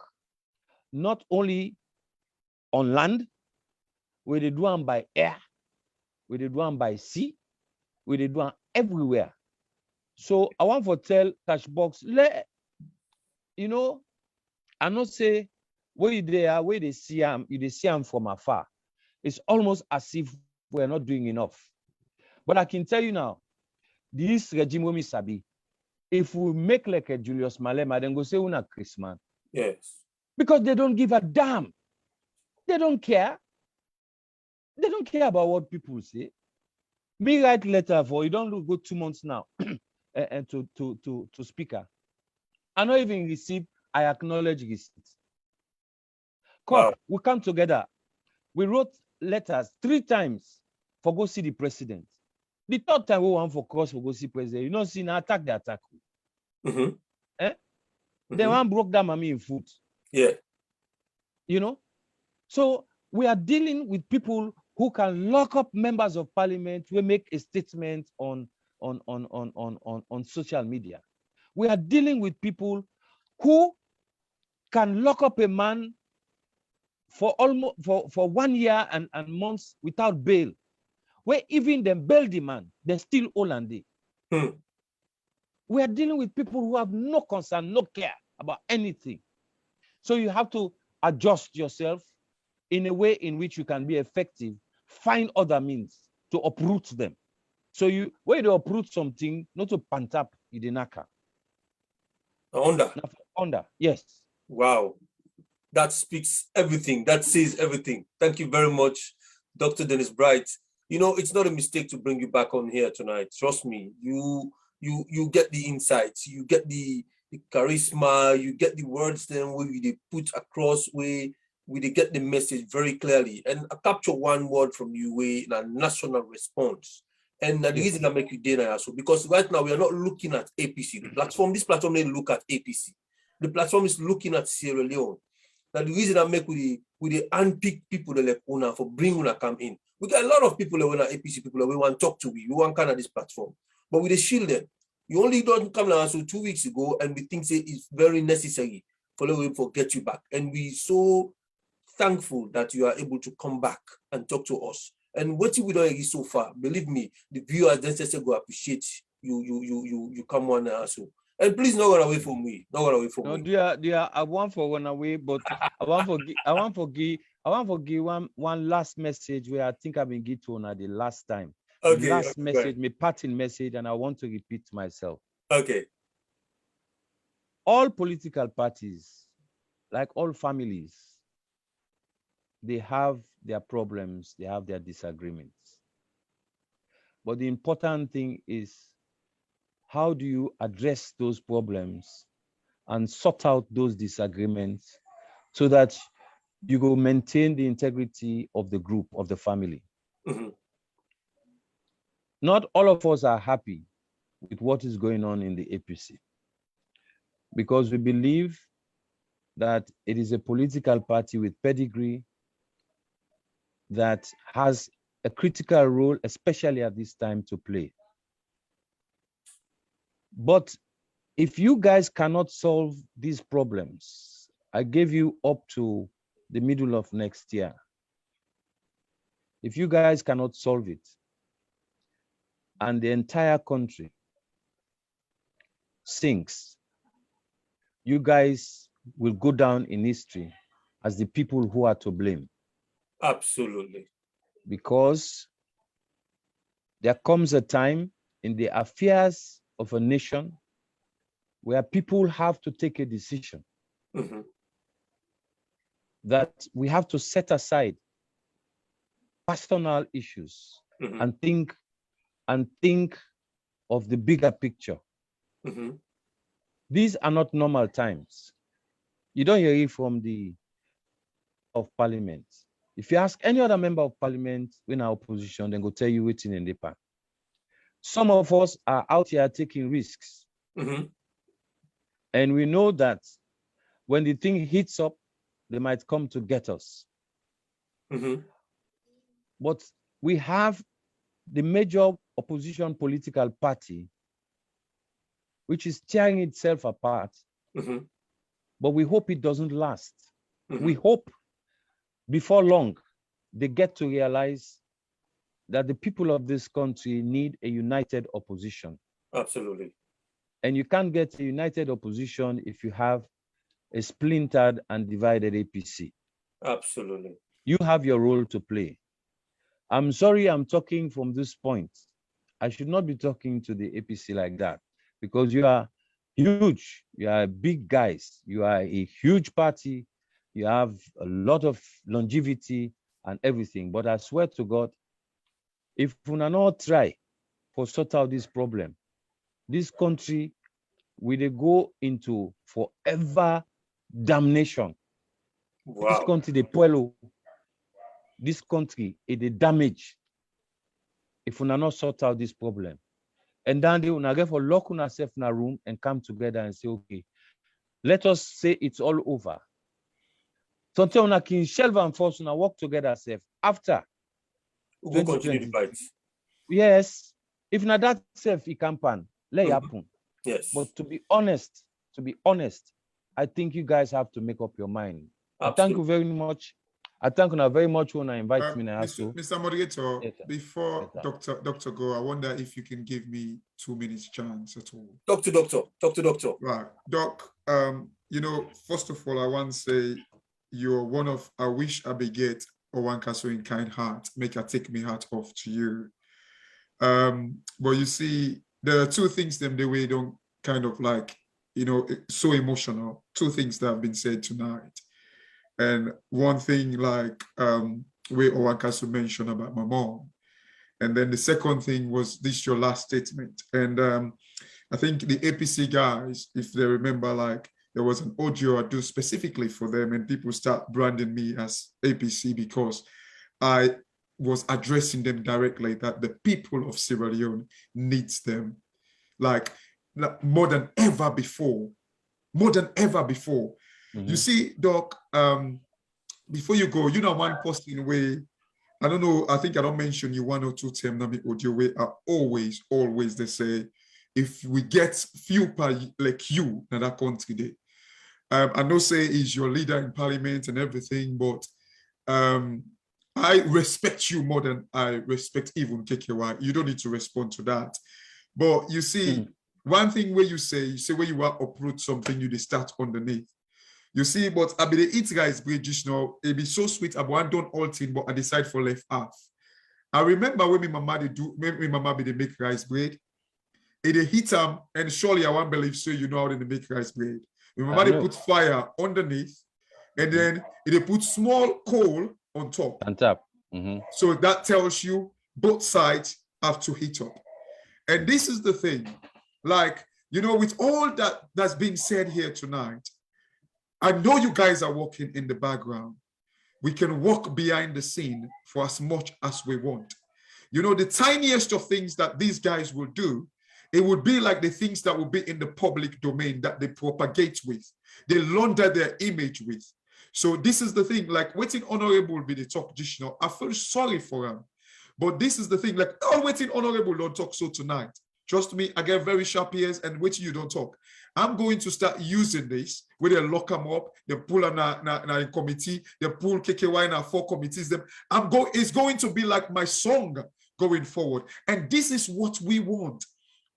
C: not only on land, we they do them by air, we they do them by sea, we they do them everywhere. So I want to tell Cashbox, I not say where they see them, they see them from afar. It's almost as if we're not doing enough. But I can tell you now, this regime will sabi. If we make like a Julius Malema, then go say una Chris man.
A: Yes.
C: Because they don't give a damn. They don't care. They don't care about what people say. Me write letter for you don't go 2 months now and to speaker. I not even receive, I acknowledge receipt. Wow. We come together. We wrote letters 3 times for go see the president. The 3rd time we want for cross for go see president. You know, see now attack the attack. Then one broke down mommy in foot.
A: Yeah.
C: You know? So we are dealing with people who can lock up members of parliament. We make a statement on social media. We are dealing with people who can lock up a man for almost for 1 year and months without bail. Where even them bail the man, they still all and day. We are dealing with people who have no concern, no care about anything. So you have to adjust yourself in a way in which you can be effective, find other means to uproot them. So when you uproot something, not to pant up idinaka.
A: Under.
C: Yes.
A: Wow. That speaks everything. That says everything. Thank you very much, Dr. Dennis Bright. You know, it's not a mistake to bring you back on here tonight. Trust me. You get the insights, you get the charisma, you get the words then where they put across, where they get the message very clearly. And I capture one word from you, where a national response. And the reason I make you dinner also, because right now we are not looking at APC. This platform didn't look at APC. The platform is looking at Sierra Leone. Now the reason I make with the unpick people that like Una for bring Una come in. We got a lot of people that want APC people that we want to talk to. We want kind of this platform. But with the shield them. You only don't come now so 2 weeks ago, and we think say it's very necessary for them to get you back. And we so thankful that you are able to come back and talk to us. And what we don't so far, believe me, the viewers necessarily go appreciate you come on also. And please not run away from me. Not run away from me.
C: Dear, I want for run away, but I want for give one last message where I think I've been given to Una the last time.
A: Okay.
C: Last message, my parting message, and I want to repeat myself.
A: Okay.
C: All political parties, like all families, they have their problems, they have their disagreements. But the important thing is, how do you address those problems and sort out those disagreements so that you go maintain the integrity of the group, of the family?
A: Mm-hmm.
C: Not all of us are happy with what is going on in the APC, because we believe that it is a political party with pedigree that has a critical role, especially at this time, to play. But if you guys cannot solve these problems, I gave you up to the middle of next year. If you guys cannot solve it, and the entire country sinks, you guys will go down in history as the people who are to blame.
A: Absolutely.
C: Because there comes a time in the affairs of a nation where people have to take a decision.
A: Mm-hmm.
C: That we have to set aside personal issues,
A: mm-hmm.
C: and think of the bigger picture.
A: Mm-hmm.
C: These are not normal times. You don't hear it from the of parliament. If you ask any other member of parliament in our opposition, then go tell you what's in the pan. Some of us are out here taking risks.
A: Mm-hmm.
C: And we know that when the thing heats up, they might come to get us.
A: Mm-hmm.
C: But we have the major opposition political party, which is tearing itself apart.
A: Mm-hmm.
C: But we hope it doesn't last.
A: Mm-hmm.
C: We hope before long, they get to realize that the people of this country need a united opposition.
A: Absolutely.
C: And you can't get a united opposition if you have a splintered and divided APC.
A: Absolutely.
C: You have your role to play. I'm sorry I'm talking from this point. I should not be talking to the APC like that, because you are huge. You are big guys. You are a huge party. You have a lot of longevity and everything. But I swear to God, if we do not try to sort out this problem, this country will go into forever damnation.
A: Wow.
C: This country, the pueblo, this country is the damage if we do not sort out this problem. And then they will get for lock ourselves in a room and come together and say, okay, let us say it's all over. So until we can shelve and force and work together safe after.
A: We'll continue the fight.
C: Yes, if not that self, it can pan. Let it happen.
A: Yes.
C: But to be honest, I think you guys have to make up your mind.
A: Absolutely.
C: Thank you very much. I thank you very much when I invite me now.
E: Mr. Moderator,
C: Yes, sir.
E: before
C: Yes,
E: Dr. Go, I wonder if you can give me 2 minutes chance at all.
A: Talk to doctor.
E: Right. Doc, first of all, I want to say you're one of, I wish I beget or one castle in kind heart, make I take me heart off to you. But you see, there are two things them the way don't kind of like, so emotional, two things that have been said tonight. And one thing like where Owakasu mentioned about my mom. And then the second thing was this your last statement. And I think the APC guys, if they remember, like there was an audio I do specifically for them and people start branding me as APC because I was addressing them directly that the people of Sierra Leone needs them like more than ever before. You see, Doc, before you go, one person way, I don't know, I think I don't mention you one or two times, Nami audio way are always they say, if we get few like you in that country, I know say is your leader in parliament and everything, but I respect you more than I respect even KKY. You don't need to respond to that. But you see, one thing where you say where you are uproot something, you start underneath. You see, but I be the eat guys bridge, it be so sweet. I want done all thing, but I decide for left half. I remember when my mama be the make rice bread. It hit them, and surely I won't believe so you know how they make rice bread. My mama they put fire underneath, and then they put small coal on top.
C: On top.
E: So that tells you both sides have to heat up. And this is the thing, like, with all that's been said here tonight, I know you guys are working in the background. We can walk behind the scene for as much as we want. The tiniest of things that these guys will do, it would be like the things that will be in the public domain that they propagate with. They launder their image with. So this is the thing, like waiting honorable be the talk just now. I feel sorry for him. But this is the thing, like, oh, waiting honorable don't talk so tonight. Trust me, I get very sharp ears and waiting you don't talk. I'm going to start using this where they lock them up, they pull a committee, they pull KKY in 4 committees. It's going to be like my song going forward. And this is what we want,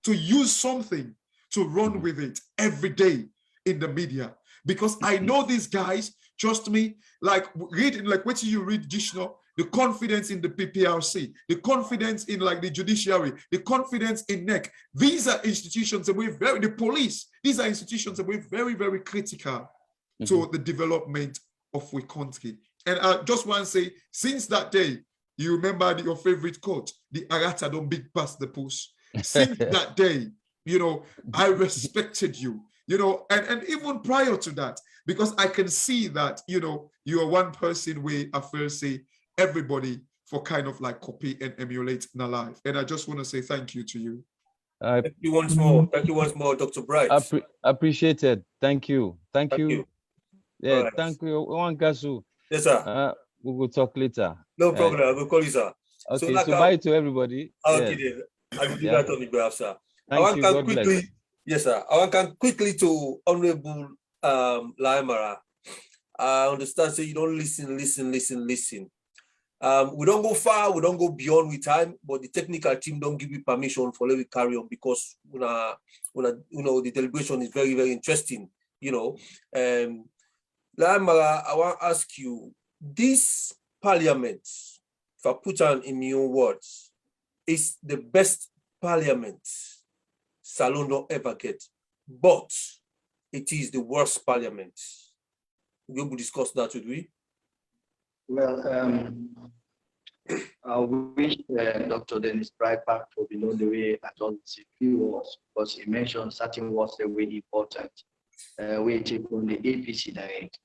E: to use something to run with it every day in the media. Because I know these guys, trust me, like reading, like what you read, Gishno, the confidence in the PPRC, the confidence in like the judiciary, the confidence in NEC. These are institutions that we're the police, these are institutions that we're very, very critical to the development of our country. And I just want to say, since that day, you remember your favorite quote, the Arata don't big pass the push. Since that day, I respected you, and even prior to that, because I can see that, you are one person where I first say, everybody for kind of like copy and emulate in our life. And I just want to say thank you to you.
A: Thank you once more. Thank you once more, Dr. Bright.
C: Appreciated. Thank you. Thank you. Yeah,
A: right.
C: Thank you. Wankasu.
A: Yes, sir.
C: We will talk later.
A: No problem. I will call you, sir.
C: Okay, so bye to everybody.
A: Okay, then. I will do that on the behalf, sir.
C: Thank you. God bless.
A: Yes, sir. I want to quickly to Honorable Laimara. I understand, so you don't listen. We don't go far, we don't go beyond with time, but the technical team don't give you permission for let me carry on because the deliberation is very, very interesting. Laimara, I want to ask you, this parliament, if I put on in your words, is the best parliament Salondo ever get, but it is the worst parliament. We will discuss that, would we?
D: Well, I wish Dr. Dennis Breitbart to know the way I told a few words, because he mentioned certain words that were important. We take on the APC direct.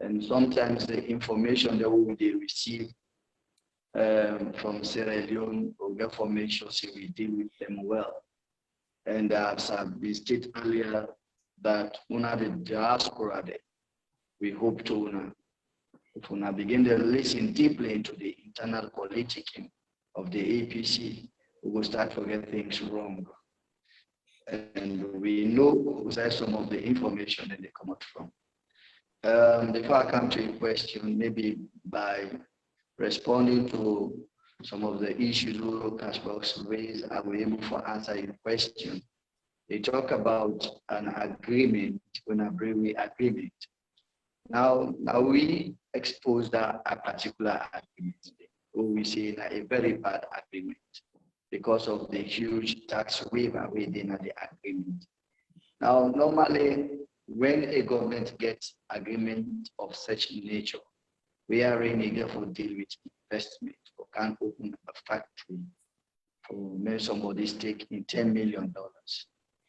D: And sometimes the information that we receive from Sierra Leone will get for make sure we deal with them well. And as we stated earlier, that una the diaspora there, we hope to if we begin to listen deeply into the internal politicking of the APC, we will start to get things wrong. And we know some of the information that they come out from. Before I come to your question, maybe by responding to some of the issues Lulu Cashbox raised, I will be able to answer your question. They talk about an agreement, when a brewery agreement. Now we expose that a particular agreement, or we say a very bad agreement because of the huge tax waiver within the agreement. Now, normally, when a government gets agreement of such nature, we are really therefore deal with investment or can open a factory for maybe somebody stake in $10 million.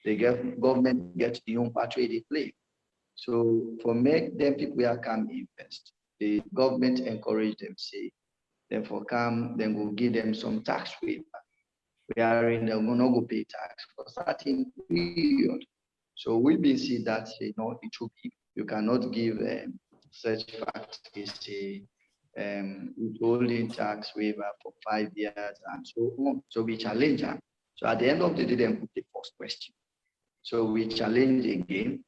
D: The government gets the own part where they play. So for make them people who come invest, the government encourage them, say, then for come, then we'll give them some tax waiver. We are in the not go pay tax for certain period. So we been see that it will be, you cannot give such factories withholding tax waiver for 5 years and so on. So we challenge them. So at the end of the day, then put the first question. So we challenge again.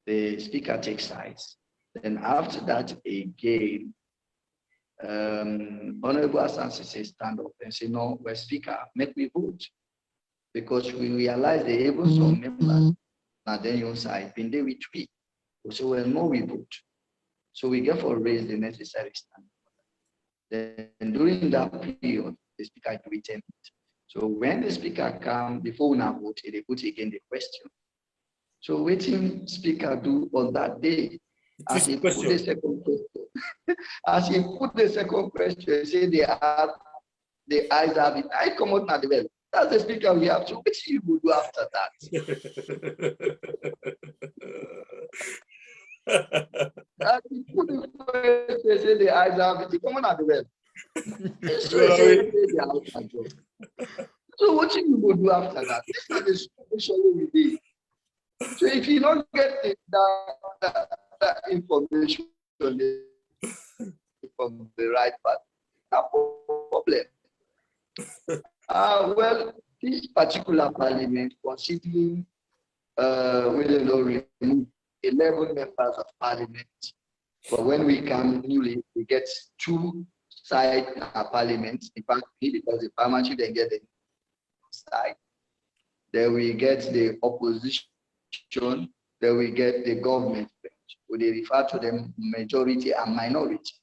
D: The speaker takes sides. Then after that, again, Honorable Asansi says stand up and say, no, we're speaker, make me vote. Because we realize the able some members, now then you side, been there with we. So well, no, we vote. So we get for raise the necessary stand. Then during that period, the speaker do it. So when the speaker come, before we now vote, they put again the question. So waiting speaker do on that day, as he put the second question, as he put the second question, say the eyes have it. I come out now the well. That's the speaker we have. So what you will do after that? As he put the question, say the eyes have it. Come on now the well. So what you will do after that? This is the situation we did. So if you don't get that information from the right path, no problem. Well, this particular parliament, considering we remove 11 members of parliament, but when we come newly, we get 2 side parliament. In fact, because the parliament then get the side, then we get the opposition. Then we get the government bench, where they refer to them majority and minority.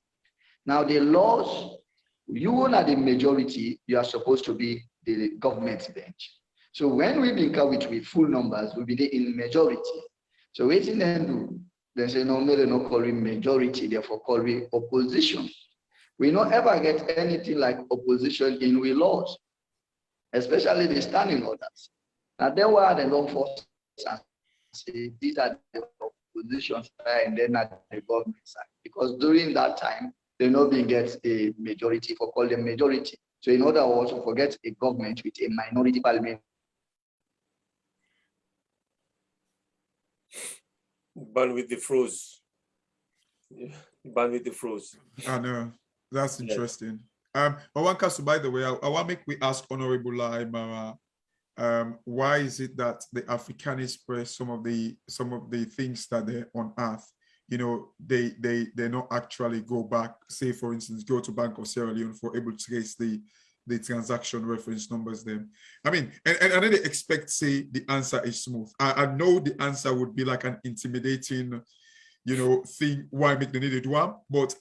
D: Now the laws, you are the majority, you are supposed to be the government bench. So when we been come with full numbers, we'll be in majority. So waiting then do, they say no, they're not calling majority, therefore calling opposition. We don't ever get anything like opposition in we laws, especially the standing orders. Now then why they don't force us? Say these are the opposition side and then at the government side, because during that time they not being get a majority for call them majority. So in order also forget a government with a minority parliament.
A: Bandwidth the froze. Bandwidth the froze.
E: I know. That's interesting. I want us to, by the way, I want to make we ask Honorable Laimara. Why is it that the Africanist press, some of the things that they unearth, they not actually go back, say for instance, go to Bank of Sierra Leone for able to trace the transaction reference numbers then. I mean, and then they expect, say, the answer is smooth. I know the answer would be like an intimidating, thing, why make the needed one, but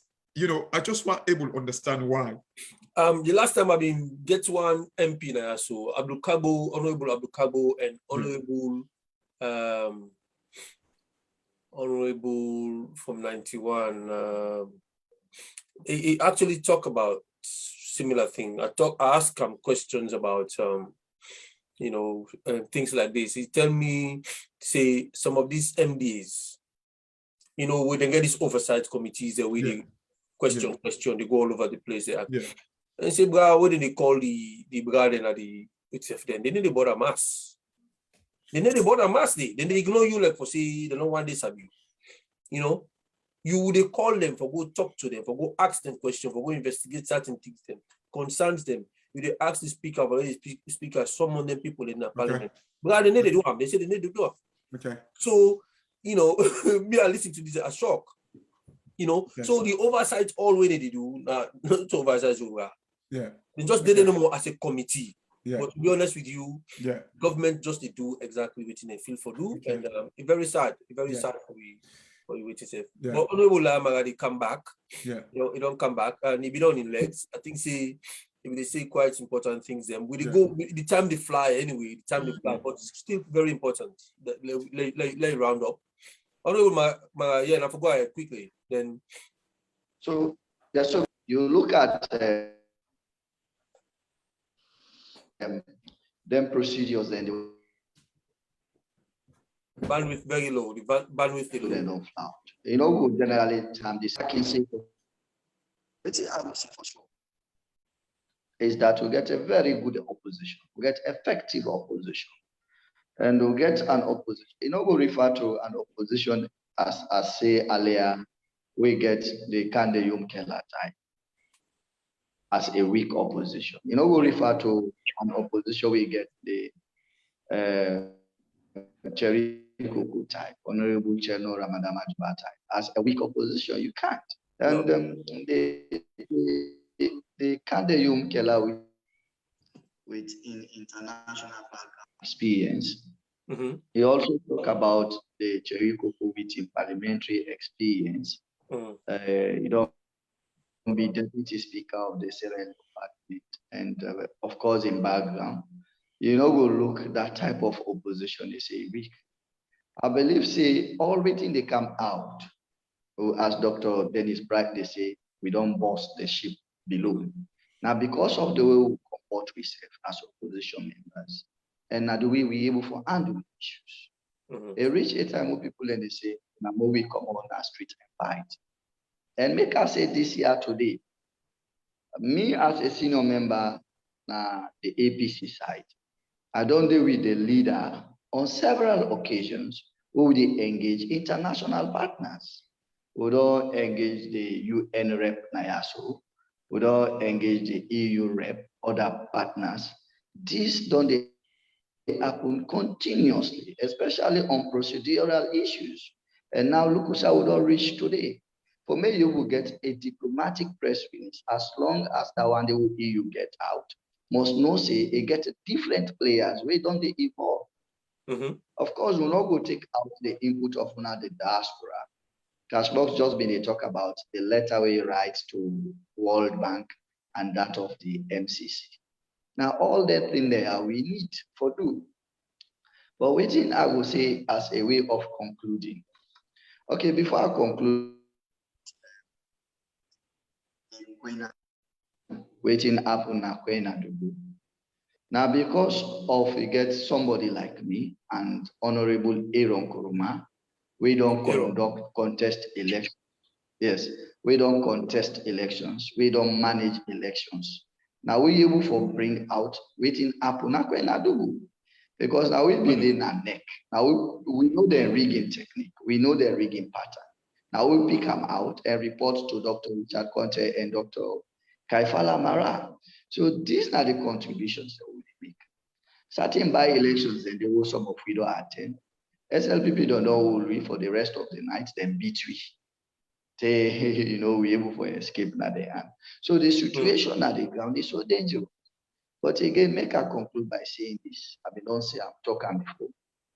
E: I just want able to understand why.
A: The last time I been get one MP now, so Honorable Abdul Kabo and Honorable from 91. He actually talk about similar thing. I ask him questions about things like this. He tell me, say, some of these MDs, we then get these oversight committees that they question, they go all over the place. And say, bro, what did they call the brother and the UTF then? They need to bother mass. Then they ignore you like for say they don't want this of you. You would call them for go talk to them, for go ask them questions, for go investigate certain things them, concerns them. You they ask the speaker, for the speaker, summon them people in the parliament. But they need to do them. They say they need to do it.
E: Okay.
A: So, me I listen to this as shock. You know,
E: Yes.
A: so the oversight already they do not oversight over.
E: Yeah.
A: They just did it no more as a committee.
E: Yeah.
A: But to be honest with you,
E: Yeah.
A: government just they do exactly what they feel for do,
E: Okay.
A: and it's very sad. It's very
E: Yeah.
A: sad for we to say.
E: Yeah.
A: But Honorable Lama they come back.
E: Yeah.
A: You know, it don't come back, and he be done in legs. I think say if they say quite important things, then we
E: Yeah.
A: go the time they fly anyway. The time they fly, but it's still very important. Let it round up. Honorable yeah, and I forgot it quickly. Then
D: So you look at them procedures and the
A: bandwidth very low. The bandwidth is
D: they
A: low.
D: don't flout. You know, we generally term this for sure is that we get a very good opposition, we get effective opposition, and we get an opposition. You know, we refer to an opposition as say earlier, we get the Kandeyum Keller type as a weak opposition. You know, we refer to an opposition, we get the Cherry Kuku type, Honorable Cheno Ramadamajuba type as a weak opposition. You can't. And the Kandeyum Keller with international background experience.
A: Mm-hmm.
D: He also talk about the Cherry Kuku with parliamentary experience.
A: Mm-hmm.
D: You don't be deputy speaker of the Serene Parliament, and of course in background, you know, we'll look that type of opposition is a weak. I believe say all waiting they come out. As Dr. Dennis Bright they say, we don't boss the ship below. Now because of the way we comport ourselves as opposition members, and now the way we able to handle issues.
A: Mm-hmm.
D: They reach a time where people and they say, now we come on our street and fight. And make us say this year today, me as a senior member the APC side, I don't deal with the leader on several occasions who would engage international partners. We don't engage the UN rep NIASO. We don't engage the EU rep, other partners. This don't happen continuously, especially on procedural issues. And now look how we don't reach today. For me, you will get a diplomatic press release as long as that one the EU get out. Must know say it get different players. We don't they evolve.
A: Mm-hmm.
D: Of course, we'll not go take out the input of one of the diaspora. Cashbox just been a talk about the letter we write to World Bank and that of the MCC. Now, all that thing there we need for do. But waiting, I will say as a way of concluding. Okay, before I conclude, waiting happen na kwena do. Now, because of we get somebody like me and Honorable Aaron Kuruma, we don't conduct contest elections. Yes, we don't contest elections. We don't manage elections. Now we able for bring out waiting happen na kwena do. Because now we've been in our neck. Now we know the rigging technique. We know the rigging pattern. Now we pick them out and report to Dr. Richard Conte and Dr. Kaifala Mara. So these are the contributions that we make. Certain by-elections, and there was some of we don't attend. SLPP don't know who we for the rest of the night, then beat we. They, you know, we able for escape na the hand. So the situation at the ground is so dangerous. But again, make I conclude by saying this. I don't say I'm talking before.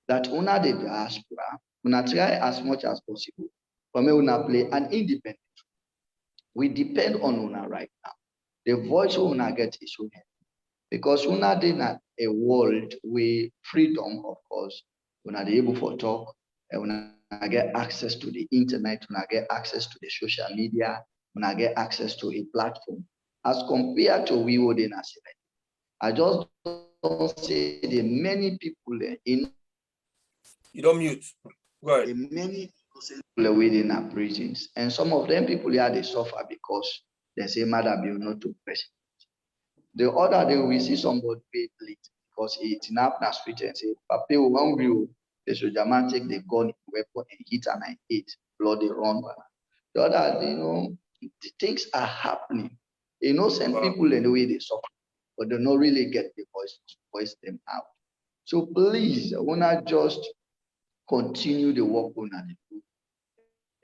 D: That una the diaspora, una try as much as possible. For me, una play an independent. We depend on una right now. The voice una get is so heavy. Because una in a world where freedom, of course, una they able for talk, and una get access to the internet, una get access to the social media, una get access to a platform. As compared to we would in a I just don't say the many people in.
A: You don't mute. Go ahead.
D: The many people within our prisons, and some of them people here they suffer because they say Madam you not to president. The other day we see somebody pay late because he kidnapped na street and say, Papa, we want you. The soldier man take the gun, weapon, and hit and I hit, bloody run. The other, you know, the things are happening. Innocent people in the way they suffer, but they don't really get the voice them out. So please, I wanna just continue the work on the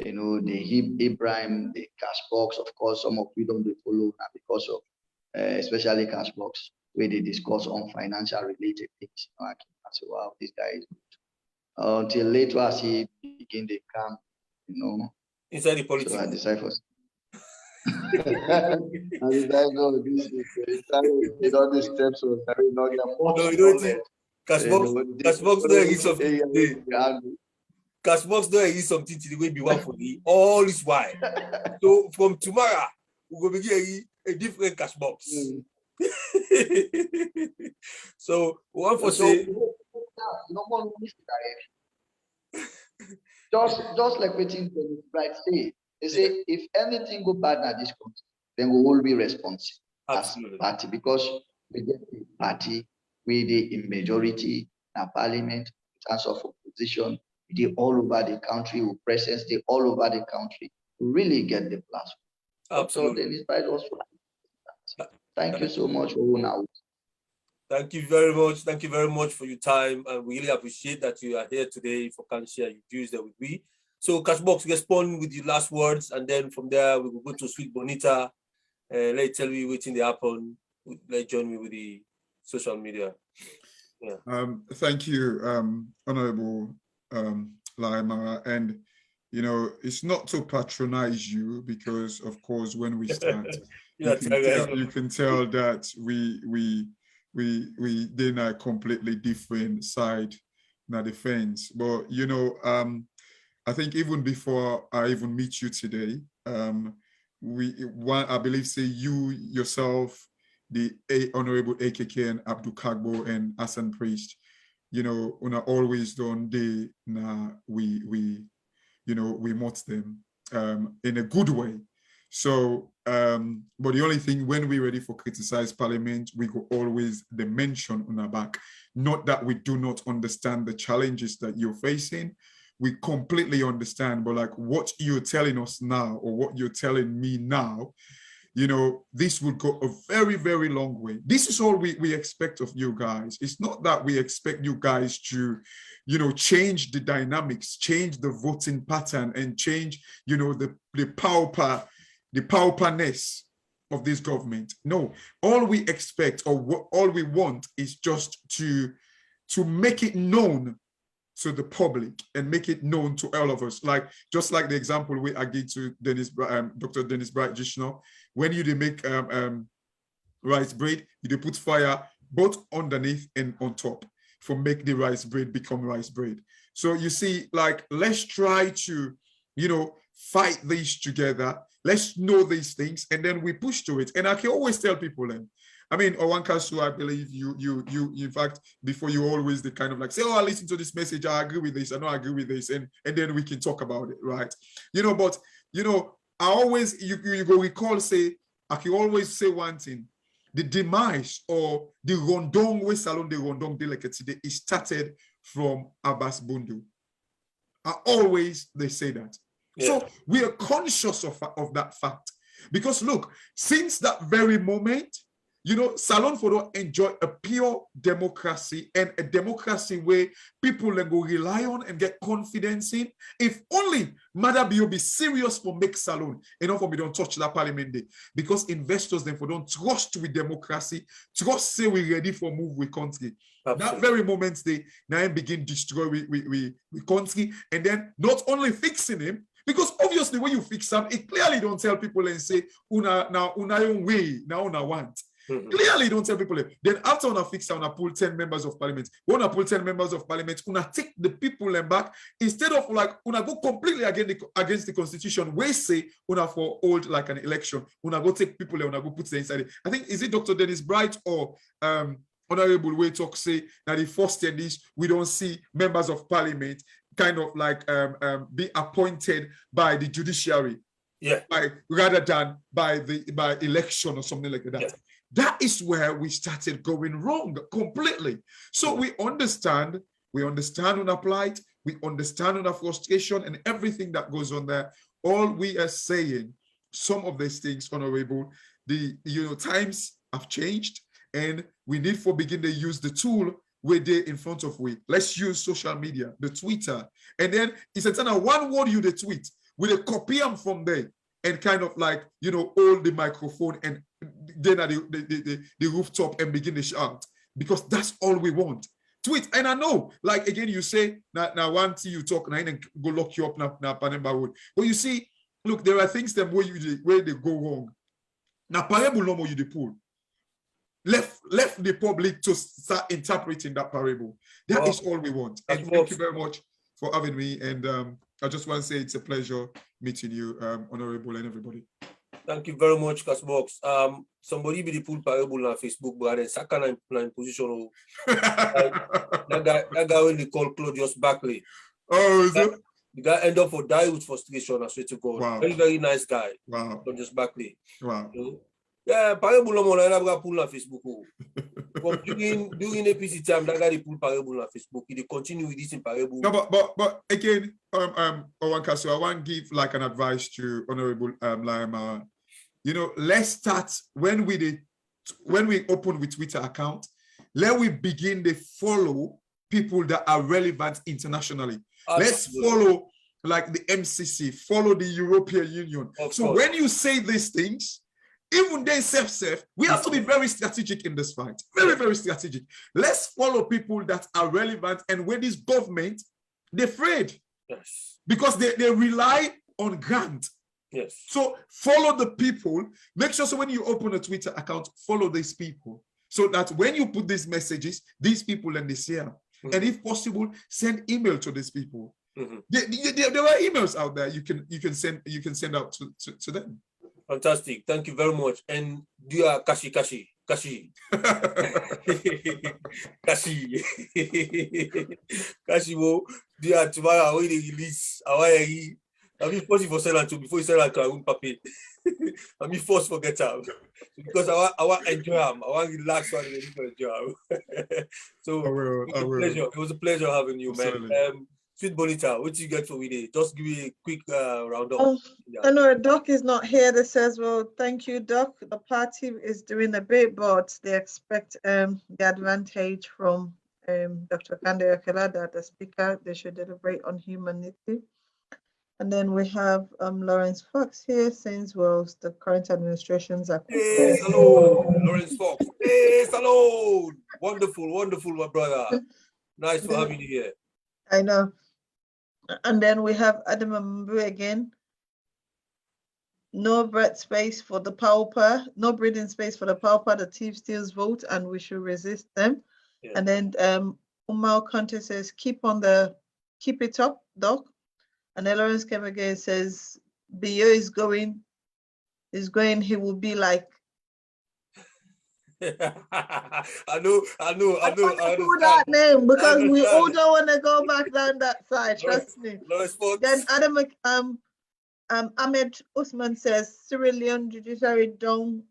D: you know, the Ibrahim, the Cashbox, of course, some of we don't follow now because of especially Cashbox, where they discuss on financial related things. You know, I say, wow, this guy is good. Until later, as he begin the camp, you know,
A: inside the politics.
D: So I decided for. I decided, no, this is all the steps of very long.
A: No, you don't think Cashbox don't exist something today. Cashbox don't exist something today. We be one for the all this while. So from tomorrow, we will begin a different Cashbox. So one for say.
D: No more just like waiting for the right say. They say if anything go bad at this country, then we will be responsible as party because we get the party, we the in majority in parliament, in terms of opposition, they all over the country, we presence they all over the country. We really get the platform.
A: Absolutely.
D: Thank you so much for now.
A: Thank you very much. Thank you very much for your time. And we really appreciate that you are here today for can share your views there with me. So Cashbox, respond with your last words, and then from there we will go to Sweet Bonita. Let's tell you what's in the happen. Let's join me with the social media. Yeah.
E: Thank you, Honorable Laimara. And you know, it's not to patronize you because, of course, when we start, you can tell that we then a completely different side na the fence. But you know, I think even before I even meet you today, I believe say you yourself, the Honorable AKK and Abdul Kagbo and Hassan Priest, you know, una always done they na we mock them in a good way. So, but the only thing when we're ready for criticize Parliament, we go always the mention on our back. Not that we do not understand the challenges that you're facing. We completely understand, but like what you're telling us now or what you're telling me now, you know, this would go a very, very long way. This is all we expect of you guys. It's not that we expect you guys to, you know, change the dynamics, change the voting pattern and change, you know, the pauperness of this government. No, all we expect or all we want is just to make it known to the public and make it known to all of us. Like, just like the example I gave to Dr. Dennis Bright just now, when you make rice bread, you put fire both underneath and on top for make the rice bread become rice bread. So you see, like, let's try to, you know, fight these together. Let's know these things, and then we push to it. And I can always tell people, I mean, Owankasu, I believe you, in fact, before you always the kind of like say, oh, I listen to this message, I agree with this, I know I agree with this, and then we can talk about it, right? You know, but you know, I always you go recall say, I can always say one thing: the demise or the rondong way salon the rondong delicate today is started from Abbas Bundu. They say that. Yeah. So we are conscious of that fact because look, since that very moment, you know, Salon Fodo enjoy a pure democracy and a democracy where people then go rely on and get confidence in. If only Madabio be serious for make Salon, enough for me don't touch that parliament day. Because investors then for don't trust with democracy, trust say we ready for move with country. Absolutely. That very moment they now begin destroy we country, and then not only fixing him, because obviously when you fix them, it clearly don't tell people and say, una own way, now una want. Mm-hmm. Clearly, don't tell people. Then after una fix, una pull 10 members of parliament. When una pull 10 members of parliament, una take the people and back instead of like una go completely against the constitution. We say una for hold like an election. Una go take people and una go put them inside it. I think is it Dr. Dennis Bright or Honorable Way talk say that the first year this we don't see members of parliament kind of like be appointed by the judiciary. Yeah. Rather than by election or something like that. Yeah. That is where we started going wrong completely. So we understand on our plight, we understand on our frustration and everything that goes on there. All we are saying, some of these things, Honorable, times have changed and we need to begin to use the tool we're there in front of we. Let's use social media, the Twitter. And then it's a one word you the tweet. we copy them from there and kind of like, you know, hold the microphone and then at the rooftop and begin to shout, because that's all we want. Tweet. And I know, like, again, you say, now one thing you talk, now and go lock you up now, Panemba Road. But you see, look, there are things that where they go wrong. Now, parable no more you the pull. Left the public to start interpreting that parable. That is all we want. And thank you very much for having me. And I just want to say it's a pleasure meeting you, Honorable, and everybody.
A: Thank you very much, Casbox. Somebody be the pool parable on Facebook, but then second in position. That guy when they call Claudius Barkley.
E: Oh, is it?
A: The guy end up for die with frustration, I swear to God.
E: Wow.
A: Very, very nice guy.
E: Wow.
A: Claudius Barkley.
E: Wow.
A: Yeah, parable no more. I got pull on Facebook. During APC time, that guy they pull parable on Facebook. He continue with this in parable.
E: No, but again, Owankaso, I want to give like an advice to Honorable Laima. You know, let's start when we open with Twitter account. Let we begin to follow people that are relevant internationally. Absolutely. Let's follow like the MCC, follow the European Union. So when you say these things, even they self, we have to be very strategic in this fight. Very, very strategic. Let's follow people that are relevant. And when this government, they're afraid.
A: Yes.
E: Because they rely on grant.
A: Yes.
E: So follow the people. Make sure so when you open a Twitter account, follow these people. So that when you put these messages, these people and they share. And if possible, send email to these people. There are emails out there you can send out to them.
A: Fantastic. Thank you very much. And dear Kashi. Kashi, dear tomorrow when they release I mean force for sell to before you sell to I won't papi. I mean force for get out because I want enjoy them. I want relax while they enjoy. So
E: I will.
A: It was a pleasure having you,
E: Absolutely.
A: man. Sweet Bonita, what you get for we day? Just give me a quick roundup.
B: Oh, I know Doc is not here. That says, well, thank you, Doc. The party is doing a bit, but they expect the advantage from Dr. Kande Okela, that the speaker, they should deliberate on humanity. And then we have Lawrence Fox here saying, well, the current administrations are.
A: Hey, hello, Lawrence Fox. Hey, hello. Wonderful, my brother. Nice for having you here.
B: I know. And then we have Adam Ambu again. No breath space for the pauper, no breathing space for the pauper. The thief steals vote, and we should resist them. Yeah. And then Umar Conte says, keep it up, Doc. And then Lawrence came again says, Bio is going, he will be like.
A: I know.
B: That name because we all don't want to go back down that side. Trust me. Then Adam Ahmed Usman says Sierra Leone judiciary don't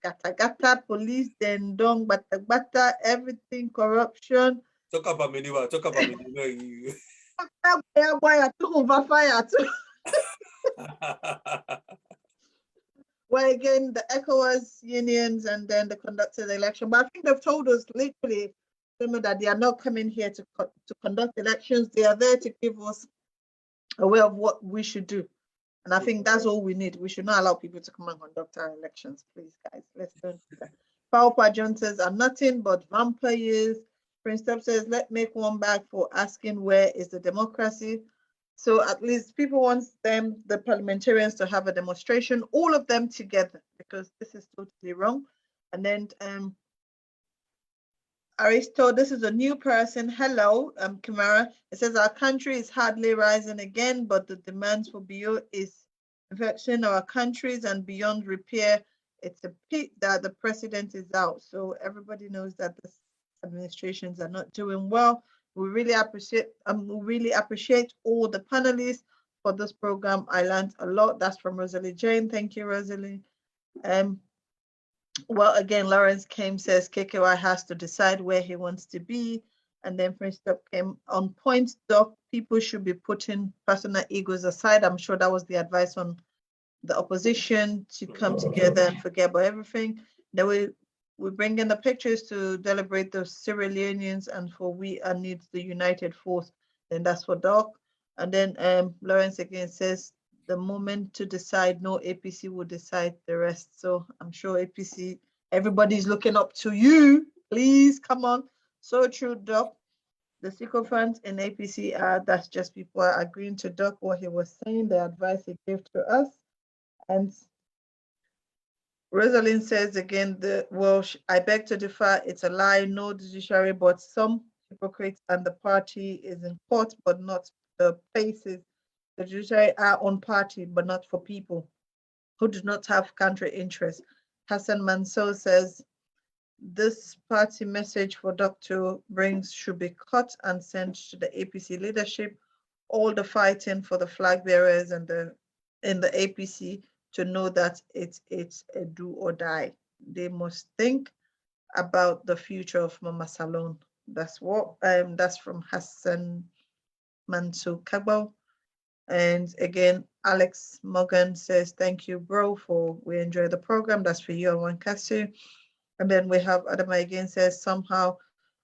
B: gata police then don't bata everything corruption.
A: Talk about me.
B: Well, again, the ECOWAS unions and then the conducted the election. But I think they've told us literally that they are not coming here to conduct elections. They are there to give us a way of what we should do. And I think that's all we need. We should not allow people to come and conduct our elections. Please, guys, let's don't do that. Paupa John says, are nothing but vampires. Prince Top says, let's make one back for asking where is the democracy. So at least people want them, the parliamentarians, to have a demonstration, all of them together, because this is totally wrong. And then Aristo, this is a new person. Hello, Kimara. It says our country is hardly rising again, but the demands for BO is vexing our countries and beyond repair. It's a pity that the president is out. So everybody knows that the administrations are not doing well. We really appreciate all the panelists for this program. I learned a lot. That's from Rosalie Jane. Thank you, Rosalie. Well, again, Lawrence came says KKY has to decide where he wants to be. And then Prince Stop came on point, Doc. People should be putting personal egos aside. I'm sure that was the advice on the opposition to come together and forget about everything. Then we bring in the pictures to deliberate the Sierra Leoneans and for we needs the united force. Then that's for Doc. And then Lawrence again says the moment to decide. No APC will decide the rest. So I'm sure APC, everybody's looking up to you. Please come on. So true, Doc. The sycophants in APC are, that's just people are agreeing to Doc what he was saying, the advice he gave to us. And Rosalind says again, I beg to differ, it's a lie, no judiciary, but some hypocrites and the party is in court, but not the places. The judiciary are on party, but not for people who do not have country interest. Hassan Mansour says, this party message for Dr. Brings should be cut and sent to the APC leadership. All the fighting for the flag bearers and in the APC to know that it's a do or die. They must think about the future of Mama Salon. That's from Hassan Mansour Kabal. And again, Alex Morgan says, thank you, bro, we enjoy the program. That's for you and Wankasu. And then we have Adama again says, somehow,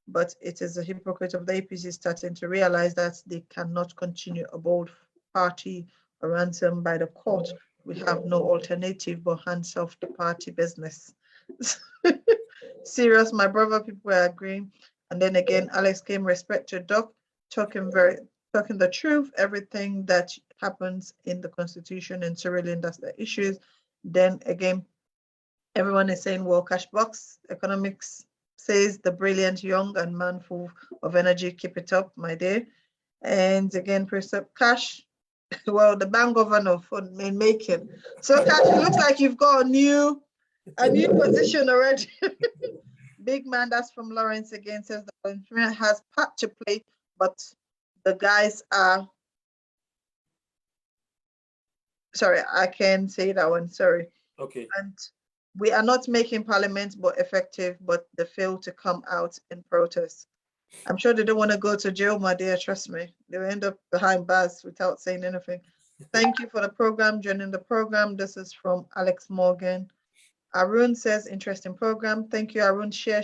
B: but it is a hypocrite of the APC starting to realize that they cannot continue a bold party ransomed by the court. We have no alternative but hands off the party business. Serious, my brother, people are agreeing. And then again, Alex came respect to Doc, talking the truth, everything that happens in the constitution and Cyrillian, that's the issues. Then again, everyone is saying, well, Cashbox Economics says the brilliant, young, and man full of energy. Keep it up, my dear. And again, Precept Cash, well, the bank governor for making. So Cash, it looks like you've got a new position already. Big man, that's from Lawrence again, says the volunteer has part to play, but the guys are, sorry, I can't say that one, sorry.
A: Okay.
B: And we are not making parliament but effective, but they fail to come out in protest. I'm sure they don't want to go to jail, my dear, trust me. They'll end up behind bars without saying anything. Thank you for the program, joining the program. This is from Alex Morgan. Arun says, interesting program. Thank you, Arun. Share.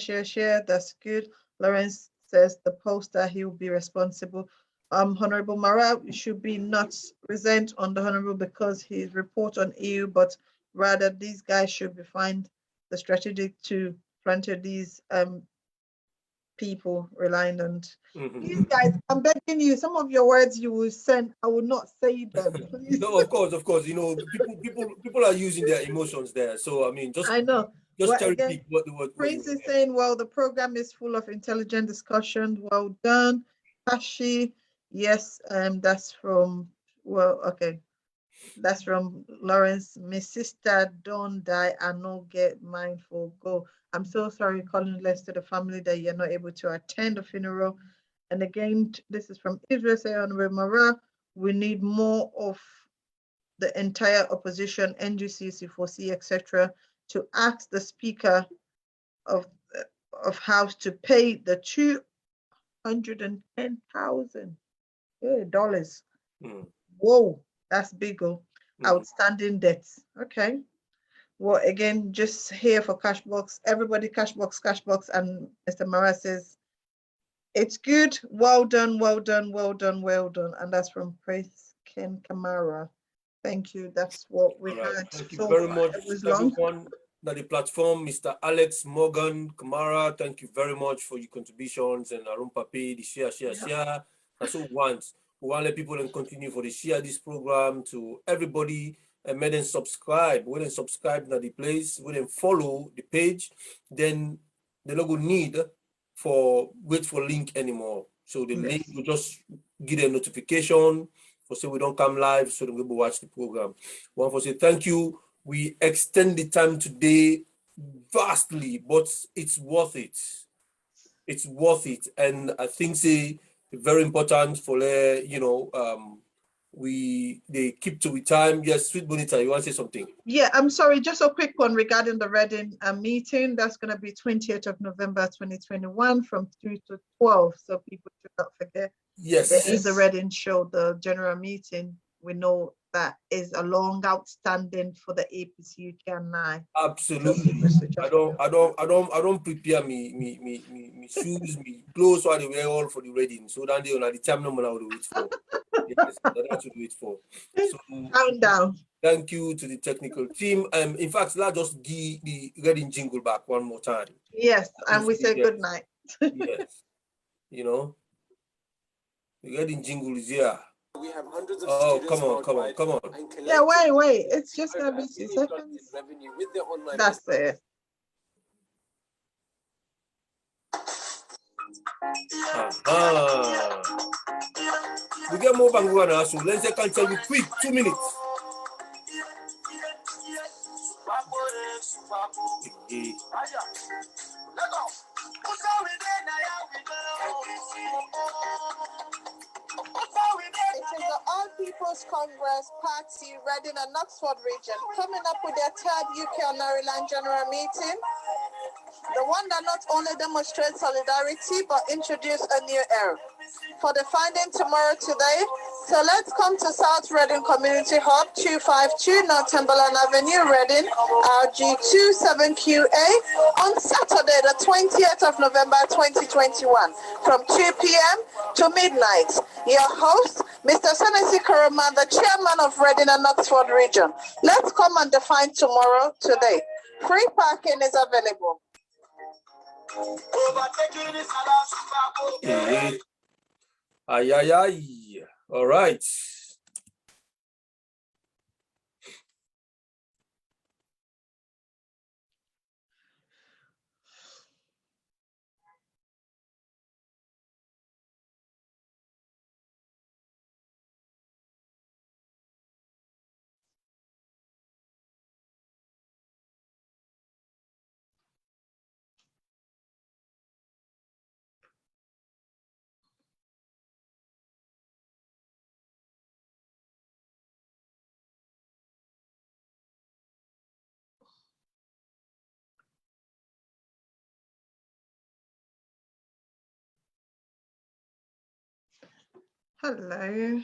B: That's good. Lawrence says the poster, he will be responsible. Honorable Mara, you should be not resent on the Honorable because his report on EU, but rather these guys should be find the strategic to frontier these people relying on these guys. I'm begging you, some of your words you will send, I will not say them, please.
A: No, of course. You know, people are using their emotions there. So I mean,
B: I know.
A: Just
B: well,
A: cherry
B: again,
A: pick what
B: Prince is saying, well, the program is full of intelligent discussion. Well done. Hashi, yes, that's from, well, okay. That's from Lawrence. My sister don't die and no get mindful. Go. I'm so sorry, calling less to the family that you're not able to attend the funeral. And again, this is from Israel, say Honorable Mara, we need more of the entire opposition, NGC, C4C, etc., to ask the Speaker of House to pay the $210,000 dollars. Whoa, that's big. Outstanding debts. Okay. Well, again, just here for Cashbox, everybody Cashbox, and Mr. Mara says, it's good. Well done. And that's from Praise Ken Kamara. Thank you. That's what we had.
A: Thank you very much, everyone. That the platform, Mr. Alex Morgan Kamara, thank you very much for your contributions, and Arun Pape, the share. That's what we want. We want to let people and continue for the share this program to everybody, and make them subscribe. When they subscribe to the place, when they follow the page, then they don't go need wait for link anymore. So the link will just give them notification for say we don't come live, so they will watch the program. One for say thank you. We extend the time today vastly, but it's worth it. It's worth it, and I think say very important for they keep to the time. Yes, Sweet Bonita, you want to say something?
B: Yeah, I'm sorry, just a quick one regarding the Reading meeting. That's going to be 20th of November 2021 from 2 to 12. So people should not forget.
A: Yes.
B: There is the Reading show, the general meeting. We know that is a long outstanding for the APC UK9.
A: Absolutely. I don't prepare me shoes, me clothes while they wear all for the Reading. So then they on the time number I will wait for. Yes, that's what we wait for. So
B: Countdown.
A: thank you to the technical team. In fact, let's just give the Reading jingle back one more time.
B: Yes, and we say
A: Yes.
B: good night.
A: Yes. You know, the Reading jingle is here.
F: We have hundreds of
A: come on.
B: Yeah, wait. It's just gonna be 2 seconds.
F: revenue with their online
B: That's it.
A: We get more Bangu now, so let's cancel you quick, 2 minutes.
B: It is the All People's Congress Party, Reading and Oxford region, coming up with their third UK Maryland General Meeting. The one that not only demonstrates solidarity, but introduce a new era. For the finding tomorrow today, so let's come to South Reading Community Hub, 252 Northumberland Avenue, Reading, RG27QA, on Saturday, the 20th of November 2021, from 2 p.m. to midnight. Your host, Mr. Senesi Koroma, the chairman of Reading and Oxford region. Let's come and define tomorrow today. Free parking is available.
A: Ay. All right.
B: Hello.